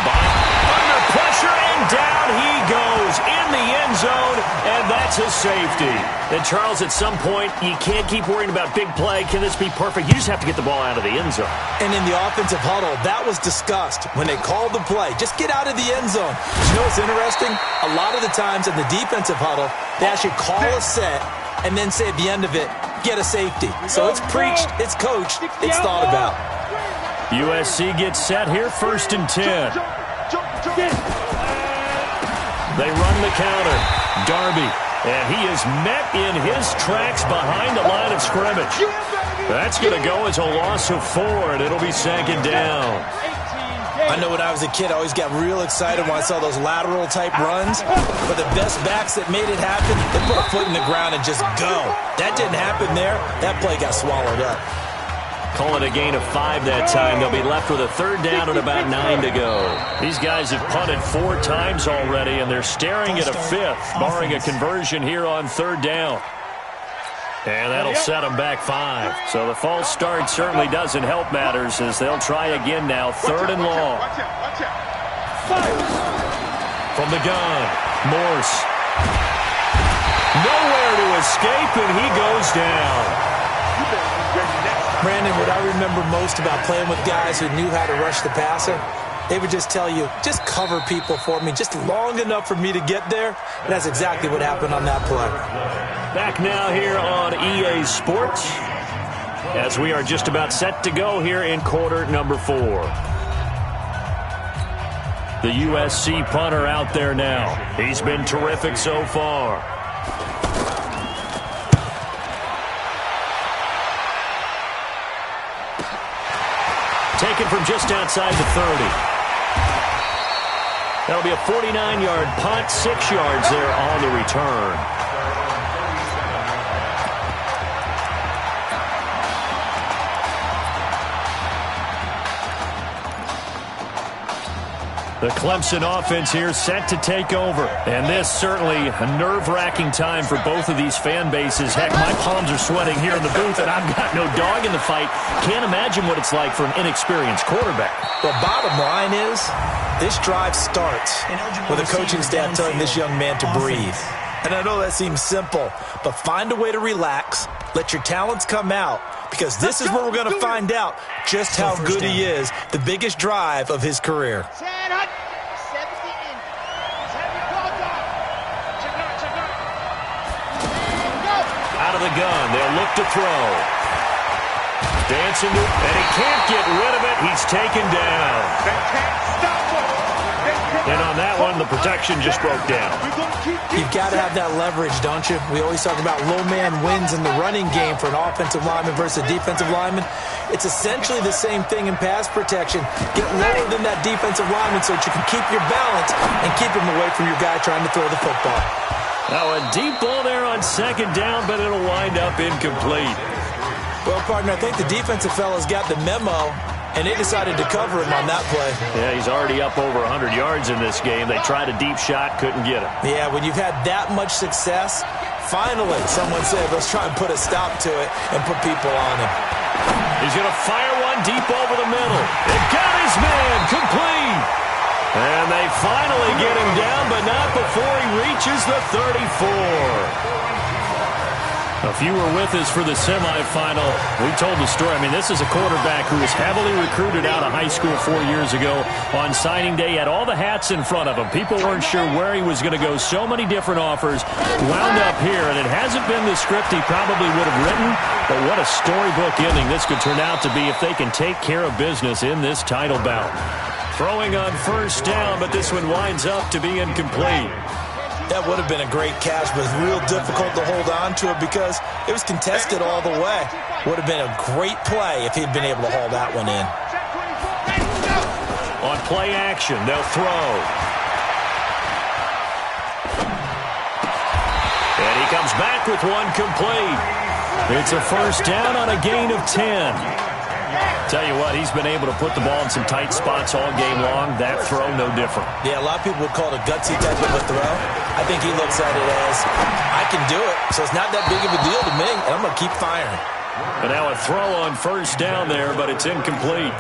O: Under pressure, and down he goes in the end zone, and that's a safety. And, Charles, at some point, you can't keep worrying about big play. Can this be perfect? You just have to get the ball out of the end zone.
Q: And in the offensive huddle, that was discussed when they called the play. Just get out of the end zone. You know what's interesting? A lot of the times in the defensive huddle, they actually call a set and then say at the end of it, get a safety. So it's preached, it's coached, it's thought about.
O: USC gets set here, 1st and 10. They run the counter. Darby. And he is met in his tracks behind the line of scrimmage. That's going to go as a loss of 4, and it'll be 2nd down.
Q: I know when I was a kid, I always got real excited when I saw those lateral-type runs. But the best backs that made it happen, they put a foot in the ground and just go. That didn't happen there. That play got swallowed up.
O: Call it a gain of 5 that time. They'll be left with a 3rd down and about 9 to go. These guys have punted 4 times already, and they're staring at a 5th, barring a conversion here on 3rd down. And that'll set them back 5. So the false start certainly doesn't help matters as they'll try again now. 3rd and long. From the gun, Morse. Nowhere to escape, and he goes down.
Q: Brandon, what I remember most about playing with guys who knew how to rush the passer, they would just tell you, just cover people for me, just long enough for me to get there. And that's exactly what happened on that play.
O: Back now here on EA Sports as we are just about set to go here in quarter number 4. The USC punter out there now. He's been terrific so far. Taken from just outside the 30. That'll be a 49-yard punt, 6 yards there on the return. The Clemson offense here set to take over. And this certainly a nerve-wracking time for both of these fan bases. Heck, my palms are sweating here in the booth, and I've got no dog in the fight. Can't imagine what it's like for an inexperienced quarterback.
Q: The bottom line is, this drive starts with a coaching staff telling this young man to breathe. And I know that seems simple, but find a way to relax, let your talents come out, because this is where we're going to find out just how good he is, the biggest drive of his career.
O: Out of the gun, they'll look to throw. Dancing to, and he can't get rid of it. He's taken down. And on that one, the protection just broke down.
Q: You've got to have that leverage, don't you? We always talk about low man wins in the running game for an offensive lineman versus a defensive lineman. It's essentially the same thing in pass protection. Get lower than that defensive lineman so that you can keep your balance and keep him away from your guy trying to throw the football.
O: Now a deep ball there on 2nd down, but it'll wind up incomplete.
Q: Well, partner, I think the defensive fellas got the memo, and they decided to cover him on that play.
O: Yeah, he's already up over 100 yards in this game. They tried a deep shot, couldn't get him.
Q: Yeah, when you've had that much success, finally someone said, let's try and put a stop to it and put people on him.
O: He's going to fire one deep over the middle. They've got his man complete. And they finally get him down, but not before he reaches the 34. If you were with us for the semifinal, we told the story. I mean, this is a quarterback who was heavily recruited out of high school 4 years ago. On signing day, he had all the hats in front of him. People weren't sure where he was going to go. So many different offers. Wound up here, and it hasn't been the script he probably would have written. But what a storybook ending this could turn out to be if they can take care of business in this title bout. Throwing on 1st down, but this one winds up to be incomplete.
Q: That would have been a great catch, but it's real difficult to hold on to it because it was contested all the way. Would have been a great play if he'd been able to haul that one in.
O: On play action, they'll throw. And he comes comes back with one complete. It's a first down on a gain of 10. Tell you what, he's been able to put the ball in some tight spots all game long. That throw, no different.
Q: Yeah, a lot of people would call it a gutsy type of a throw. I think he looks at it as, I can do it, so it's not that big of a deal to me, and I'm going to keep firing.
O: And now a throw on first down there, but it's incomplete.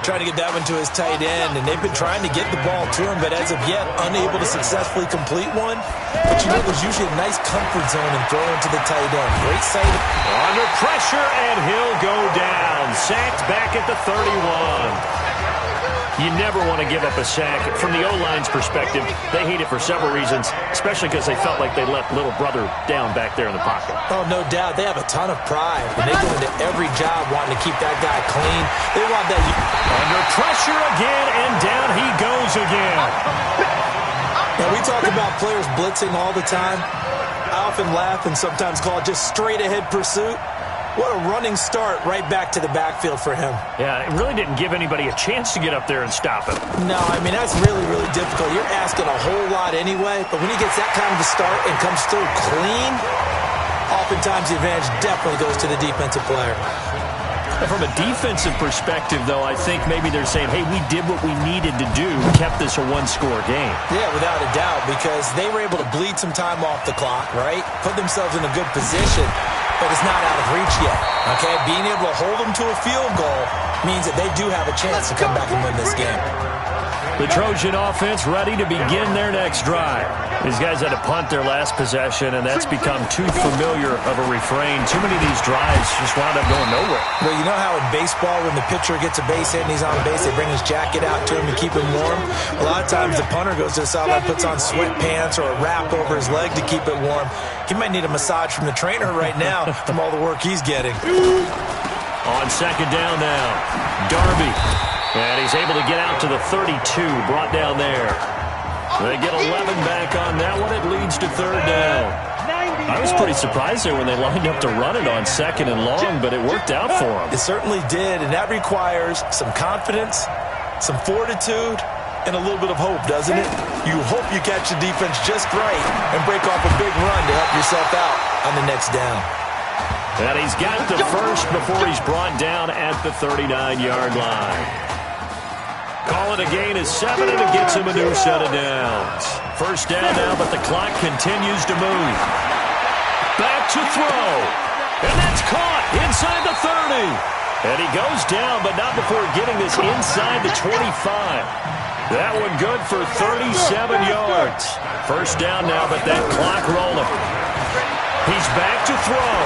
Q: Trying to get that one to his tight end, and they've been trying to get the ball to him, but as of yet, unable to successfully complete one. But you know, there's usually a nice comfort zone in throwing to the tight end. Great sight.
O: Under pressure, and he'll go down. Sacked back at the 31. You never want to give up a sack. From the O-line's perspective, they hate it for several reasons, especially because they felt like they let little brother down back there in the pocket.
Q: Oh, no doubt. They have a ton of pride. When they go into every job wanting to keep that guy clean, they want that.
O: Under pressure again, and down he goes again.
Q: Now, we talk about players blitzing all the time. I often laugh and sometimes call it just straight-ahead pursuit. What a running start right back to the backfield for him.
O: Yeah, it really didn't give anybody a chance to get up there and stop him.
Q: No, I mean, that's really, really difficult. You're asking a whole lot anyway, but when he gets that kind of a start and comes through clean, oftentimes the advantage definitely goes to the defensive player.
O: And from a defensive perspective, though, I think maybe they're saying, hey, we did what we needed to do, kept this a one-score game.
Q: Yeah, without a doubt, because they were able to bleed some time off the clock, right? Put themselves in a good position, but it's not out of reach yet, okay? Being able to hold them to a field goal means that they do have a chance to come back and win this game.
O: The Trojan offense ready to begin their next drive. These guys had to punt their last possession, and that's become too familiar of a refrain. Too many of these drives just wound up going nowhere.
Q: Well, you know how in baseball, when the pitcher gets a base hit and he's on base, they bring his jacket out to him to keep him warm? A lot of times the punter goes to the sideline, puts on sweatpants or a wrap over his leg to keep it warm. He might need a massage from the trainer right now from all the work he's getting.
O: On second down now, Darby. And he's able to get out to the 32, brought down there. They get 11 back on that one. It leads to third down. I was pretty surprised there when they lined up to run it on second and long, but it worked out for them.
Q: It certainly did, and that requires some confidence, some fortitude, and a little bit of hope, doesn't it? You hope you catch the defense just right and break off a big run to help yourself out on the next down.
O: And he's got the first before he's brought down at the 39-yard line. Call it a gain of 7, and it gets him a new set of downs. First down now, but the clock continues to move. Back to throw. And that's caught inside the 30. And he goes down, but not before getting this inside the 25. That one good for 37 yards. First down now, but that clock rolling. He's back to throw.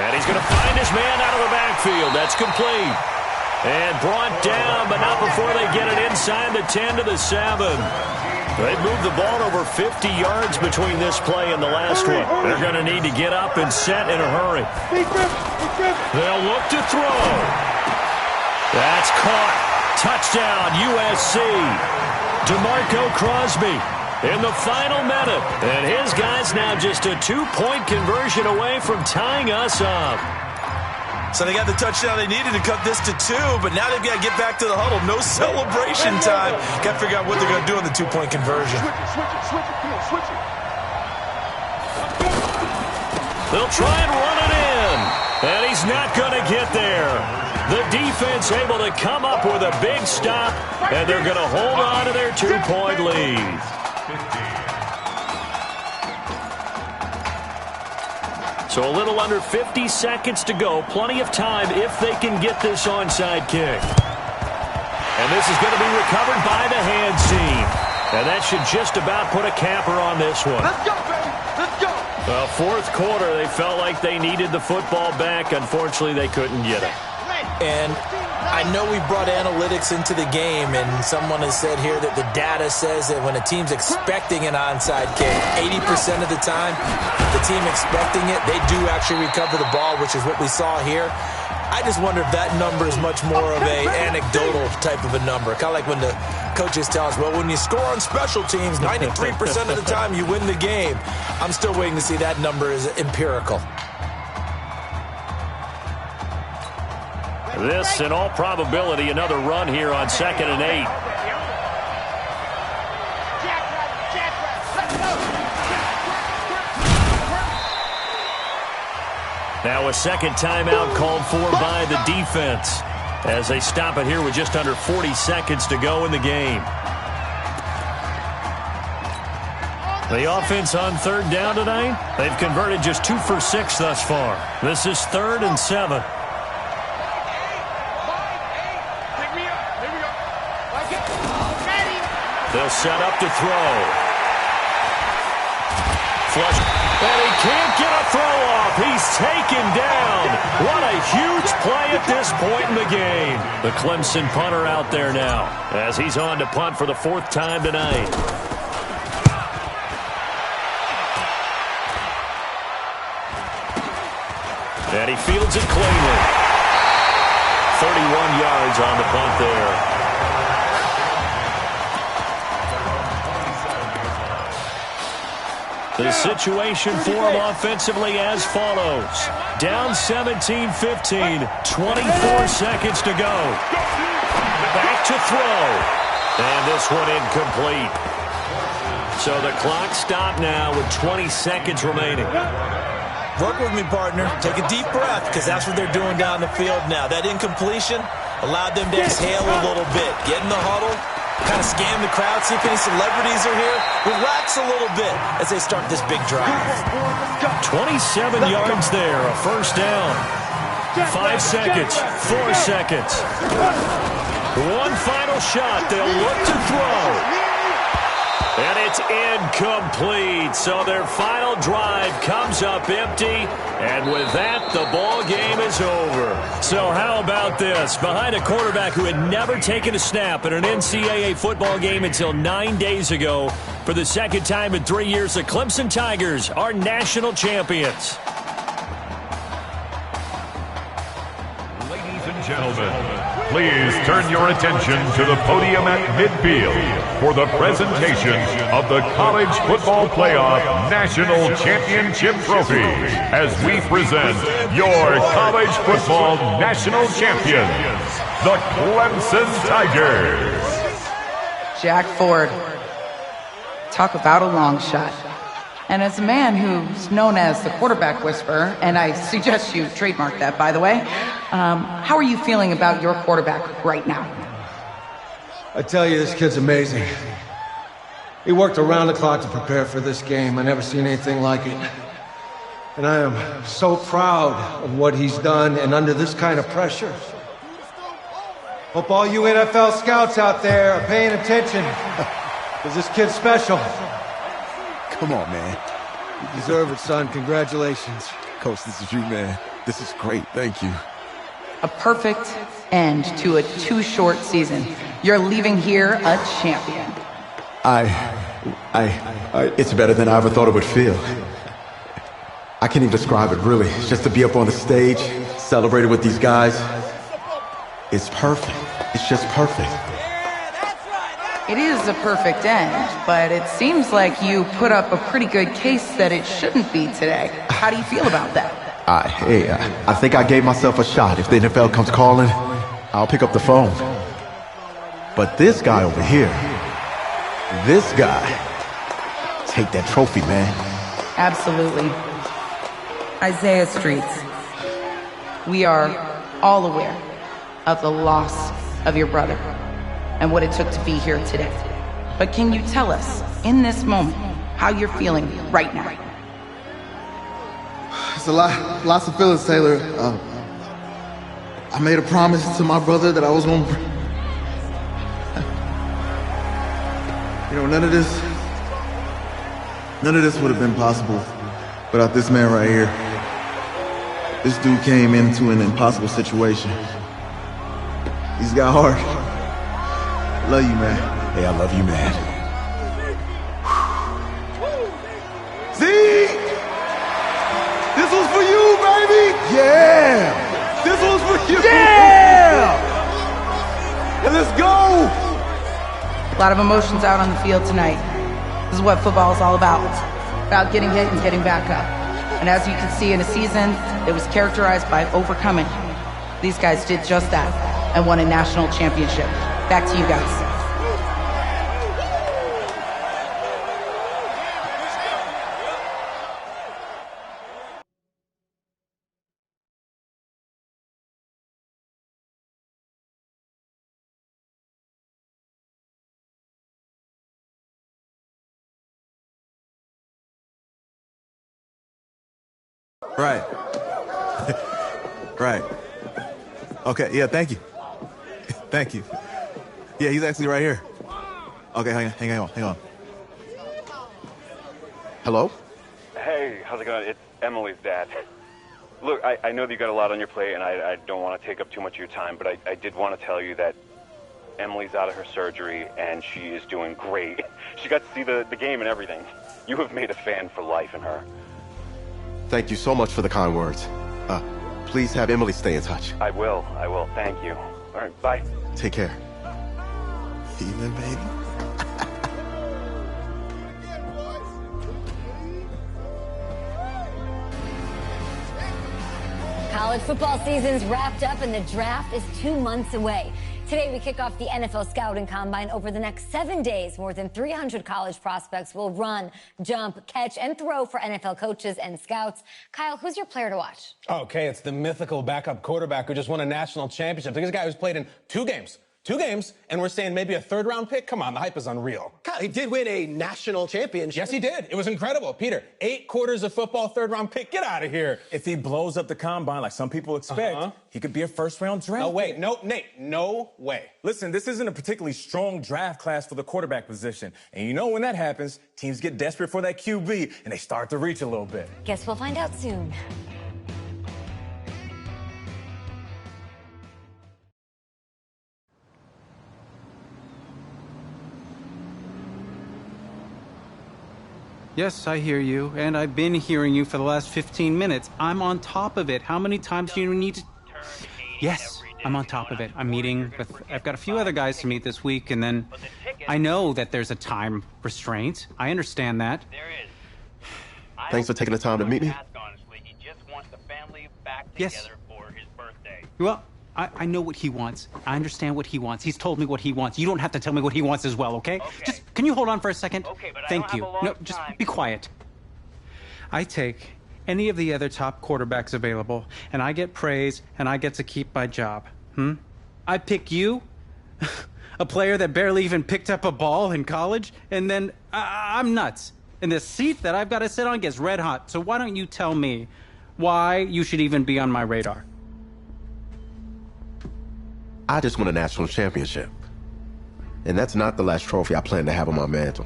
O: And he's going to find his man out of the backfield. That's complete. And brought down, but not before they get it inside the 10 to the 7. They've moved the ball over 50 yards between this play and the last one. They're going to need to get up and set in a hurry. They'll look to throw. That's caught. Touchdown, USC. DeMarco Crosby in the final minute. And his guys now just a 2-point conversion away from tying us up.
Q: So they got the touchdown they needed to cut this to 2, but now they've got to get back to the huddle. No celebration time. Got to figure out what they're going to do on the 2-point conversion.
O: They'll try and run it in, and he's not going to get there. The defense able to come up with a big stop, and they're going to hold on to their 2-point lead. So a little under 50 seconds to go. Plenty of time if they can get this onside kick. And this is going to be recovered by the hand team. And that should just about put a capper on this one.
N: Let's go, baby. Let's go.
O: Well, fourth quarter, they felt like they needed the football back. Unfortunately, they couldn't get it.
Q: And I know we brought analytics into the game, and someone has said here that the data says that when a team's expecting an onside kick, 80% of the time, the team expecting it, they do actually recover the ball, which is what we saw here. I just wonder if that number is much more of a anecdotal type of a number. Kind of like when the coaches tell us, well, when you score on special teams, 93% of the time you win the game. I'm still waiting to see that number is empirical.
O: This, in all probability, another run here on 2nd and 8. Now a second timeout called for by the defense as they stop it here with just under 40 seconds to go in the game. The offense on third down tonight, they've converted just 2 for 6 thus far. This is 3rd and 7. They'll set up to throw. Flush. And he can't get a throw off. He's taken down. What a huge play at this point in the game. The Clemson punter out there now as he's on to punt for the 4th time tonight. And he fields it cleanly. 31 yards on the punt there. The situation for him offensively as follows. Down 17-15, 24 seconds to go. Back to throw. And this one incomplete. So the clock stopped now with 20 seconds remaining.
Q: Work with me, partner. Take a deep breath, because that's what they're doing down the field now. That incompletion allowed them to exhale a little bit. Get in the huddle. Kind of scan the crowd, see if any celebrities are here. Relax a little bit as they start this big drive.
O: 27 yards there, a first down. 5 seconds, 4 seconds. One final shot, they'll look to throw. And it's incomplete. So their final drive comes up empty. And with that, the ball game is over. So how about this? Behind a quarterback who had never taken a snap in an NCAA football game until 9 days ago, for the second time in 3 years, the Clemson Tigers are national champions.
T: Ladies and gentlemen, please turn your attention to the podium at midfield for the presentation of the College Football Playoff National Championship Trophy as we present your college football national champions, the Clemson Tigers.
M: Jack Ford. Talk about a long shot. And as a man who's known as the quarterback whisperer, and I suggest you trademark that, by the way, how are you feeling about your quarterback right now?
U: I tell you, this kid's amazing. He worked around the clock to prepare for this game. I never seen anything like it. And I am so proud of what he's done, and under this kind of pressure. Hope all you NFL scouts out there are paying attention, because this kid's special.
C: Come on, man.
U: You deserve it, son. Congratulations.
C: Coach, this is you, man. This is great. Thank you.
M: A perfect end to a too short season. You're leaving here a champion.
B: It's better than I ever thought it would feel. I can't even describe it, really. Just to be up on the stage, celebrating with these guys. It's perfect. It's just perfect.
M: It is a perfect end, but it seems like you put up a pretty good case that it shouldn't be today. How do you feel about that?
B: I think I gave myself a shot. If the NFL comes calling, I'll pick up the phone. But this guy over here, this guy, take that trophy, man.
M: Absolutely. Isaiah Streets, we are all aware of the loss of your brother and what it took to be here today. But can you tell us, in this moment, how you're feeling right now?
C: It's lots of feelings, Taylor. I made a promise to my brother that I was going to... none of this would have been possible without this man right here. This dude came into an impossible situation. He's got heart. I love you, man.
B: Hey, I love you, man.
C: See? This was for you, baby! Yeah! This was for you! Yeah! And let's go!
M: A lot of emotions out on the field tonight. This is what football is all about. About getting hit and getting back up. And as you can see, in a season that was characterized by overcoming, these guys did just that and won a national championship. Back to you guys.
C: Right. Right. Okay, yeah, thank you. Thank you. Yeah, he's actually right here. Okay, hang on.
B: Hello?
S: Hey, how's it going? It's Emily's dad. Look, I know that you got a lot on your plate, and I don't want to take up too much of your time, but I did want to tell you that Emily's out of her surgery, and she is doing great. She got to see the game and everything. You have made a fan for life in her.
L: Thank you so much for the kind words. Please have Emily stay in touch.
S: I will. Thank you. All right, bye.
L: Take care.
C: Even, baby.
F: College football season's wrapped up and the draft is 2 months away. Today, we kick off the NFL Scouting Combine. Over the next 7 days, more than 300 college prospects will run, jump, catch, and throw for NFL coaches and scouts. Kyle, who's your player to watch?
H: Okay, it's the mythical backup quarterback who just won a national championship. This guy who's played in 2 games, and we're saying maybe a 3rd-round pick? Come on, the hype is unreal.
A: Kyle, he did win a national championship.
H: Yes, he did. It was incredible. Peter, 8 quarters of football, 3rd-round pick. Get out of here.
E: If he blows up the combine like some people expect, he could be a 1st-round draft
H: No way.
E: pick.
H: No, Nate, no way.
E: Listen, this isn't a particularly strong draft class for the quarterback position. And you know when that happens, teams get desperate for that QB, and they start to reach a little bit.
F: Guess we'll find out soon.
V: Yes, I hear you, and I've been hearing you for the last 15 minutes. I'm on top of it. How many times do you need to... Yes, I'm on top of it. I'm meeting with... I've got a few other guys to meet this week, and then I know that there's a time restraint. I understand that.
L: Thanks for taking the time to meet me.
V: Yes. Well, I know what he wants. I understand what he wants. He's told me what he wants. You don't have to tell me what he wants as well, okay? Just, can you hold on for a second? Thank you. No, just be quiet. I take any of the other top quarterbacks available, and I get praise, and I get to keep my job. I pick you, a player that barely even picked up a ball in college, and then I'm nuts. And the seat that I've got to sit on gets red hot. So why don't you tell me why you should even be on my radar?
L: I just won a national championship. And that's not the last trophy I plan to have on my mantle.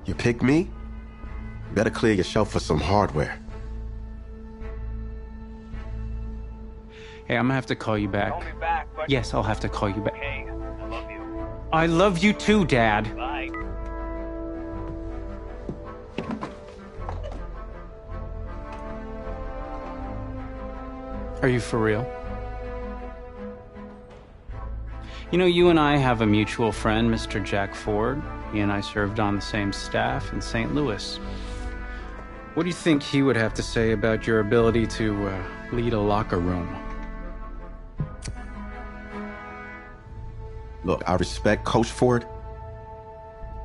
L: You pick me, you better clear your shelf for some hardware.
V: Hey, I'm gonna have to call you back.
W: Call me back, but...
V: Yes, I'll have to call you back.
W: Okay, I love you.
V: I love you too, Dad.
W: Bye.
V: Are you for real? You know, you and I have a mutual friend, Mr. Jack Ford. He and I served on the same staff in St. Louis. What do you think he would have to say about your ability to lead a locker room?
L: Look, I respect Coach Ford,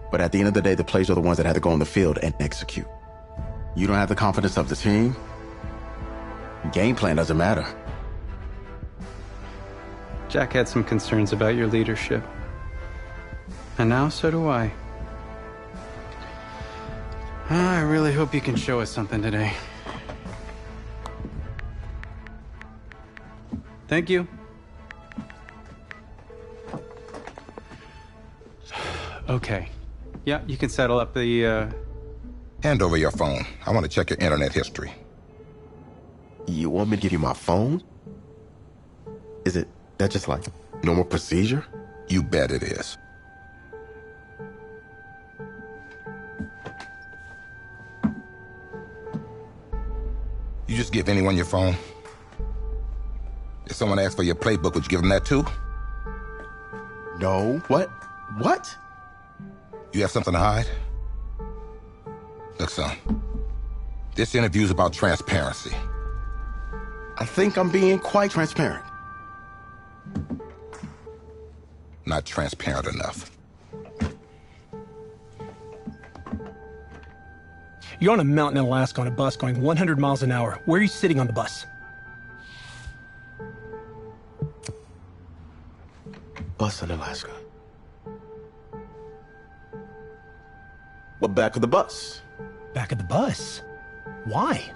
L: but at the end of the day, the players are the ones that have to go on the field and execute. You don't have the confidence of the team, game plan doesn't matter.
V: Jack had some concerns about your leadership. And now so do I. I really hope you can show us something today. Thank you. Okay. Yeah, you can settle up the,
X: Hand over your phone. I want to check your internet history.
L: You want me to give you my phone? Is it that just like normal procedure?
X: You bet it is. You just give anyone your phone? If someone asks for your playbook, would you give them that too?
L: No. What? What?
X: You have something to hide? Look, son. This interview's about transparency.
L: I think I'm being quite transparent.
X: Not transparent enough.
A: You're on a mountain in Alaska on a bus going 100 miles an hour. Where are you sitting on the bus?
L: Bus in Alaska. Well, back of the bus.
A: Back of the bus? Why?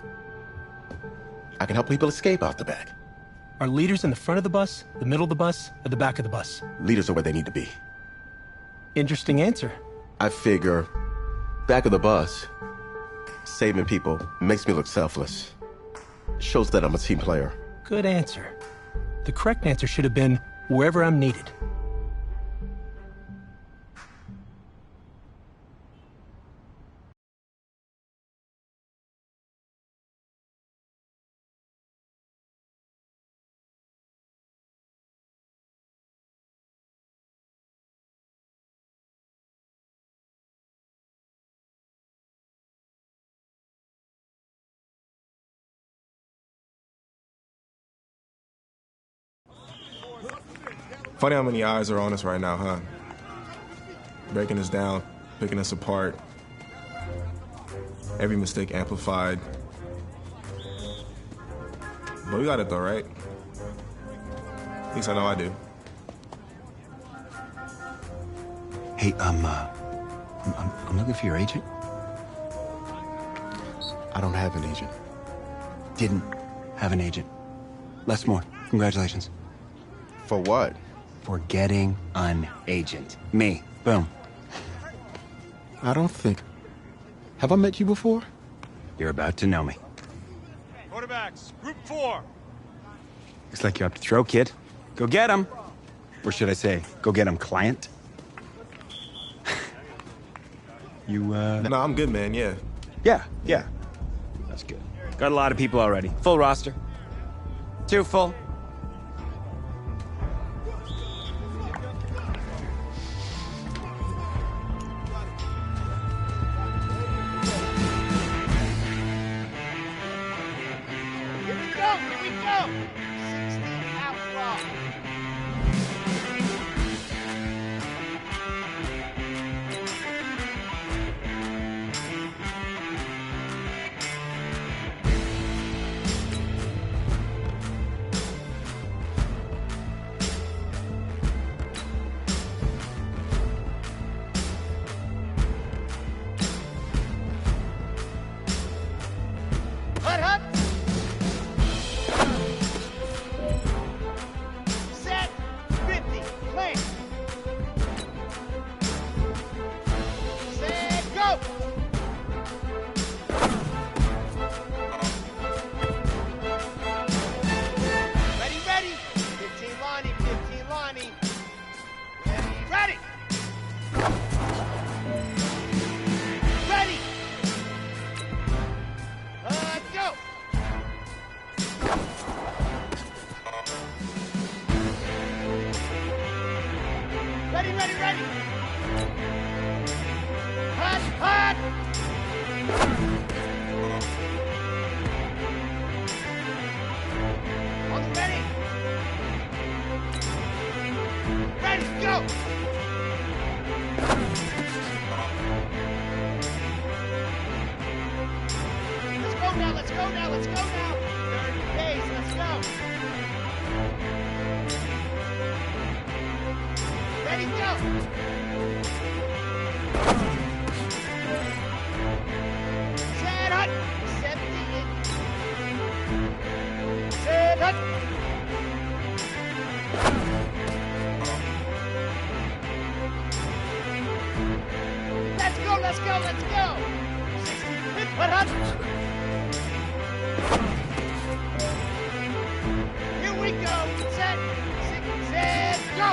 L: I can help people escape out the back.
A: Are leaders in the front of the bus, the middle of the bus, or the back of the bus?
L: Leaders are where they need to be.
A: Interesting answer.
L: I figure back of the bus, saving people makes me look selfless. Shows that I'm a team player.
A: Good answer. The correct answer should have been wherever I'm needed.
D: Funny how many eyes are on us right now, huh? Breaking us down, picking us apart. Every mistake amplified. But we got it though, right? At least I know I do.
I: Hey, I'm looking for your agent.
L: I don't have an agent.
I: Didn't have an agent. Les Moore, congratulations.
L: For what?
I: For getting an agent. Me. Boom.
L: I don't think... Have I met you before?
I: You're about to know me.
N: Quarterbacks, group 4.
I: Looks like you're up to throw, kid. Go get him. Or should I say, go get him, client. You,
D: No, I'm good, man, yeah.
I: Yeah. That's good. Got a lot of people already. Full roster. Too full.
N: Here we go! 60 outlaw. Hut, hut! Set, 50, play. Set, go! Ready, 15 Lonnie, 15 Lonnie. Ready! Ready! Go! Ready! Hut! On the ready! Ready, go! Let's go now! 30 pace, let's go! Ready, go! Set, hut! 70 in. Set, hut! Let's go! 60, hut! Here we go. Set, go!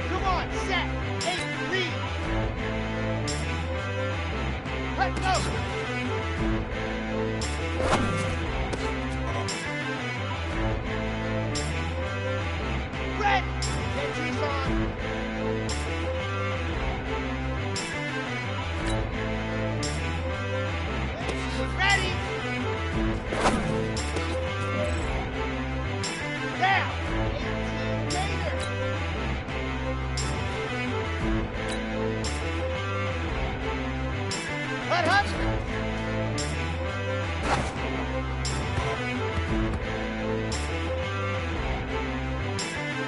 N: Come on, set, 8, lead. Let's go. Red, entries on. Ready! Down! 18 Gator! Hut!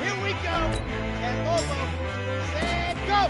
N: Here we go! And Lobo, set, go!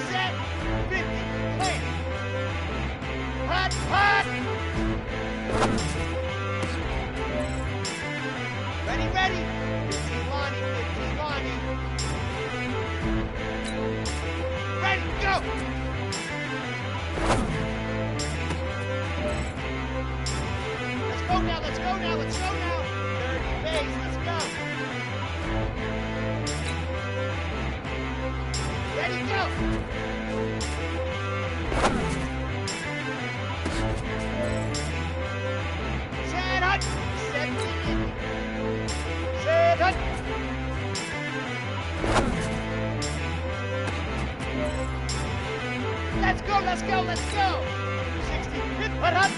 N: Set. 50. Plant. Hot, hot. Ready, ready. 15 Lonnie, 15 Lonnie. Ready, go. Let's go now, let's go now, let's go now. 30 pace, let's go. Ready, go. Set hut. 70. Set hut. Let's go, let's go, let's go. 60. Hit, hut, hut.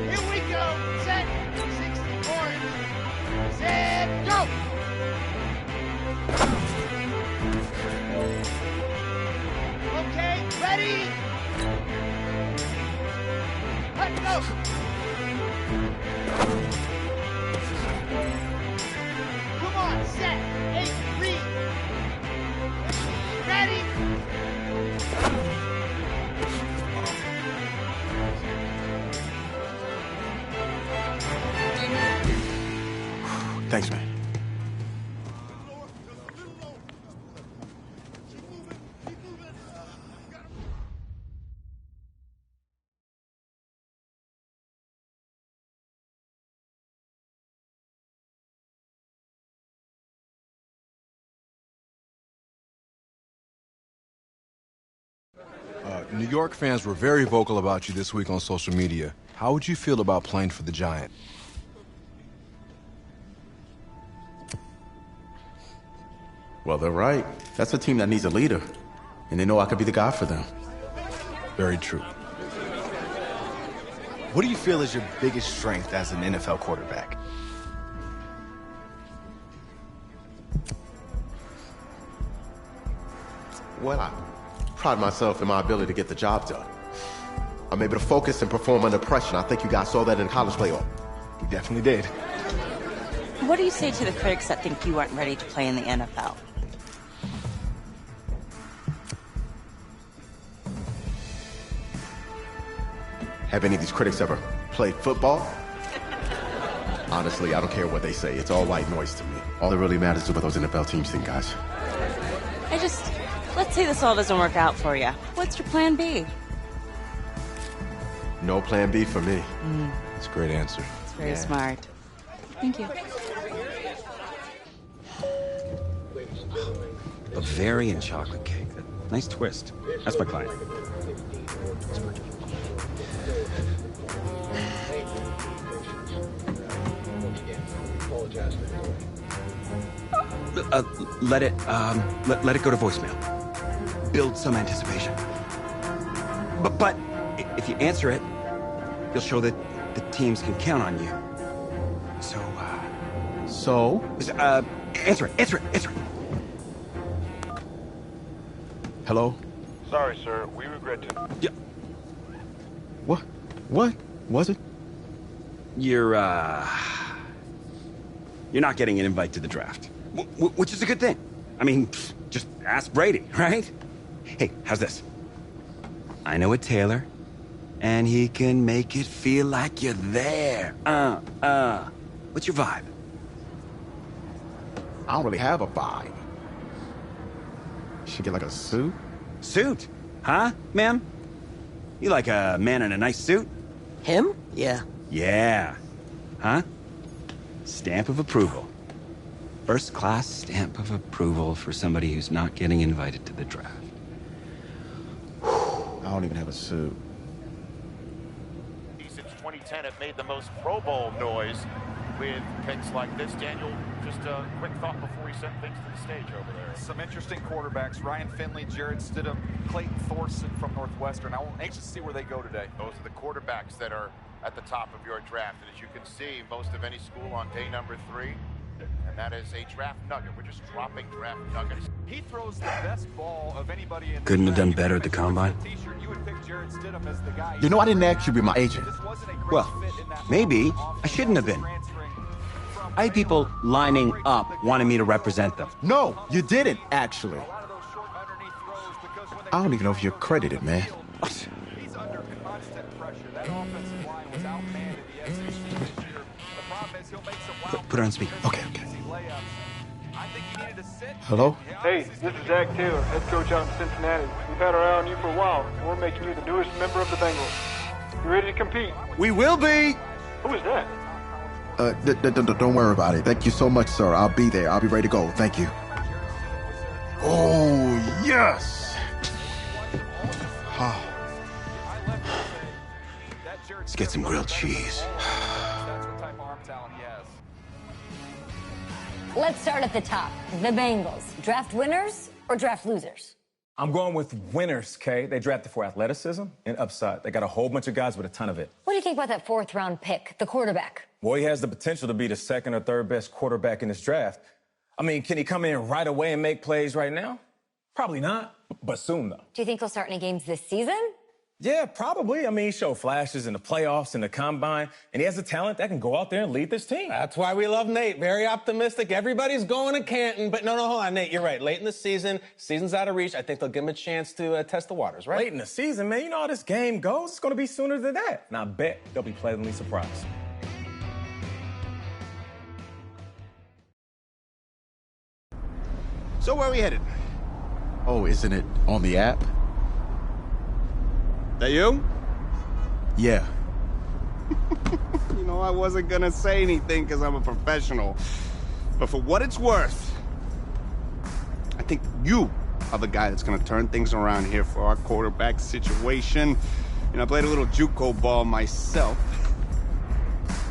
N: Here we go. Set. 60 orange. Set. Go. Okay. Ready. Let's go. Come on. Set. 8. Read. Ready.
L: Thanks, man.
G: New York fans were very vocal about you this week on social media. How would you feel about playing for the Giant?
L: Well, they're right. That's a team that needs a leader. And they know I could be the guy for them.
G: Very true.
J: What do you feel is your biggest strength as an NFL quarterback?
B: Well, I pride myself in my ability to get the job done. I'm able to focus and perform under pressure. I think you guys saw that in college playoff.
J: You definitely did.
K: What do you say to the critics that think you aren't ready to play in the NFL?
B: Have any of these critics ever played football? Honestly, I don't care what they say. It's all white noise to me. All that really matters is what those NFL teams think, guys.
K: Let's say this all doesn't work out for you. What's your plan B?
B: No plan B for me.
G: That's a great answer.
K: It's very smart. Thank you.
I: Bavarian chocolate cake. Nice twist. That's my client. Let it go to voicemail. Build some anticipation. But if you answer it, you'll show that the teams can count on you. So, answer it.
B: Hello?
S: Sorry, sir. We regret to...
I: Yeah.
B: What? What was it?
I: You're not getting an invite to the draft, which is a good thing. I mean, just ask Brady, right? Hey, how's this? I know a tailor, and he can make it feel like you're there. What's your vibe?
B: I don't really have a vibe. Should get like a suit?
I: Suit? Huh, ma'am? You like a man in a nice suit?
P: Him? Yeah.
I: Yeah. Huh? Stamp of approval. First class stamp of approval for somebody who's not getting invited to the draft.
B: I don't even have a suit.
Y: Since 2010 have made the most Pro Bowl noise with picks like this. Daniel, just a quick thought before we send things to the stage over there.
Z: Some interesting quarterbacks. Ryan Finley, Jared Stidham, Clayton Thorson from Northwestern. I'm anxious to see where they go today.
Y: Those are the quarterbacks that are at the top of your draft. And as you can see, most of any school on day number 3 And that is a draft nugget. We're just dropping draft nuggets.
Z: He throws the best ball of anybody in
I: Couldn't have done better at the combine.
Z: You would pick Jared Stidham as the guy.
B: You know, I didn't ask you to be my agent.
I: Well, maybe I shouldn't have been. I had people lining up wanting me to represent them.
B: No, you didn't, actually. I don't even know if you're credited, man.
Z: He's under constant pressure. That offensive line was outmanned in the SEC this year. The problem is he'll make some
I: Put her on speaker.
B: Okay.
Z: easy layups. I think he needed to sit.
B: Hello?
O: Hey, this is Zach Taylor, head coach out in Cincinnati. We've had our eye on you for a while, and we're making you the newest member of the Bengals. You ready to compete?
I: We will be!
O: Who is that?
B: Don't worry about it. Thank you so much, sir. I'll be there. I'll be ready to go. Thank you. Oh, yes!
I: Let's get some grilled cheese.
F: Let's start at the top. The Bengals. Draft winners or draft losers?
E: I'm going with winners, Kay. They drafted for athleticism and upside. They got a whole bunch of guys with a ton of it.
F: What do you think about that fourth-round pick, the quarterback?
E: Well, he has the potential to be the second or third best quarterback in this draft. I mean, can he come in right away and make plays right now? Probably not, but soon, though.
F: Do you think he'll start any games this season?
E: Yeah, probably. I mean, he showed flashes in the playoffs and the combine, and he has the talent that can go out there and lead this team.
H: That's why we love Nate. Very optimistic. Everybody's going to Canton. But no, hold on, Nate. You're right. Late in the season's out of reach. I think they'll give him a chance to test the waters, right?
E: Late in the season, man. You know how this game goes. It's going to be sooner than that. And I bet they'll be pleasantly surprised.
L: So where are we headed?
B: Oh, isn't it on the app?
L: That you?
B: Yeah.
L: You know, I wasn't gonna say anything because I'm a professional. But for what it's worth, I think you are the guy that's gonna turn things around here for our quarterback situation. And I played a little JUCO ball myself.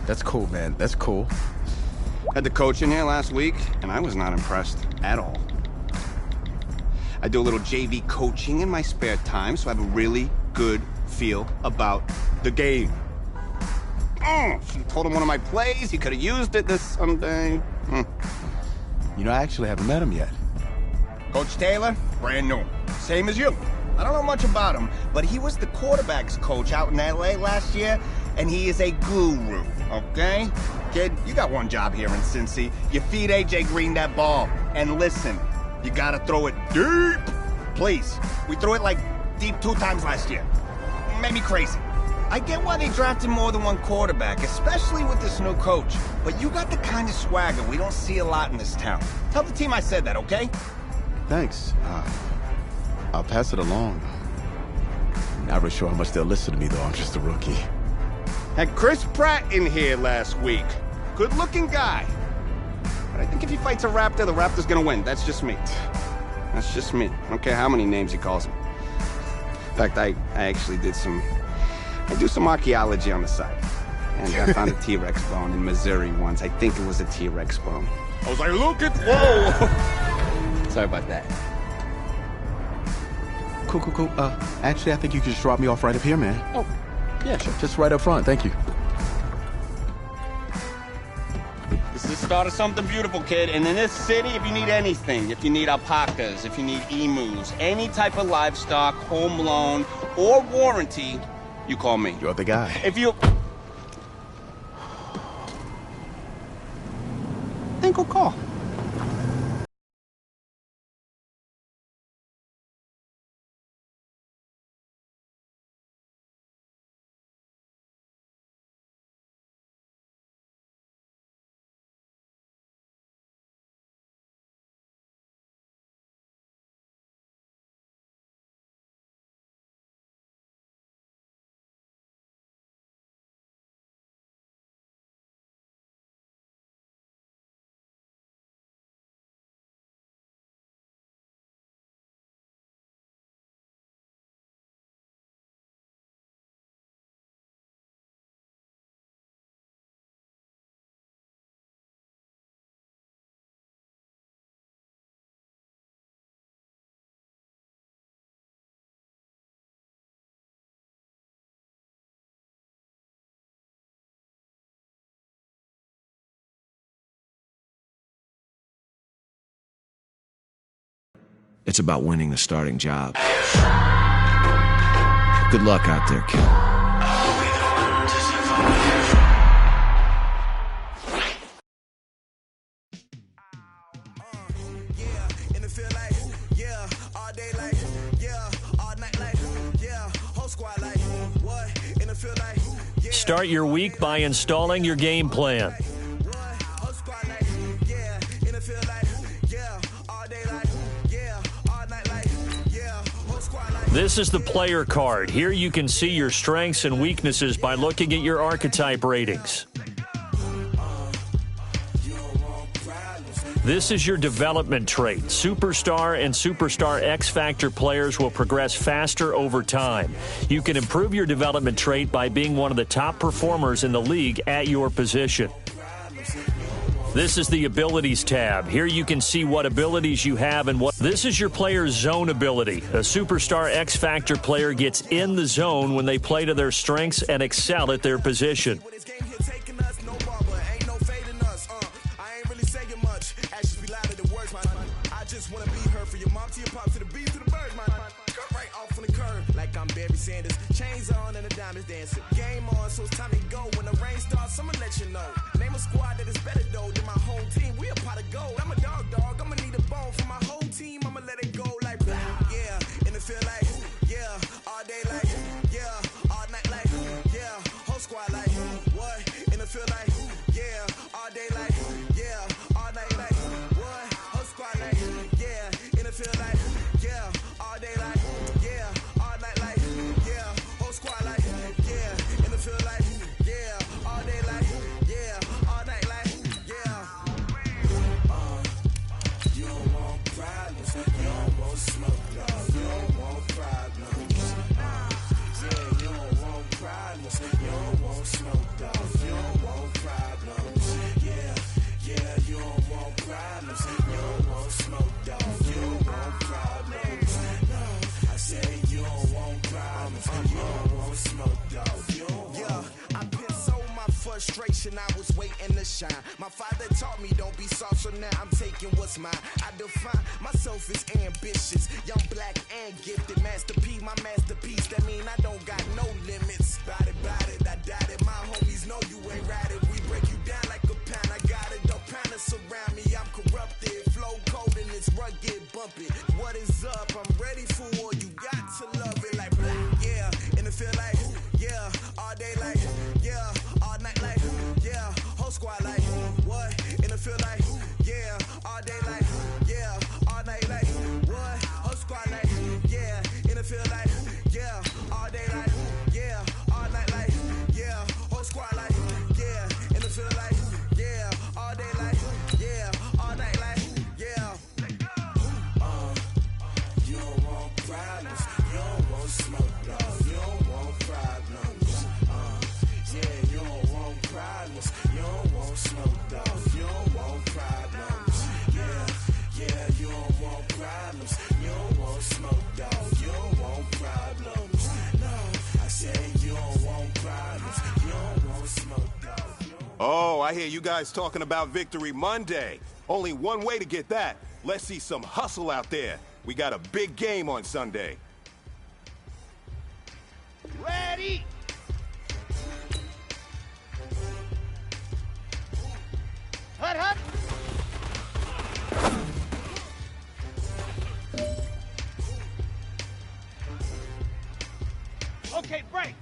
B: That's cool, man. That's cool.
L: Had the coach in here last week, and I was not impressed at all. I do a little JV coaching in my spare time, so I have a really good feel about the game. Should have told him one of my plays. He could have used it this Sunday.
B: You know, I actually haven't met him yet.
L: Coach Taylor, brand new. Same as you. I don't know much about him, but he was the quarterback's coach out in L.A. last year, and he is a guru, okay? Kid, you got one job here in Cincy. You feed A.J. Green that ball. And listen, you gotta throw it deep. Please. We threw it like deep 2 times last year. Made me crazy. I get why they drafted more than one quarterback, especially with this new coach. But you got the kind of swagger we don't see a lot in this town. Tell the team I said that, okay?
B: Thanks. I'll pass it along. Not really sure how much they'll listen to me, though. I'm just a rookie.
L: Had Chris Pratt in here last week. Good-looking guy. But I think if he fights a Raptor, the Raptor's gonna win. That's just me. That's just me. I don't care how many names he calls him. In fact, I actually did I do some archaeology on the side. And I found a T-Rex bone in Missouri once. I think it was a T-Rex bone. I was like, look at, whoa! Sorry about that.
B: Cool. Actually, I think you can just drop me off right up here, man.
L: Oh, yeah, sure.
B: Just right up front. Thank you.
L: This is the start of something beautiful, kid. And in this city, if you need anything, if you need alpacas, if you need emus, any type of livestock, home loan, or warranty, you call me.
B: You're the guy.
L: If you... Then go call.
M: It's about winning the starting job. Good luck out there, kid.
P: Start your week by installing your game plan. This is the player card. Here you can see your strengths and weaknesses by looking at your archetype ratings. This is your development trait. Superstar and Superstar X Factor players will progress faster over time. You can improve your development trait by being one of the top performers in the league at your position. This is the Abilities tab. Here you can see what abilities you have and what. This is your player's zone ability. A Superstar X Factor player gets in the zone when they play to their strengths and excel at their position.
Q: Chains on and the diamonds dancing. Game on, so it's time to go. When the rain starts, I'ma let you know. Name a squad that is better though than my home team. We a pot of gold. I'm a dog. I'ma need a bone for my whole team. I'ma let it go like blah. Yeah, and it feel like yeah, all day like yeah, all night like yeah, whole squad like what? And it feel like yeah, all day like yeah, all night like what? Whole squad like yeah, and it feel like yeah, all day like yeah, all night like yeah, whole squad like yeah, and it feel like yeah, all day like yeah, all night like yeah. You don't want problems, you don't want smoke, dog. You don't want problems. Yeah, you don't want problems, you don't want smoke, dog. You don't want problems. Yeah, you don't want problems, you don't want smoke, dog. You don't want problems. No, I say you don't want problems, you don't want smoke, dog. You don't want. Yeah, I've been so my frustration, I was waiting to shine. My father taught me don't be soft, so now I'm taking what's mine. I define myself as ambitious, young, black, and gifted. Master P, my masterpiece. That mean I don't got no limits. Bout it, I doubt it. My homies know you ain't ratted. We break you down like a pound. I got it, don't pound to surround me. I'm corrupted, flow cold and it's rugged, bumpy. What is up? I'm ready for war. You got to love it like blah. Yeah, and it feel like yeah, all day like yeah, all night like yeah, whole squad like what? And it feel like yeah, all day like yeah, all night like what? Whole squad like yeah, and it feel like yeah, all day like yeah, all night like yeah, whole squad like yeah, and it feel like yeah, all day like yeah, all night like yeah. You don't want problems, you don't want smoke, no, you don't want problems. Yeah, you don't want problems, you don't want smoke, dog. You don't want problems. Yeah, you don't want problems, you don't want smoke, dog. You don't want problems. No, I say you don't want problems, you don't want smoke, dog.
R: Oh, I hear you guys talking about Victory Monday. Only one way to get that. Let's see some hustle out there. We got a big game on Sunday.
N: Ready! Hut, hut! Okay, break!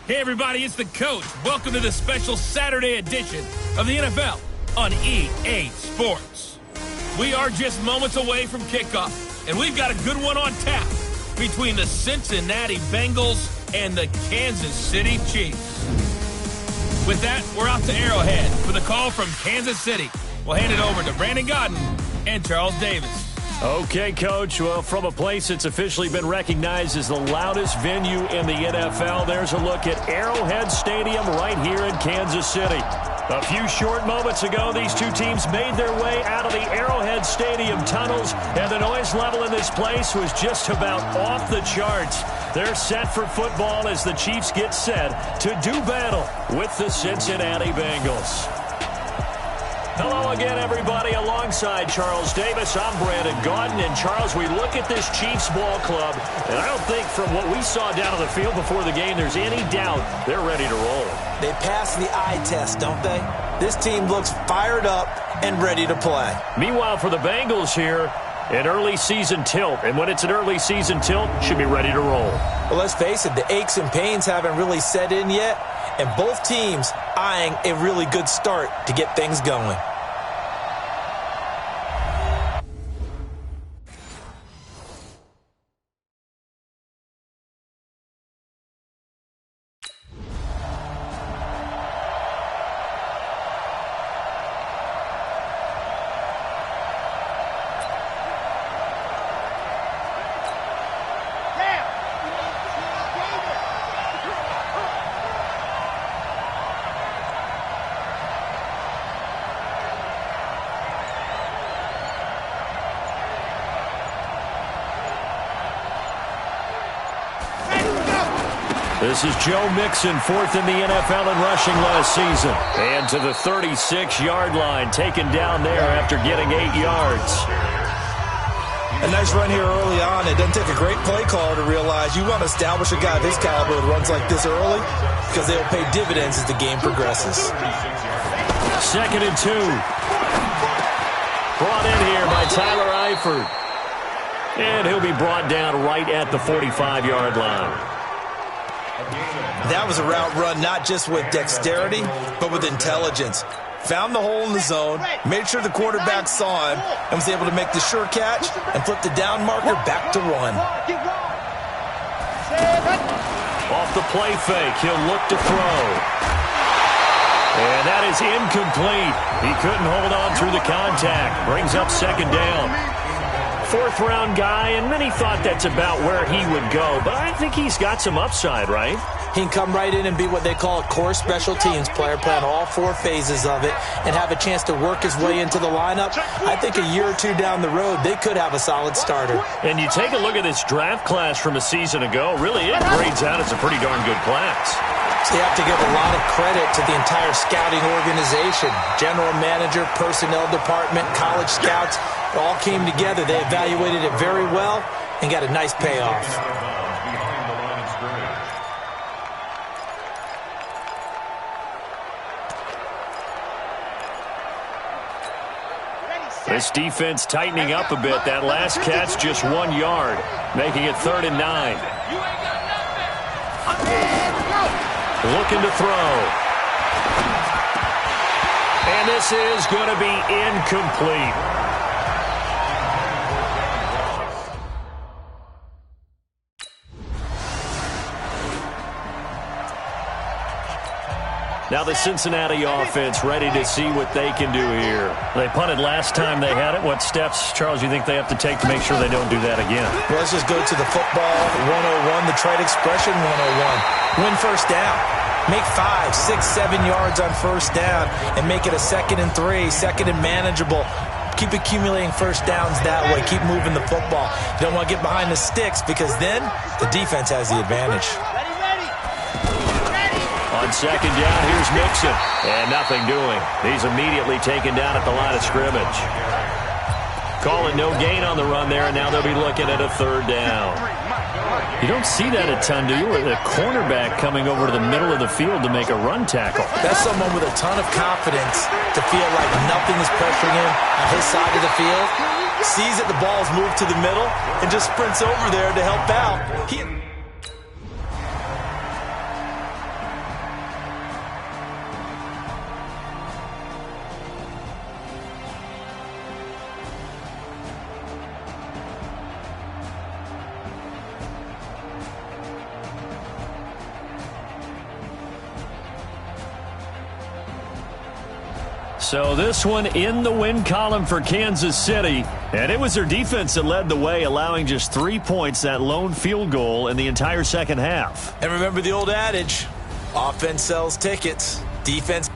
C: Hey, everybody, it's the coach. Welcome to the special Saturday edition of the NFL on EA Sports. We are just moments away from kickoff, and we've got a good one on tap between the Cincinnati Bengals and the Kansas City Chiefs. With that, we're off to Arrowhead for the call from Kansas City. We'll hand it over to Brandon Godden and Charles Davis.
P: Okay, Coach. Well, from a place that's officially been recognized as the loudest venue in the NFL, there's a look at Arrowhead Stadium right here in Kansas City. A few short moments ago, these two teams made their way out of the Arrowhead Stadium tunnels, and the noise level in this place was just about off the charts. They're set for football as the Chiefs get set to do battle with the Cincinnati Bengals. Hello again, everybody. Alongside Charles Davis, I'm Brandon Godden. And, Charles, we look at this Chiefs ball club, and I don't think from what we saw down on the field before the game there's any doubt they're ready to roll.
T: They passed the eye test, don't they? This team looks fired up and ready to play.
P: Meanwhile, for the Bengals here, an early season tilt. And when it's an early season tilt, should be ready to roll.
T: Well, let's face it, the aches and pains haven't really set in yet. And both teams eyeing a really good start to get things going.
P: This is Joe Mixon, fourth in the NFL in rushing last season. And to the 36-yard line, taken down there after getting 8 yards.
T: A nice run here early on. It doesn't take a great play caller to realize you want to establish a guy of his caliber that runs like this early because they'll pay dividends as the game progresses.
P: 2nd and 2. Brought in here by Tyler Eifert. And he'll be brought down right at the 45-yard line.
T: That was a route run not just with dexterity, but with intelligence. Found the hole in the zone, made sure the quarterback saw him, and was able to make the sure catch and flip the down marker back to run.
P: Off the play fake, he'll look to throw. And that is incomplete. He couldn't hold on through the contact. Brings up 2nd down. 4th-round guy, and many thought that's about where he would go. But I think he's got some upside, right?
T: He can come right in and be what they call a core special teams player, play on all 4 phases of it, and have a chance to work his way into the lineup. I think a year or two down the road, they could have a solid starter.
P: And you take a look at this draft class from a season ago, really it grades out as a pretty darn good class.
T: So you have to give a lot of credit to the entire scouting organization. General manager, personnel department, college scouts, it all came together. They evaluated it very well and got a nice payoff.
P: This defense tightening up a bit. That last catch just 1 yard, making it 3rd and 9. Looking to throw. And this is going to be incomplete. Now the Cincinnati offense ready to see what they can do here. They punted last time they had it. What steps, Charles, you think they have to take to make sure they don't do that again?
T: Well, let's just go to the football 101, the trade expression 101. Win first down. Make 5, 6, 7 yards on first down and make it a 2nd and 3, 2nd and manageable. Keep accumulating first downs that way. Keep moving the football. You don't want to get behind the sticks because then the defense has the advantage.
P: On 2nd down, here's Mixon. And nothing doing. He's immediately taken down at the line of scrimmage. Calling no gain on the run there, and now they'll be looking at a 3rd down. You don't see that a ton, do you? With a cornerback coming over to the middle of the field to make a run tackle.
T: That's someone with a ton of confidence to feel like nothing is pressuring him on his side of the field. Sees that the ball's moved to the middle and just sprints over there to help out.
P: So this one in the win column for Kansas City. And it was their defense that led the way, allowing just 3 points, that lone field goal in the entire second half.
T: And remember the old adage, offense sells tickets, defense.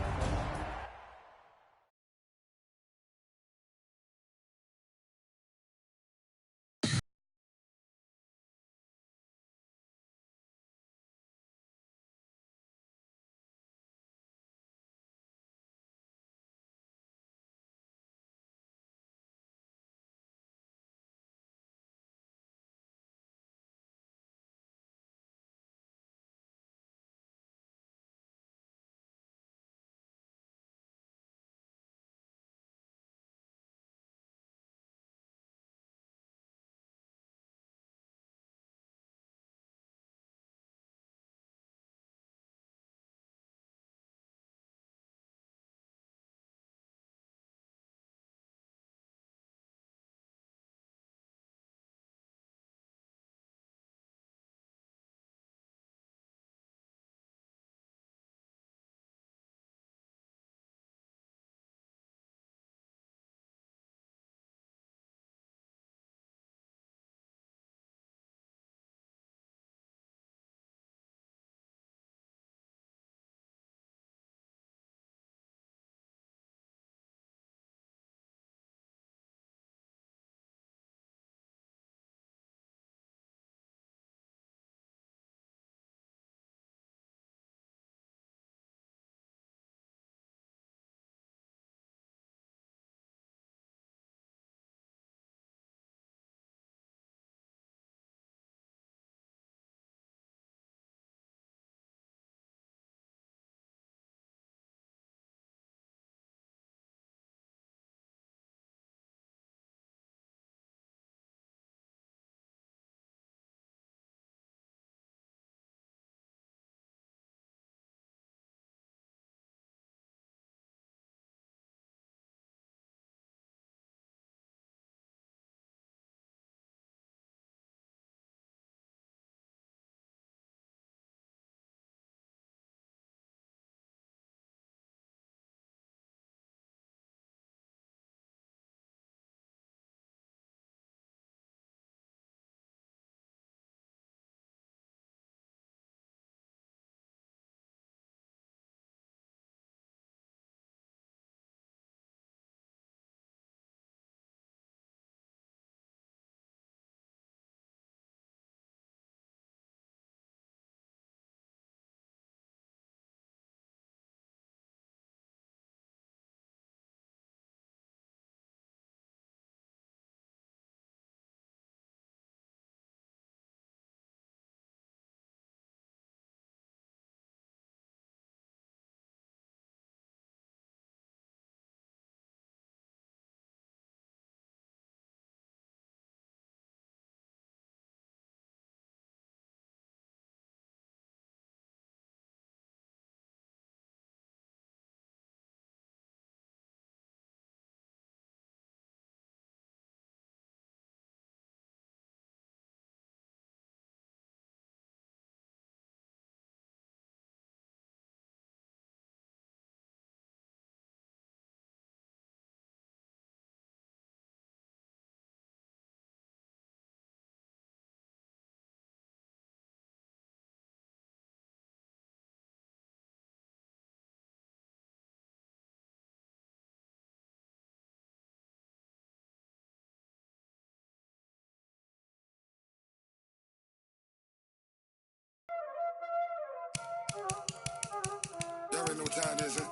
Q: Y'all already know what time it is, huh?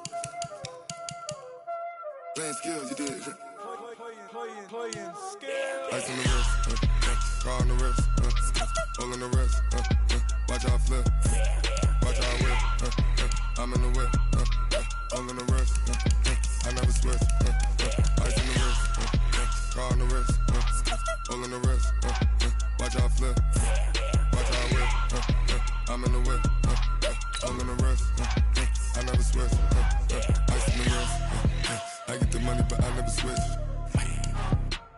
Q: Playing skills, you did. Playing skills. Ice on the wrist, car on the wrist, hole in the wrist, watch how I flip, watch how I whip, I'm in the whip, hole in the wrist, I never switch, ice on the wrist, car on the wrist, hole in the wrist, watch how I flip, watch how I whip, I'm in the whip, hole in the wrist, I never switch, ice on the wrist, I get the money but I never switch.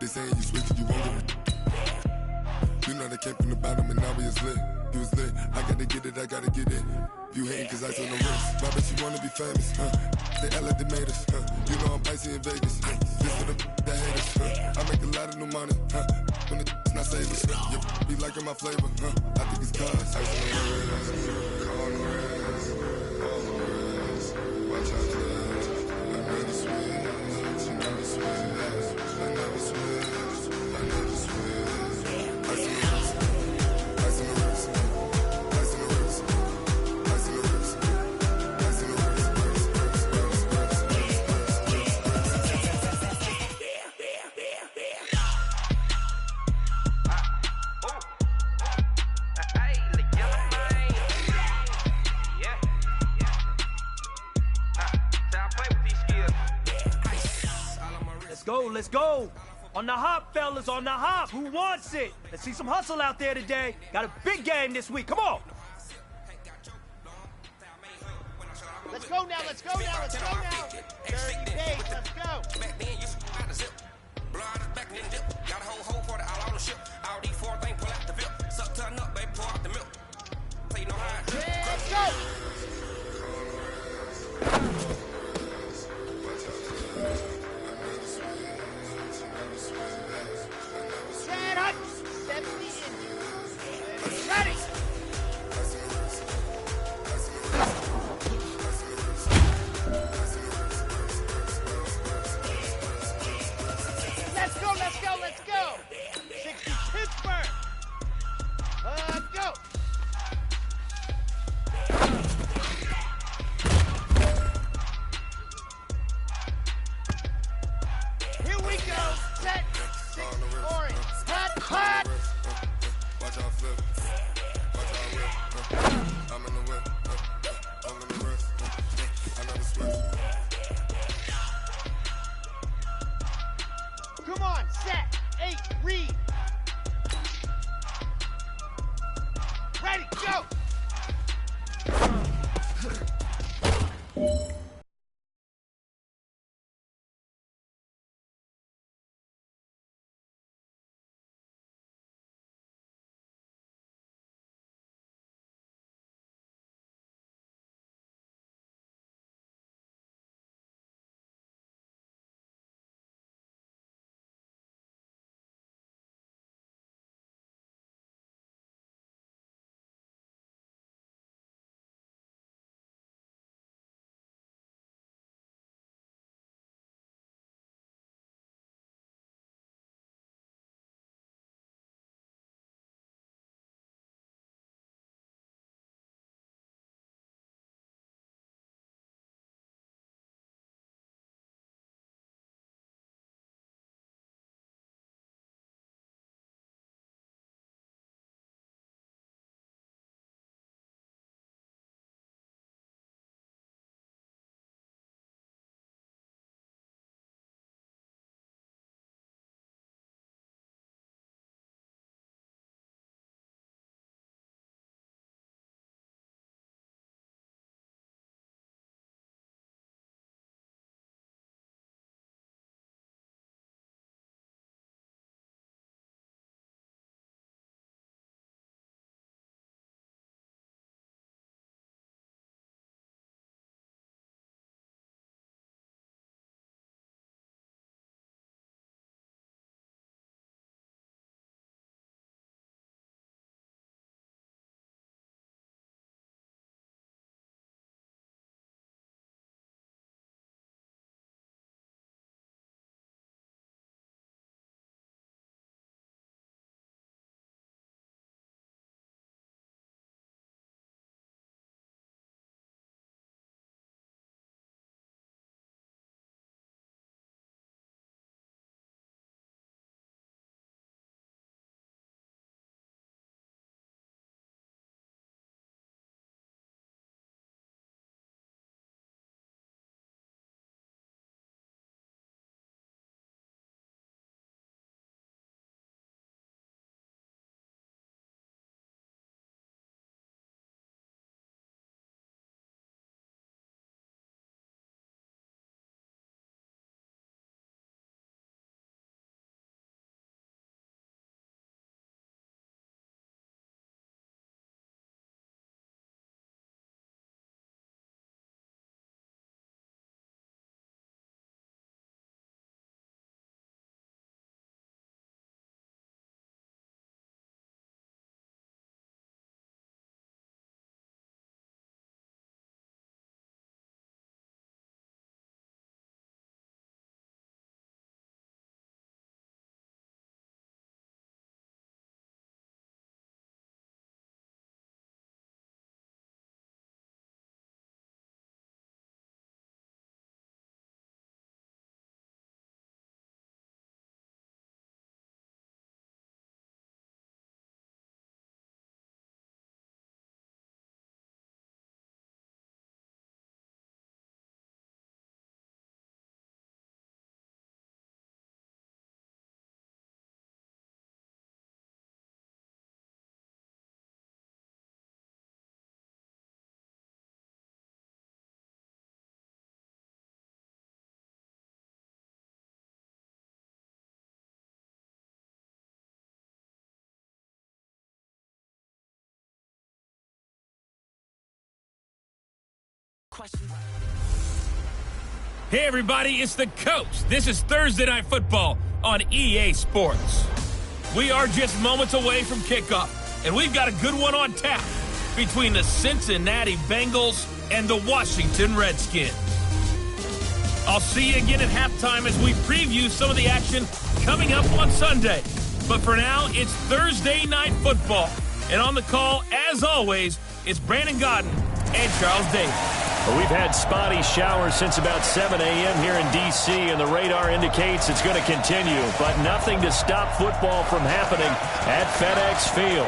Q: They saying you switch, you won't get it. You know they came from the bottom and now we is lit. You was lit, I gotta get it, I gotta get it. You hating cause I on the wrist. My bitch, you wanna be famous, huh? they act like they made us. You know I'm icy in Vegas. This for the that hate us. I make a lot of new money. When the not savers. Be liking my flavor. I think it's cause. Ice on the wrist, car on the wrist, all on the wrist. Watch out, cuz. I never switch. You never switch. I never switch. I never switch. Ice on the wrist. Ice on the wrist. Ice on the wrist. Ice on the wrist. Ice on the wrist.
A: Let's go. On the hop, fellas, on the hop. Who wants it? Let's see some hustle out there today. Got a big game this week. Come on.
N: Let's go now, let's go now, let's go now. 30 days, let's go.
Q: Got a whole for the all on the ship. All these four things pull out the VIP. Suck, turn up, baby, pour out the milk. Play no high.
N: Let's go. Set up. 70 in. Ready. Let's go, let's go, let's go. 60 pitch
C: Hey, everybody, it's the Coach. This is Thursday Night Football on EA Sports. We are just moments away from kickoff, and we've got a good one on tap between the Cincinnati Bengals and the Washington Redskins. I'll see you again at halftime as we preview some of the action coming up on Sunday. But for now, it's Thursday Night Football. And on the call, as always, it's Brandon Godden and Charles Davis.
P: Well, we've had spotty showers since about 7 a.m. here in D.C., and the radar indicates it's going to continue, but nothing to stop football from happening at FedEx Field.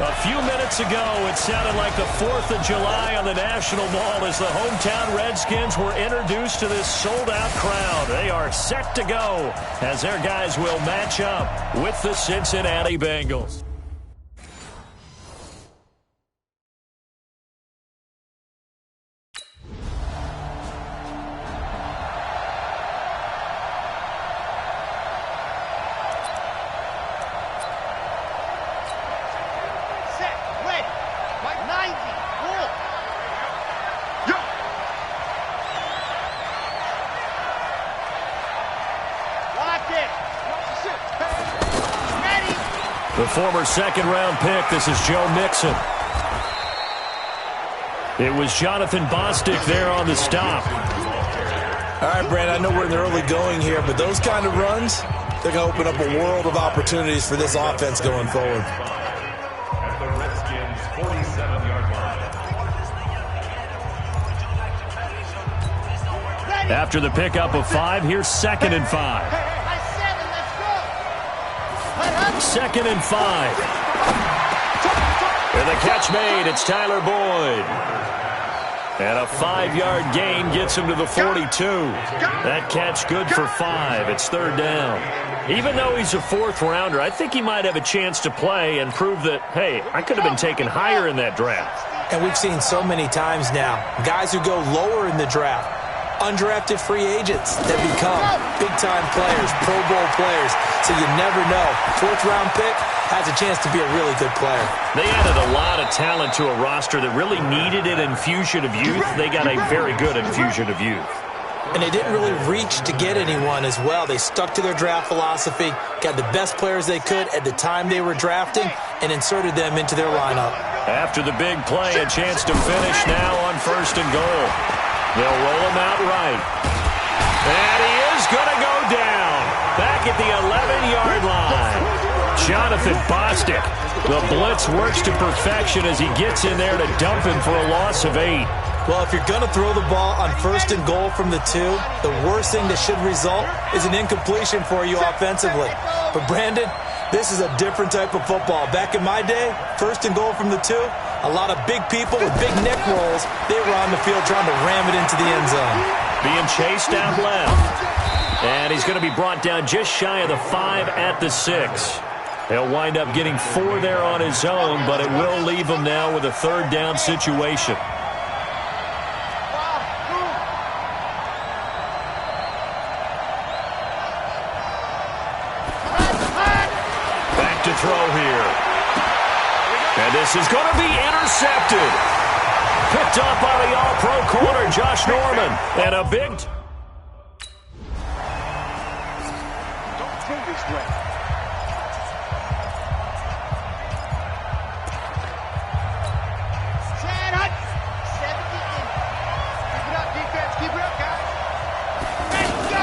P: A few minutes ago, it sounded like the 4th of July on the National Mall as the hometown Redskins were introduced to this sold-out crowd. They are set to go as their guys will match up with the Cincinnati Bengals. The former second-round pick, this is Joe Mixon. It was Jonathan Bostic there on the stop.
T: All right, Brandon, I know we're in the early going here, but those kind of runs, they're going to open up a world of opportunities for this offense going forward.
D: At the Redskins' 47-yard line.
P: After the pickup of 5, here's 2nd and 5. 2nd and 5. And the catch made. It's Tyler Boyd. And a 5-yard gain gets him to the 42. That catch good for 5. It's 3rd down. Even though he's a 4th rounder, I think he might have a chance to play and prove that, hey, I could have been taken higher in that draft.
T: And we've seen so many times now, guys who go lower in the draft, undrafted free agents that become big-time players, Pro Bowl players. So you never know. 4th-round pick has a chance to be a really good player.
P: They added a lot of talent to a roster that really needed an infusion of youth. They got a very good infusion of youth.
T: And they didn't really reach to get anyone as well. They stuck to their draft philosophy, got the best players they could at the time they were drafting, and inserted them into their lineup.
P: After the big play, a chance to finish now on 1st and goal. They'll roll him out right. And he is going to go down. Back at the 11-yard line. Jonathan Bostic. The blitz works to perfection as he gets in there to dump him for a loss of 8.
T: Well, if you're going to throw the ball on 1st and goal from the 2, the worst thing that should result is an incompletion for you offensively. But, Brandon, this is a different type of football. Back in my day, 1st and goal from the 2, a lot of big people with big neck rolls, they were on the field trying to ram it into the end zone.
P: Being chased out left. And he's going to be brought down just shy of the 5 at the 6. He'll wind up getting 4 there on his own, but it will leave him now with a 3rd down situation. Back to throw here. And this is going to be intercepted. Picked up by the all-pro corner, Josh Norman. And a big...
D: Don't throw this way.
N: Chad Hunt, 17. Keep it up, defense. Keep it up, guys. Let's go.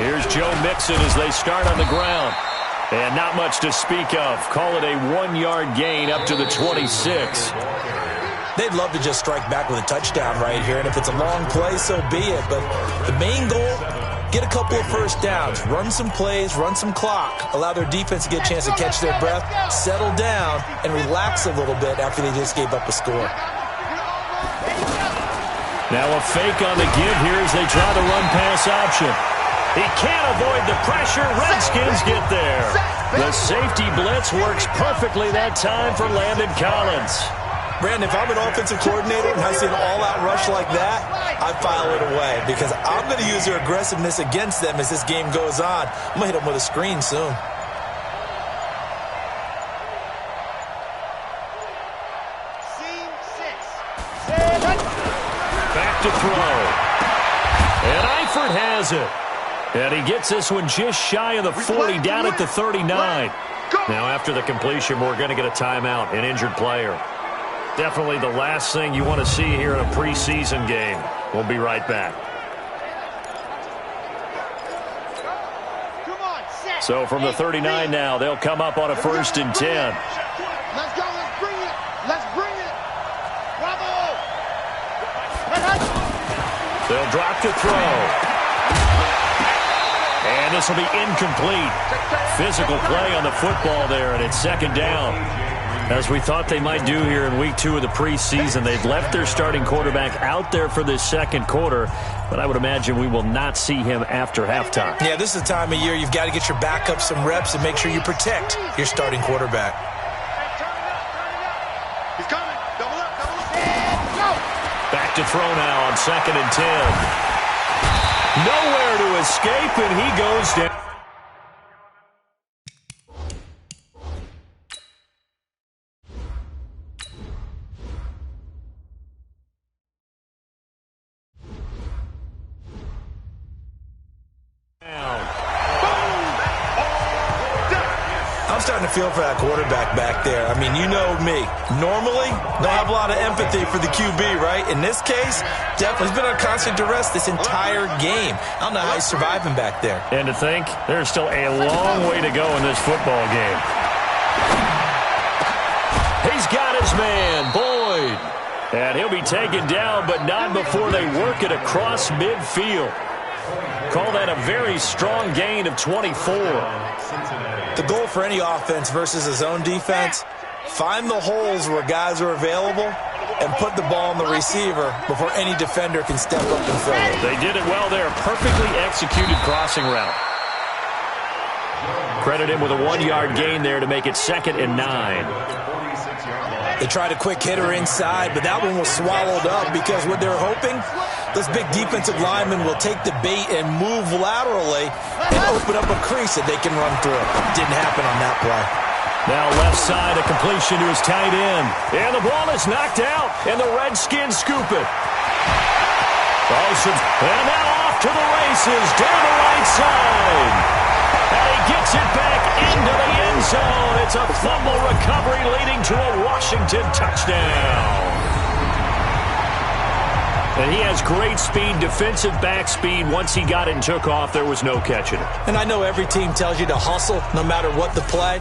P: Here's Joe Mixon as they start on the ground. And not much to speak of. Call it a 1-yard gain up to the 26.
T: They'd love to just strike back with a touchdown right here, and if it's a long play, so be it. But the main goal, get a couple of 1st downs, run some plays, run some clock, allow their defense to get a chance to catch their breath, settle down, and relax a little bit after they just gave up a score.
P: Now a fake on the give here as they try the run-pass option. He can't avoid the pressure. Redskins get there. The safety blitz works perfectly that time for Landon Collins.
T: Brandon, if I'm an offensive coordinator and I see an all-out rush like that, I file it away because I'm going to use their aggressiveness against them as this game goes on. I'm going to hit them with a screen soon.
N: Scene 6.
P: Back to throw. And Eifert has it. And he gets this one just shy of the 40, down at the 39. Now, after the completion, we're going to get a timeout, an injured player. Definitely the last thing you want to see here in a preseason game. We'll be right back. So from the 39 now, they'll come up on a 1st and 10.
N: Let's go, let's bring it. Let's bring it. Bravo.
P: They'll drop to throw. And this will be incomplete. Physical play on the football there, and it's 2nd down. As we thought they might do here in week 2 of the preseason, they've left their starting quarterback out there for this 2nd quarter, but I would imagine we will not see him after halftime.
T: Yeah, this is the time of year you've got to get your backup some reps and make sure you protect your starting quarterback.
N: He's coming. Double up, double up. And go.
P: Back to throw now on 2nd and 10. Nowhere to escape, and he goes down.
T: I'm starting to feel for that quarterback back there. I mean, you know me. Normally, don't have a lot of empathy for the QB, right? In this case, definitely he's been on constant duress this entire game. I don't know how he's surviving back there.
P: And to think, there's still a long way to go in this football game. He's got his man, Boyd. And he'll be taken down, but not before they work it across midfield. Call that a very strong gain of 24.
T: The goal for any offense versus a zone defense, find the holes where guys are available and put the ball on the receiver before any defender can step up and fill it.
P: They did it well there. Perfectly executed crossing route. Credit him with a 1-yard gain there to make it 2nd and 9.
T: They tried a quick hitter inside, but that one was swallowed up because what they're hoping, those big defensive linemen will take the bait and move laterally and open up a crease that they can run through. Didn't happen on that play.
P: Now left side, a completion to his tight end. And the ball is knocked out, and the Redskins scoop it. Parsons, and now off to the races, down the right side. And he gets it back into the end zone. It's a fumble recovery leading to a Washington touchdown. And he has great speed, defensive back speed. Once he got it and took off, there was no catching it.
T: And I know every team tells you to hustle no matter what the play.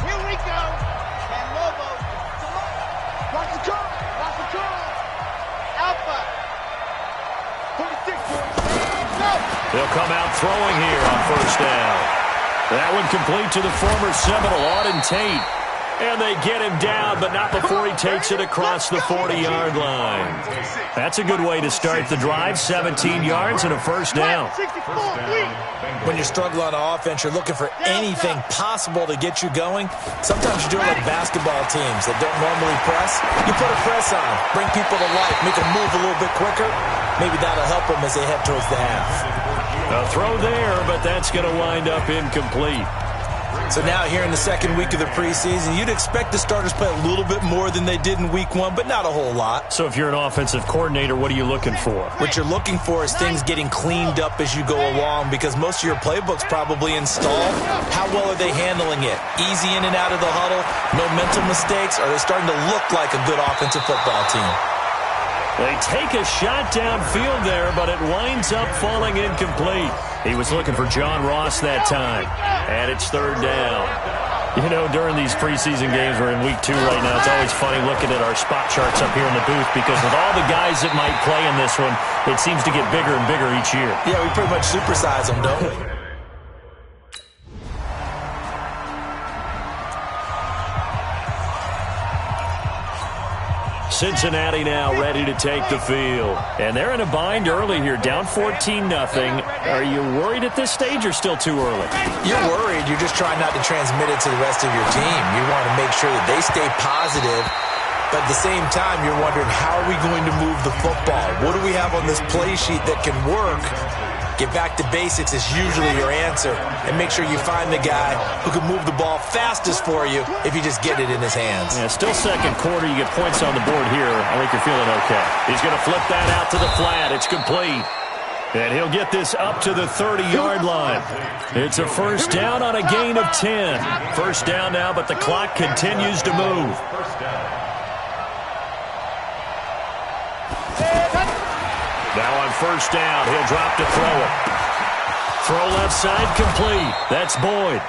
N: Here we go. And Lobo. Watch the curl. Watch the curl. Alpha. 46 points. Go.
P: They'll come out throwing here on 1st down. That one complete to the former Seminole, Auden Tate. And they get him down, but not before he takes it across the 40-yard line. That's a good way to start the drive. 17 yards and a 1st down.
T: When you're struggling on offense, you're looking for anything possible to get you going. Sometimes you do it like basketball teams that don't normally press. You put a press on, bring people to life, make them move a little bit quicker. Maybe that'll help them as they head towards the half.
P: A throw there, but that's going to wind up incomplete.
T: So now here in the 2nd week of the preseason, you'd expect the starters play a little bit more than they did in week 1, but not a whole lot.
P: So if you're an offensive coordinator, what are you looking for?
T: What you're looking for is things getting cleaned up as you go along because most of your playbook's probably installed. How well are they handling it? Easy in and out of the huddle? No mental mistakes? Are they starting to look like a good offensive football team?
P: They take a shot downfield there, but it winds up falling incomplete. He was looking for John Ross that time, and it's 3rd down. You know, during these preseason games, we're in week 2 right now, it's always funny looking at our spot charts up here in the booth because with all the guys that might play in this one, it seems to get bigger and bigger each year.
T: Yeah, we pretty much supersize them, don't we?
P: Cincinnati now ready to take the field. And they're in a bind early here, down 14-0. Are you worried at this stage or still too early?
T: You're worried. You're just trying not to transmit it to the rest of your team. You want to make sure that they stay positive. But at the same time, you're wondering, how are we going to move the football? What do we have on this play sheet that can work Get back to basics is usually your answer, and make sure you find the guy who can move the ball fastest for you if you just get it in his hands.
P: Yeah, still second quarter. You get points on the board here. I think you're feeling okay. He's going to flip that out to the flat. It's complete. And he'll get this up to the 30-yard line. It's a first down on a gain of 10. First down now, but the clock continues to move. Now on first down, he'll drop to throw it. Throw left side complete. That's Boyd.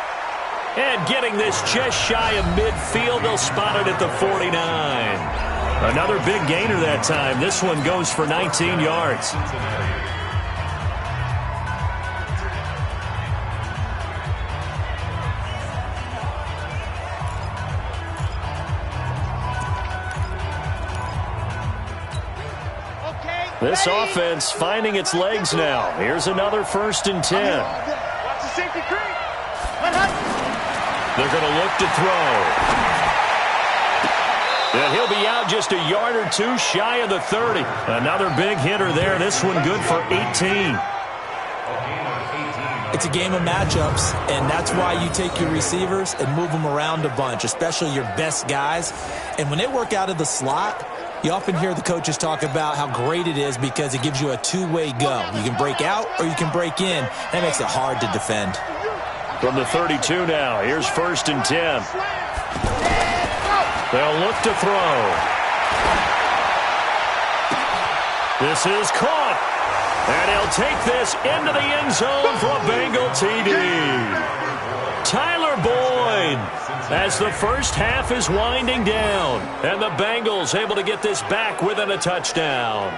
P: And getting this just shy of midfield, they'll spot it at the 49. Another big gainer that time. This one goes for 19 yards. This offense finding its legs now. Here's another 1st and 10.
N: Watch the safety creep.
P: They're going to look to throw. And he'll be out just a yard or two shy of the 30. Another big hitter there. This one good for 18.
T: It's a game of matchups, and that's why you take your receivers and move them around a bunch, especially your best guys. And when they work out of the slot, you often hear the coaches talk about how great it is because it gives you a two-way go. You can break out or you can break in. That makes it hard to defend.
P: From the 32 now, here's 1st and 10. They'll look to throw. This is caught. And he'll take this into the end zone for a Bengal TD. Tyler Boyd, as the first half is winding down, and the Bengals able to get this back within a touchdown.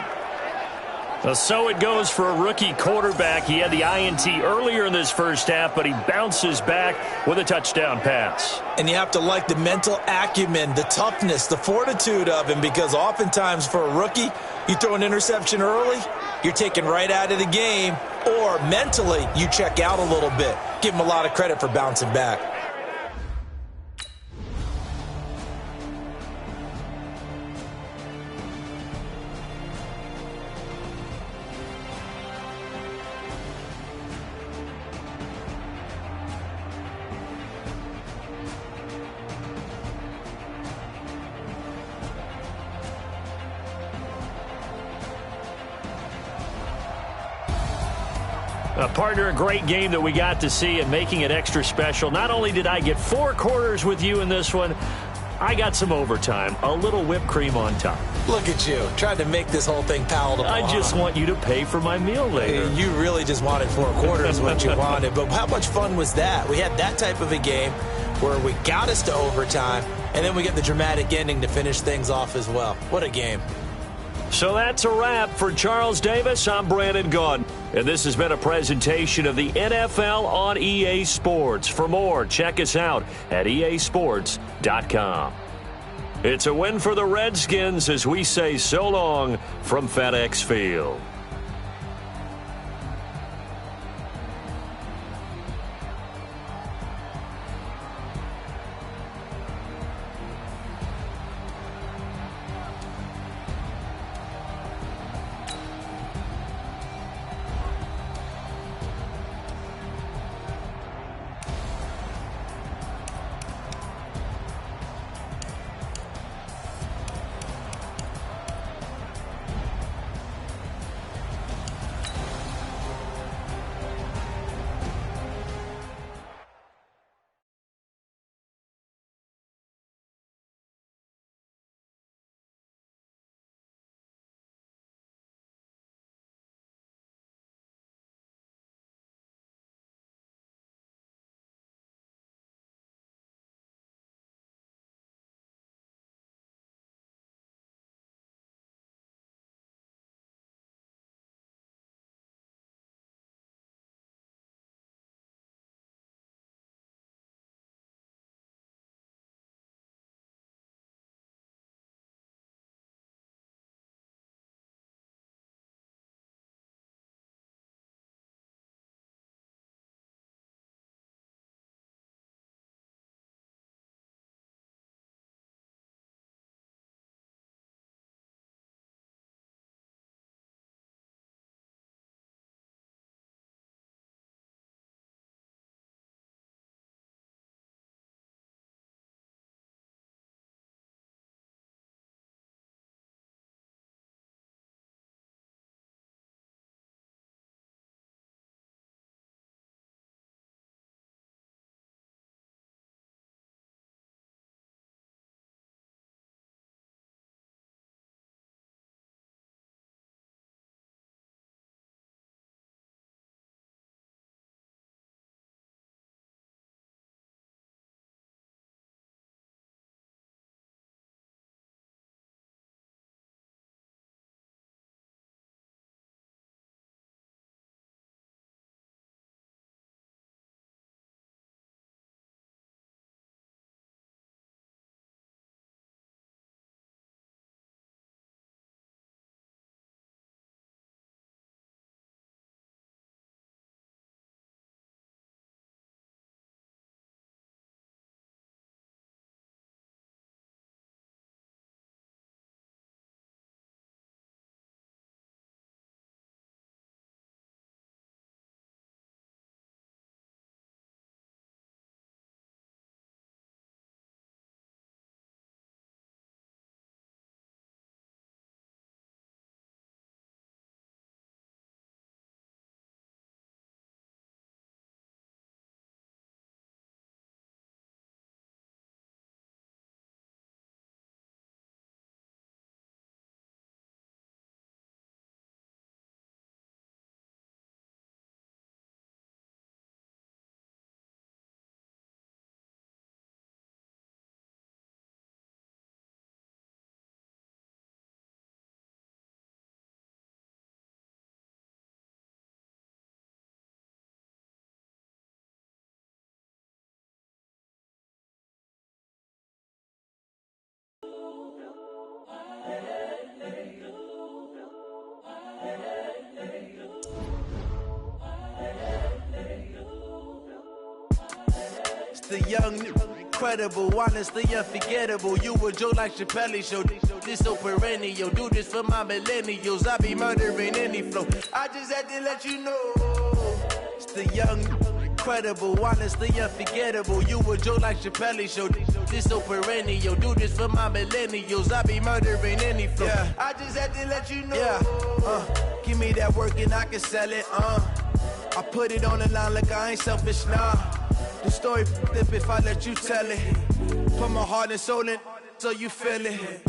P: So it goes for a rookie quarterback. He had the INT earlier in this first half, but he bounces back with a touchdown pass.
T: And you have to like the mental acumen, the toughness, the fortitude of him, because oftentimes for a rookie, you throw an interception early, you're taken right out of the game, or mentally you check out a little bit. Give him a lot of credit for bouncing back.
P: Partner, a great game that we got to see and making it extra special. Not only did I get 4 quarters with you in this one, I got some overtime, a little whipped cream on top.
T: Look at you, trying to make this whole thing palatable.
P: I just want you to pay for my meal later.
T: You really just wanted 4 quarters what you wanted, but how much fun was that? We had that type of a game where we got us to overtime, and then we get the dramatic ending to finish things off as well. What a game.
P: So that's a wrap for Charles Davis. I'm Brandon Gaudin, and this has been a presentation of the NFL on EA Sports. For more, check us out at easports.com. It's a win for the Redskins as we say so long from FedEx Field.
Q: The young, incredible, honestly unforgettable. You a Joe like Chappelle show. This so perennial. Do this for my millennials. I be murdering any flow. I just had to let you know. It's the young, incredible, honestly unforgettable. You a Joe like Chappelle show. This so perennial. Do this for my millennials. I be murdering any flow. Yeah. I just had to let you know. Yeah. Give me that work and I can sell it. I put it on the line like I ain't selfish, nah. The story flip if I let you tell it. Put my heart and soul in so you feel it.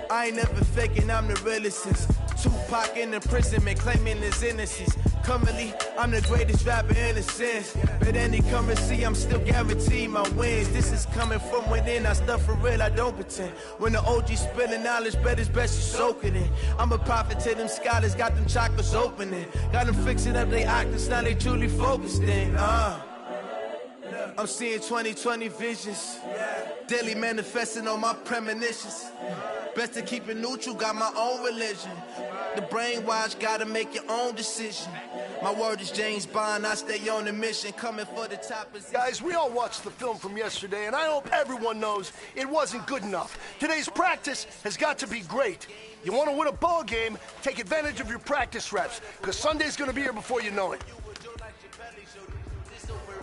Q: I ain't never faking, I'm the realest since Tupac in imprisonment, claiming his innocence. Currently, I'm the greatest rapper in a sense. But any currency, I'm still guaranteed my wins. This is coming from within, I stuff for real, I don't pretend. When the OG spilling knowledge, bet it's best you soak it in. I'm a prophet to them scholars, got them chakras opening. Got them fixing up they octaves, now they truly focused in. I'm seeing 2020 visions. Daily manifesting on my premonitions. Best to keep it neutral, got my own religion. The brainwash, gotta make your own decision. My word is James Bond, I stay on the mission, coming for the top position.
G: Guys, we all watched the film from yesterday, and I hope everyone knows it wasn't good enough. Today's practice has got to be great. You want to win a ball game, take advantage of your practice reps, because Sunday's going to be here before you know it.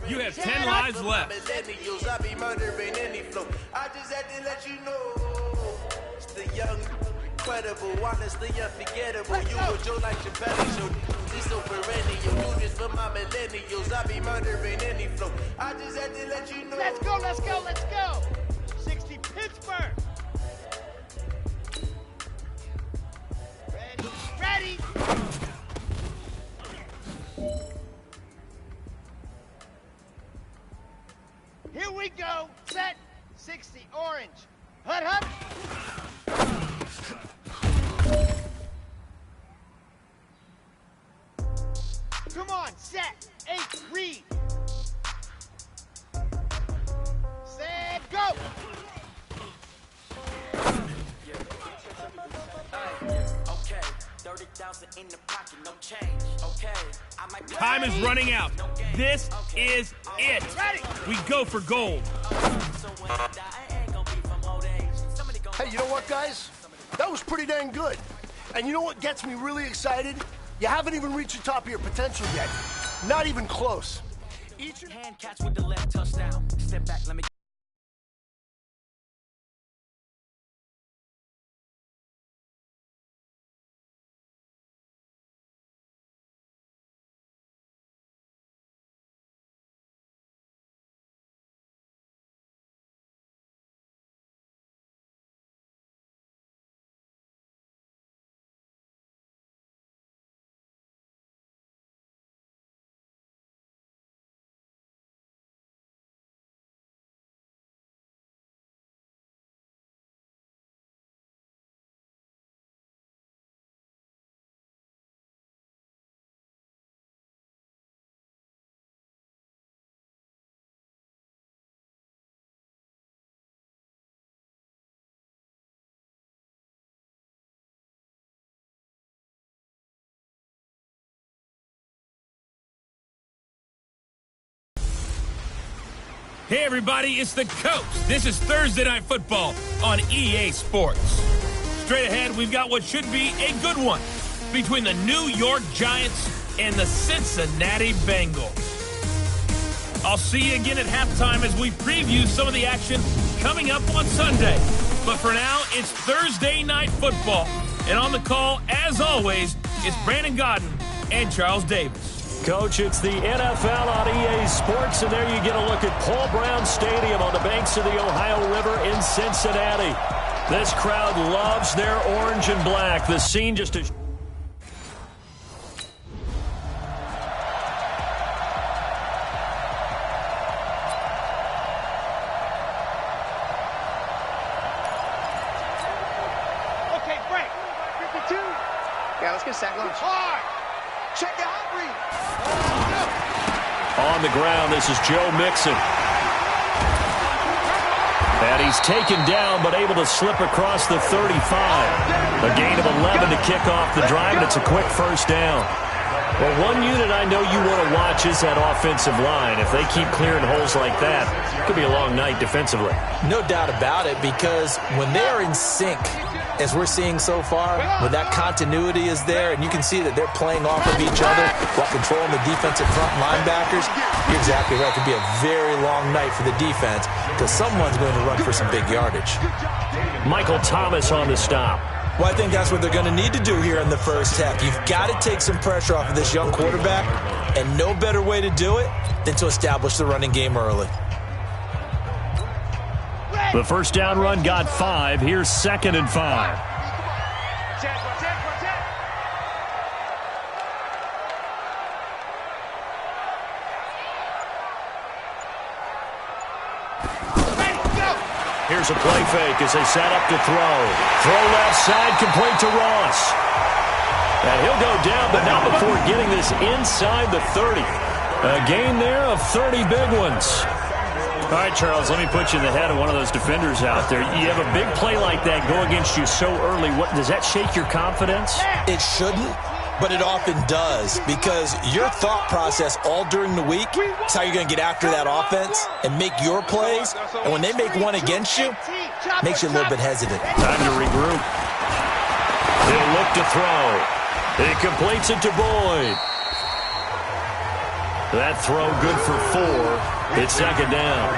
C: You have 10 lives left.
Q: I be murdering any flow. I just had to let you know. It's the young, incredible, honestly unforgettable. You a Joe like Chappelle show. This so perennial. Do this for my millennials. I be murdering any flow. I just had to let you know.
N: Let's go, let's go, let's go. 60 Pittsburgh. Ready. Here we go. Set. 60 orange. Hut, hut. Come on. Set. 8. Read. Set. Go.
Q: Okay. 30,000 in the pocket, no change. Okay.
C: Time is running out. This is it. We go for gold.
G: Hey, you know what, guys? That was pretty dang good. And you know what gets me really excited? You haven't even reached the top of your potential yet. Not even close.
Q: Each hand catch with the left touchdown. Step back, let me.
C: Hey, everybody, it's the coach. This is Thursday Night Football on EA Sports. Straight ahead, we've got what should be a good one between the New York Giants and the Cincinnati Bengals. I'll see you again at halftime as we preview some of the action coming up on Sunday. But for now, it's Thursday Night Football. And on the call, as always, it's Brandon Godden and Charles Davis.
P: Coach, it's the NFL on EA Sports, and there you get a look at Paul Brown Stadium on the banks of the Ohio River in Cincinnati. This crowd loves their orange and black. The scene just a...
N: Okay, break. 52. Yeah, let's get sack lunch. Hard. Check it out, Reed.
P: On the ground, this is Joe Mixon. And he's taken down, but able to slip across the 35. A gain of 11 to kick off the drive, and it's a quick first down. Well, one unit I know you want to watch is that offensive line. If they keep clearing holes like that, it could be a long night defensively.
T: No doubt about it, because when they are in sync, as we're seeing so far, when that continuity is there, and you can see that they're playing off of each other while controlling the defensive front linebackers, you're exactly right. It could be a very long night for the defense because someone's going to run for some big yardage.
P: Michael Thomas on the stop.
T: Well, I think that's what they're going to need to do here in the first half. You've got to take some pressure off of this young quarterback, and no better way to do it than to establish the running game early.
P: The first down run got 5. Here's 2nd and 5. Here's a play fake as they set up to throw. Throw left side, complete to Ross. And he'll go down, but not before getting this inside the 30. A gain there of 30 big ones. All right, Charles, let me put you in the head of one of those defenders out there. You have a big play like that go against you so early. What does that shake your confidence?
T: It shouldn't, but it often does, because your thought process all during the week is how you're going to get after that offense and make your plays. And when they make one against you, it makes you a little bit hesitant.
P: Time to regroup. He'll look to throw. He completes it to Boyd. That throw good for 4. It's 2nd down.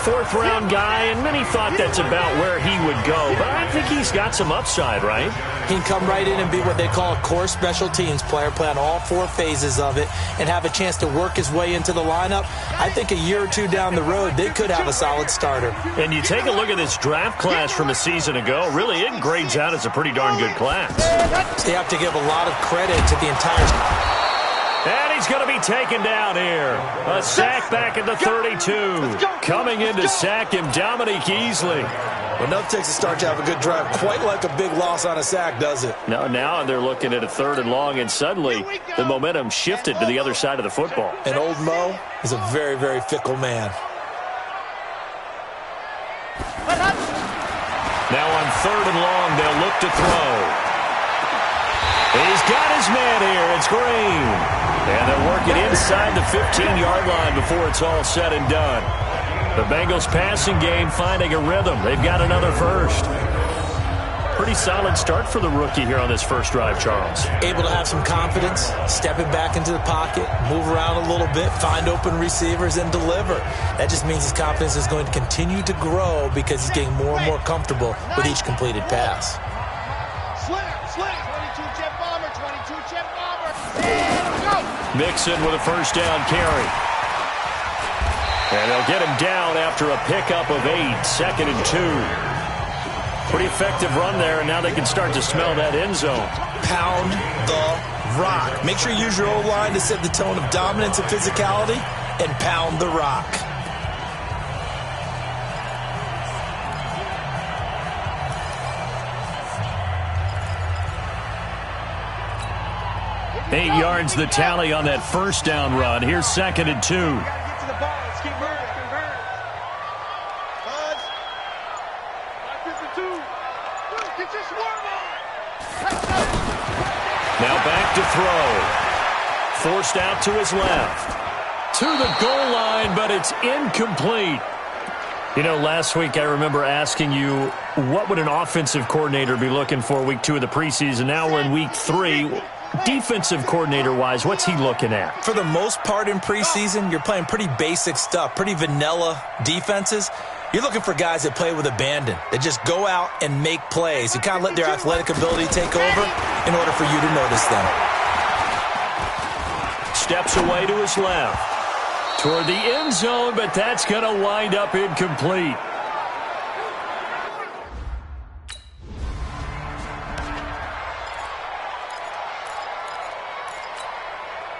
P: 4th-round guy, and many thought that's about where he would go. But I think he's got some upside, right?
T: He can come right in and be what they call a core special teams player, play on all 4 phases of it, and have a chance to work his way into the lineup. I think a year or two down the road, they could have a solid starter.
P: And you take a look at this draft class from a season ago, really it grades out as a pretty darn good class.
T: They have to give a lot of credit to the entire...
P: And he's going to be taken down here. A sack back at the 32. Coming in to sack him, Dominique Easley.
T: Well, nothing takes a start to have a good drive. Quite like a big loss on a sack, does it?
P: Now they're looking at a 3rd and long, and suddenly the momentum shifted to the other side of the football.
T: And old Mo is a very, very fickle man.
P: Now on 3rd and long, they'll look to throw. He's got his man here. It's Green. And they're working inside the 15-yard line before it's all said and done. The Bengals passing game finding a rhythm. They've got another first. Pretty solid start for the rookie here on this first drive, Charles.
T: Able to have some confidence, stepping back into the pocket, move around a little bit, find open receivers, and deliver. That just means his confidence is going to continue to grow because he's getting more and more comfortable with each completed pass.
N: Sling, 22 jet bomber, 22 jet bomber.
P: Mixon with a first down carry. And they'll get him down after a pickup of 8, 2nd and 2. Pretty effective run there, and now they can start to smell that end zone.
T: Pound the rock. Make sure you use your O-line to set the tone of dominance and physicality, and pound the rock.
P: Eight yards the tally on that first down run. Here's 2nd and 2. Now back to throw. Forced out to his left. To the goal line, but it's incomplete. You know, last week I remember asking you, what would an offensive coordinator be looking for week 2 of the preseason? Now we're in week 3. Defensive coordinator-wise, what's he looking at?
T: For the most part in preseason, you're playing pretty basic stuff, pretty vanilla defenses. You're looking for guys that play with abandon, that just go out and make plays, and kind of let their athletic ability take over in order for you to notice them.
P: Steps away to his left. Toward the end zone, but that's going to wind up incomplete.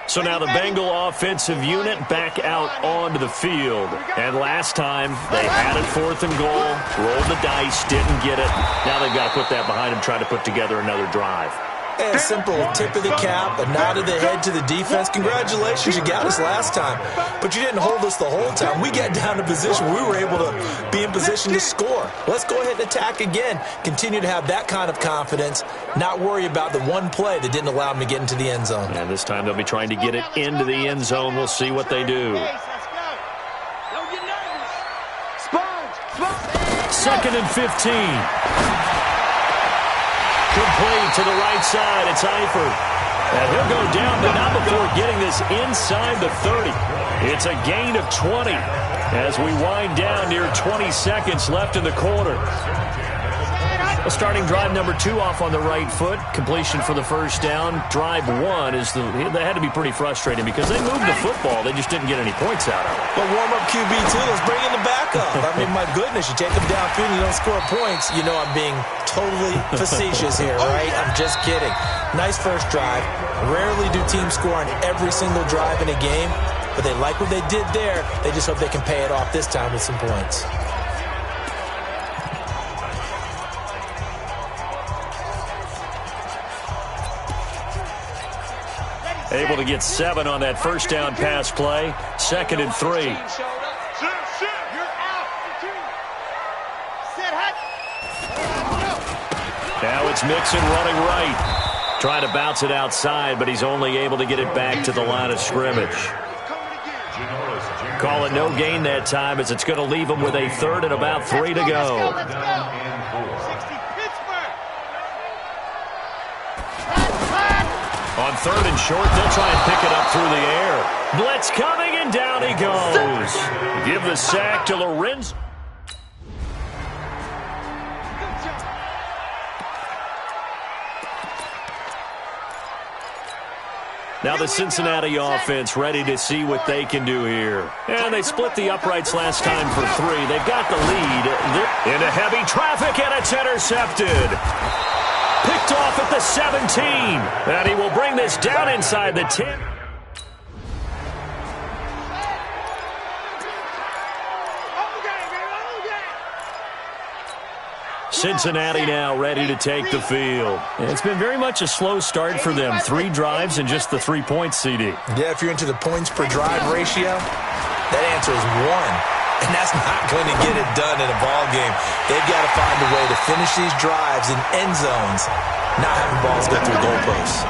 P: So now the Bengal offensive unit back out onto the field. And last time they had it 4th and goal, rolled the dice, didn't get it. Now they've got to put that behind them, try to put together another drive.
T: Hey, a simple tip of the cap, a nod of the head to the defense. Congratulations, you got us last time. But you didn't hold us the whole time. We got down to position. We were able to be in position to score. Let's go ahead and attack again. Continue to have that kind of confidence, not worry about the one play that didn't allow them to get into the end zone.
P: And this time they'll be trying to get it into the end zone. We'll see what they do. Second and 15. Complete to the right side. It's Eifert. And he'll go down, but not before getting this inside the 30. It's a gain of 20 as we wind down near 20 seconds left in the quarter. Well, starting drive number 2 off on the right foot. Completion for the first down. Drive 1 they had to be pretty frustrating because they moved the football. They just didn't get any points out of it.
T: Well, warm up QB2. Let's bring in the backup. I mean, my goodness, you take them downfield and you don't score points. You know I'm being totally facetious here, right? I'm just kidding. Nice first drive. Rarely do teams score on every single drive in a game, but they like what they did there. They just hope they can pay it off this time with some points.
P: Able to get 7 on that first down pass play. Second and 3. Now it's Mixon running right. Trying to bounce it outside, but he's only able to get it back to the line of scrimmage. Call it no gain that time as it's going to leave him with a 3rd and about 3 to go. On 3rd and short, they'll try and pick it up through the air. Blitz coming, and down he goes. Give the sack to Lorenz. Now the Cincinnati offense ready to see what they can do here. And they split the uprights last time for 3. They've got the lead. They're into heavy traffic, and it's intercepted. Picked off at the 17. And he will bring this down inside the 10. Cincinnati now ready to take the field. It's been very much a slow start for them. 3 drives and just the 3 points, CD.
T: Yeah, if you're into the points per drive ratio, that answer is 1. And that's not going to get it done in a ball game. They've got to find a way to finish these drives in end zones, not having balls go through goalposts.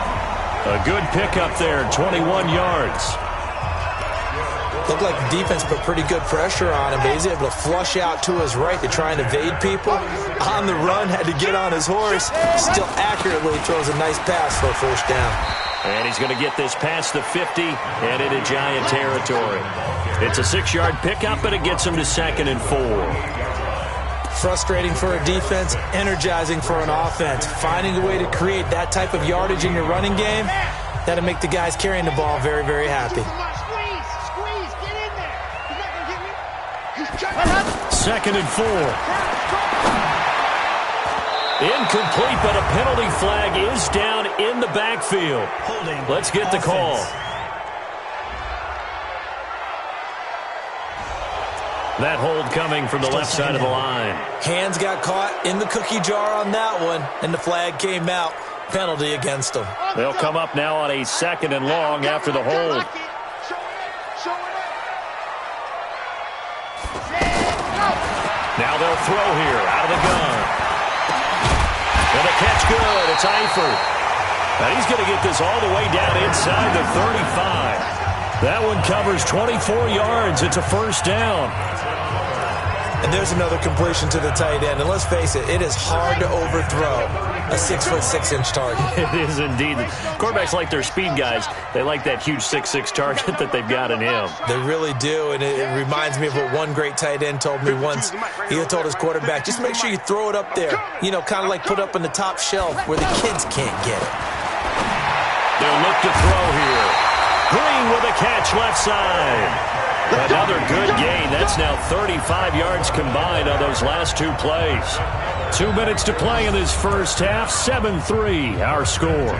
P: A good pickup there, 21 yards.
T: Looked like the defense put pretty good pressure on him, but he's able to flush out to his right to try and evade people. On the run, had to get on his horse. Still accurately throws a nice pass for a first down.
P: And he's going to get this past the 50 and into Giant territory. It's a 6-yard pickup, but it gets him to 2nd and 4.
T: Frustrating for a defense, energizing for an offense. Finding a way to create that type of yardage in your running game, that'll make the guys carrying the ball very, very happy.
P: Second and 4. Incomplete, but a penalty flag is down in the backfield. Let's get the call. That hold coming from the left side of the line.
T: Hands got caught in the cookie jar on that one, and the flag came out. Penalty against them.
P: They'll come up now on a 2nd and long after the hold. Now they'll throw here out of the gun. And the catch good. It's Eifert. And he's going to get this all the way down inside the 35. That one covers 24 yards. It's a first down.
T: And there's another completion to the tight end. And let's face it, it is hard to overthrow a 6'6" target.
P: It is indeed. Quarterbacks like their speed guys. They like that huge 6'6" target that they've got in him.
T: They really do, and it reminds me of what one great tight end told me once. He told his quarterback, just make sure you throw it up there. You know, kind of like put up on the top shelf where the kids can't get it.
P: They'll look to throw here. Green with a catch left side. Another good gain. That's now 35 yards combined on those last 2 plays. 2 minutes to play in this first half. 7-3, our score.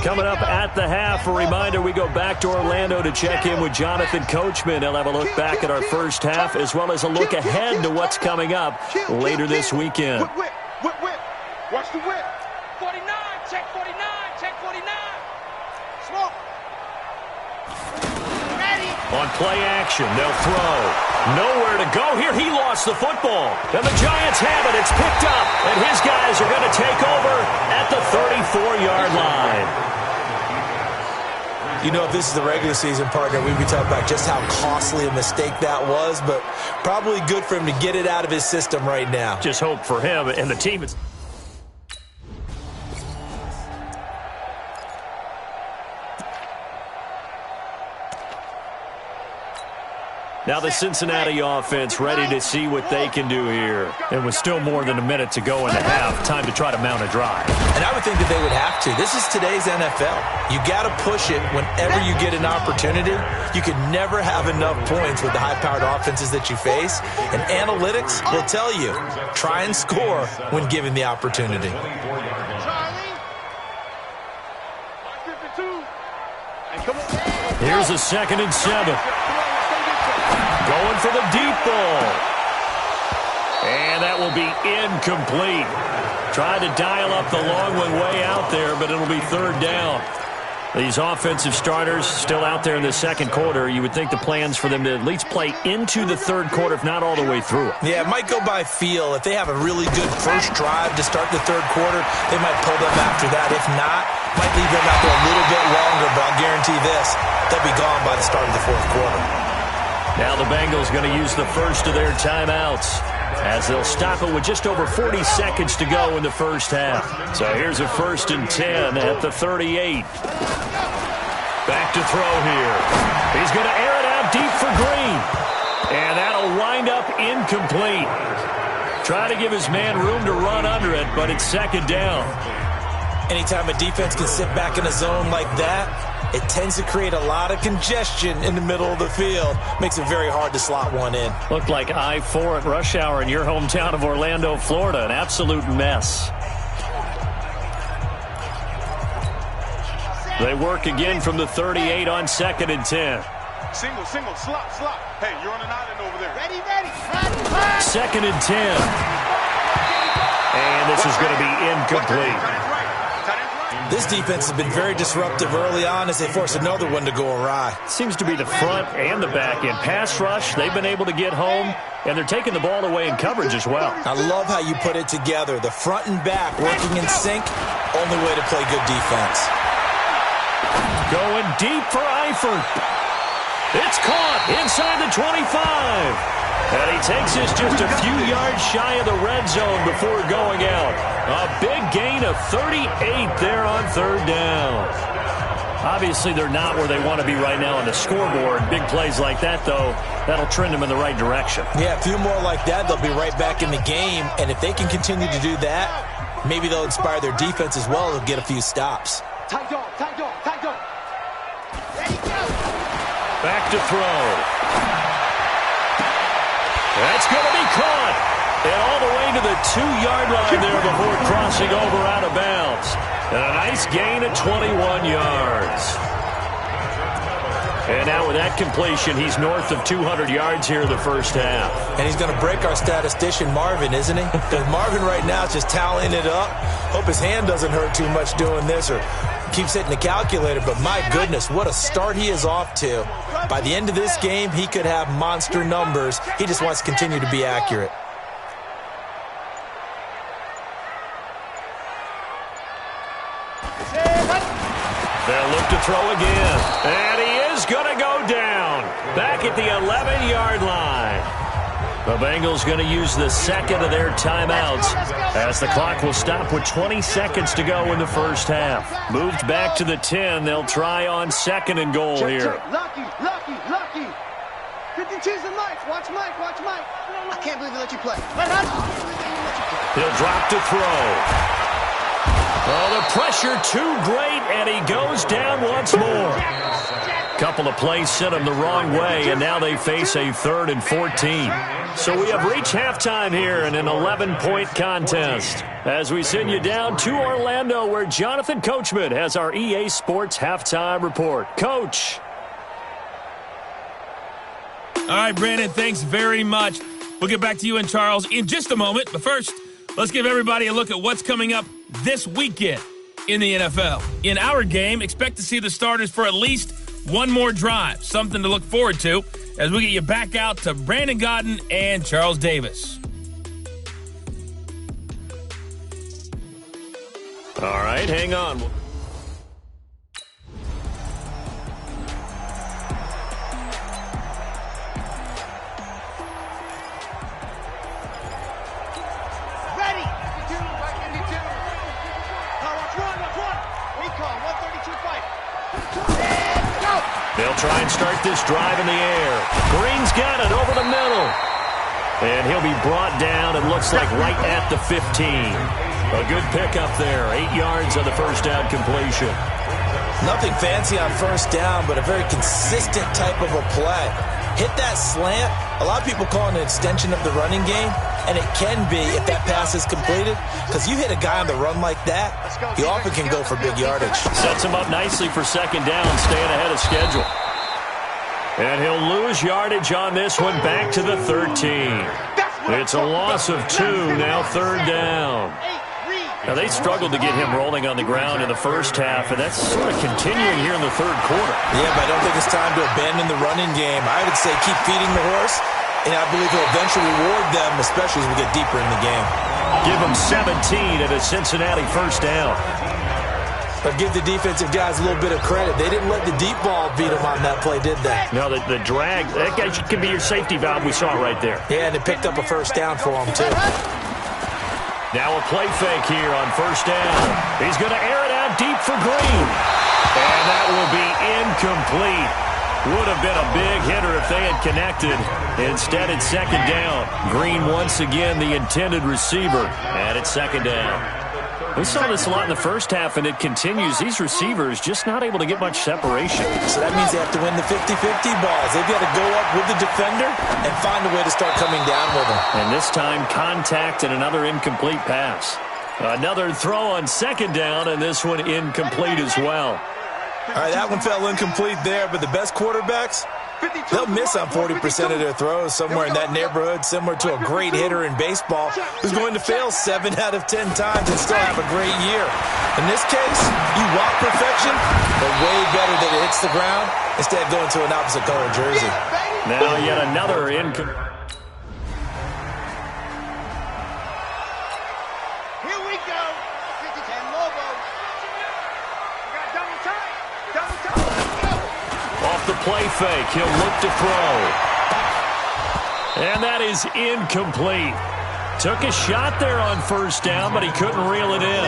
P: Coming up at the half, a reminder, we go back to Orlando to check in with Jonathan Coachman. He'll have a look back at our first half as well as a look ahead to what's coming up later this weekend.
N: Whip. Watch the whip. 49, check 49, check 49. Smoke. Ready.
P: On play action, they'll throw. Nowhere to go here. He lost the football. And the Giants have it. It's picked up. And his guys are going to take over at the 34-yard line.
T: You know, if this is the regular season, partner, we'd be talking about just how costly a mistake that was, but probably good for him to get it out of his system right now.
P: Just hope for him and the team. Now the Cincinnati offense ready to see what they can do here. And with still more than a minute to go in the half, time to try to mount a drive.
T: And I would think that they would have to. This is today's NFL. You got to push it whenever you get an opportunity. You could never have enough points with the high-powered offenses that you face. And analytics will tell you, try and score when given the opportunity.
P: Here's a 2nd and 7. Going for the deep ball. And that will be incomplete. Tried to dial up the long one way out there, but it'll be 3rd down. These offensive starters still out there in the second quarter. You would think the plans for them to at least play into the 3rd quarter, if not all the way through it.
T: Yeah, it might go by feel. If they have a really good first drive to start the 3rd quarter, they might pull them after that. If not, might leave them out there a little bit longer, but I'll guarantee this, they'll be gone by the start of the 4th quarter.
P: Now the Bengals going to use the first of their timeouts as they'll stop it with just over 40 seconds to go in the first half. So here's a 1st and 10 at the 38. Back to throw here. He's going to air it out deep for Green. And that'll wind up incomplete. Try to give his man room to run under it, but it's 2nd down.
T: Anytime a defense can sit back in a zone like that, it tends to create a lot of congestion in the middle of the field. Makes it very hard to slot one in.
P: Looked like I-4 at rush hour in your hometown of Orlando, Florida. An absolute mess. They work again from the 38 on 2nd and 10.
N: Single, slop. Hey, you're on an island over there. Ready.
P: 2nd and 10. And this is going to be incomplete.
T: This defense has been very disruptive early on as they force another one to go awry.
P: Seems to be the front and the back end. Pass rush, they've been able to get home, and they're taking the ball away in coverage as well.
T: I love how you put it together. The front and back working in sync, only way to play good defense.
P: Going deep for Eifert. It's caught inside the 25. And he takes us just a few yards shy of the red zone before going out. A big gain of 38 there on 3rd down. Obviously, they're not where they want to be right now on the scoreboard. Big plays like that, though, that'll trend them in the right direction.
T: Yeah, a few more like that, they'll be right back in the game. And if they can continue to do that, maybe they'll inspire their defense as well. They'll get a few stops.
N: Tight dog. Ready, go.
P: Back to throw. That's going to be caught. And all the way to the 2-yard line there before crossing over out of bounds. And a nice gain of 21 yards. And now with that completion, he's north of 200 yards here in the first half.
T: And he's going to break our statistician, Marvin, isn't he? Because Marvin right now is just tallying it up. Hope his hand doesn't hurt too much doing this or keeps hitting the calculator. But my goodness, what a start he is off to. By the end of this game, he could have monster numbers. He just wants to continue to be accurate.
P: They'll look to throw again. And he is going to go down. Back at the 11-yard line. The Bengals going to use the 2nd of their timeouts as the clock will stop with 20 seconds to go in the first half. Moved back to the 10. They'll try on 2nd and goal here.
N: Lucky. 50 cheese and Mike. Watch Mike. I can't believe they let you play.
P: He'll drop to throw. Oh, the pressure too great, and he goes down once more. couple of plays sent them the wrong way, and now they face a 3rd and 14. So we have reached halftime here in an 11-point contest as we send you down to Orlando, where Jonathan Coachman has our EA Sports halftime report. Coach.
C: All right, Brandon, thanks very much. We'll get back to you and Charles in just a moment. But first, let's give everybody a look at what's coming up this weekend in the NFL. In our game, expect to see the starters for at least one more drive. Something to look forward to as we get you back out to Brandon Godden and Charles Davis.
P: All right, hang on.
N: Ready! 52, 52. Let's run. Recon, 132 fight. And go!
P: They'll try and start this drive in the air. Green's got it over the middle. And he'll be brought down, it looks like right at the 15. A good pickup there. 8 yards on the first down completion.
T: Nothing fancy on first down, but a very consistent type of a play. Hit that slant. A lot of people call it an extension of the running game, and it can be if that pass is completed, because you hit a guy on the run like that, he often can go for big yardage.
P: Sets him up nicely for second down, staying ahead of schedule. And he'll lose yardage on this one, back to the 13. It's a loss of 2, now 3rd down. Now, they struggled to get him rolling on the ground in the first half, and that's sort of continuing here in the 3rd quarter.
T: Yeah, but I don't think it's time to abandon the running game. I would say keep feeding the horse, and I believe he'll eventually reward them, especially as we get deeper in the game.
P: Give them 17 at a Cincinnati first down.
T: But give the defensive guys a little bit of credit. They didn't let the deep ball beat them on that play, did they?
P: No, the drag, that guy can be your safety valve. We saw it right there.
T: Yeah, and it picked up a first down for them, too.
P: Now a play fake here on first down. He's going to air it out deep for Green. And that will be incomplete. Would have been a big hitter if they had connected. Instead, it's second down. Green once again the intended receiver. And it's second down. We saw this a lot in the first half, and it continues. These receivers just not able to get much separation.
T: So that means they have to win the 50-50 balls. They've got to go up with the defender and find a way to start coming down with them.
P: And this time, contact and another incomplete pass. Another throw on second down, and this one incomplete as well.
T: All right, that one fell incomplete there, but the best quarterbacks, they'll miss on 40% of their throws, somewhere in that neighborhood, similar to a great hitter in baseball who's going to fail 7 out of 10 times and still have a great year. In this case, you want perfection, but way better that it hits the ground instead of going to an opposite color jersey.
P: Now yet another incomplete.
N: Here we go. 50-10 Lobos. Got double time.
P: Off the play fake, he'll look to throw. And that is incomplete. Took a shot there on first down, but he couldn't reel it in.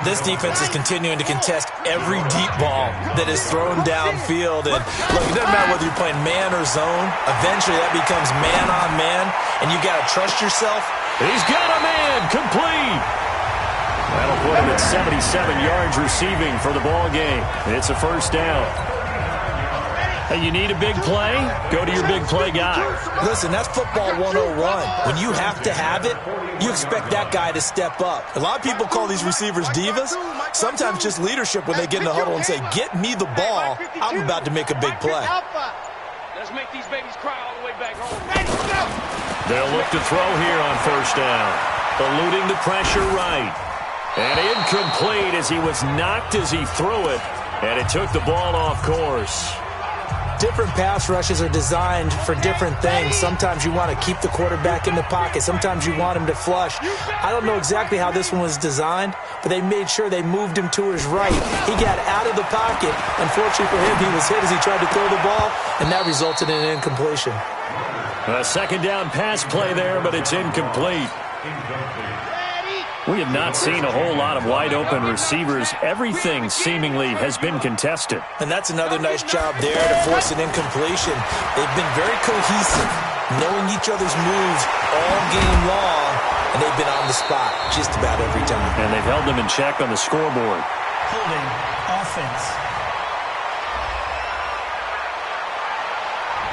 T: This defense is continuing to contest every deep ball that is thrown downfield. And look, it doesn't matter whether you're playing man or zone. Eventually, that becomes man on man, and you got to trust yourself.
P: He's got a man, complete. That'll put him at 77 yards receiving for the ball game. It's a first down. Hey, you need a big play? Go to your big play guy.
T: Listen, that's football 101. When you have to have it, you expect that guy to step up. A lot of people call these receivers divas. Sometimes just leadership when they get in the huddle and say, get me the ball. I'm about to make a big play.
N: Let's make these babies cry all the way back home.
P: They'll look to throw here on first down. Eluding the pressure right. And incomplete as he was knocked as he threw it. And it took the ball off course.
T: Different pass rushes are designed for different things. Sometimes you want to keep the quarterback in the pocket. Sometimes you want him to flush. I don't know exactly how this one was designed, but they made sure they moved him to his right. He got out of the pocket. Unfortunately for him, he was hit as he tried to throw the ball, and that resulted in an incompletion.
P: A second down pass play there, but it's incomplete. We have not seen a whole lot of wide-open receivers. Everything seemingly has been contested.
T: And that's another nice job there to force an incompletion. They've been very cohesive, knowing each other's moves all game long, and they've been on the spot just about every time.
P: And they've held them in check on the scoreboard.
J: Holding offense.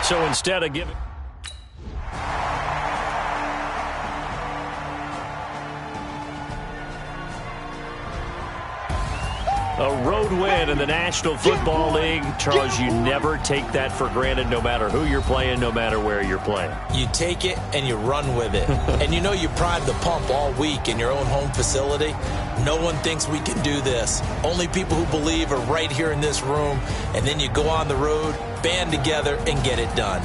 P: So instead of giving... A road win in the National Football League. Charles, you never take that for granted, no matter who you're playing, no matter where you're playing.
T: You take it and you run with it. And you know you primed the pump all week in your own home facility. No one thinks we can do this. Only people who believe are right here in this room. And then you go on the road, band together, and get it done.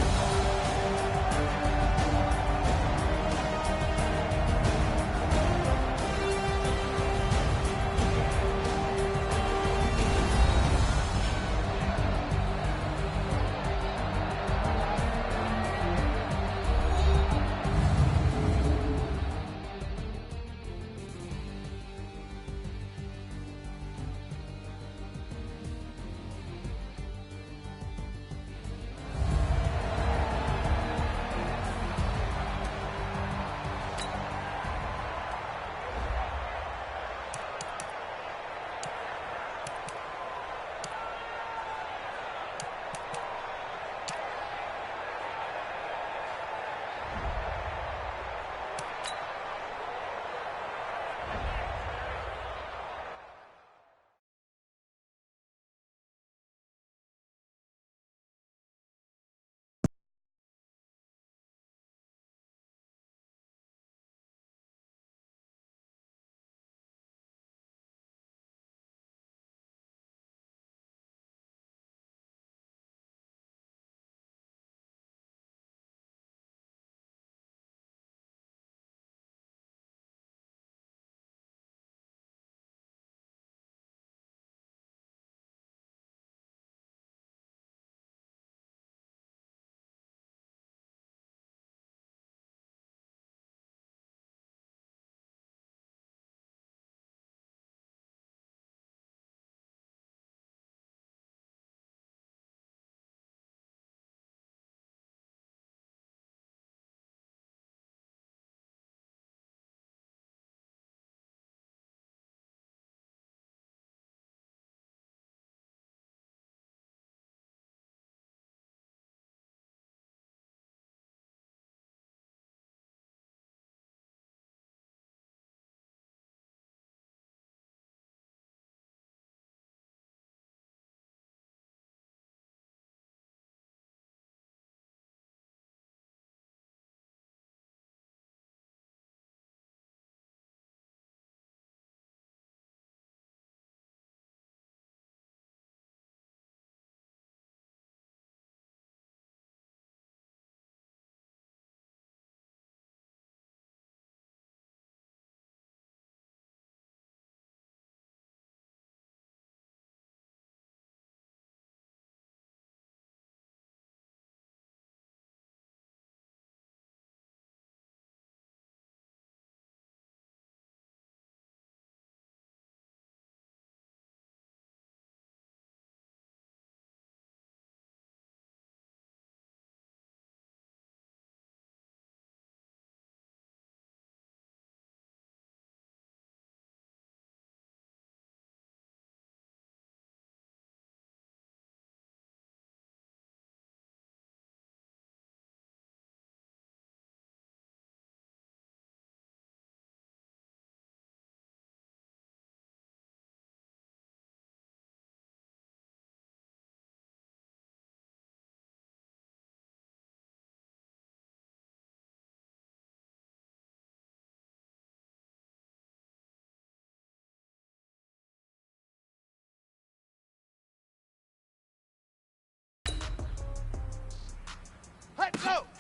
N: Let's go!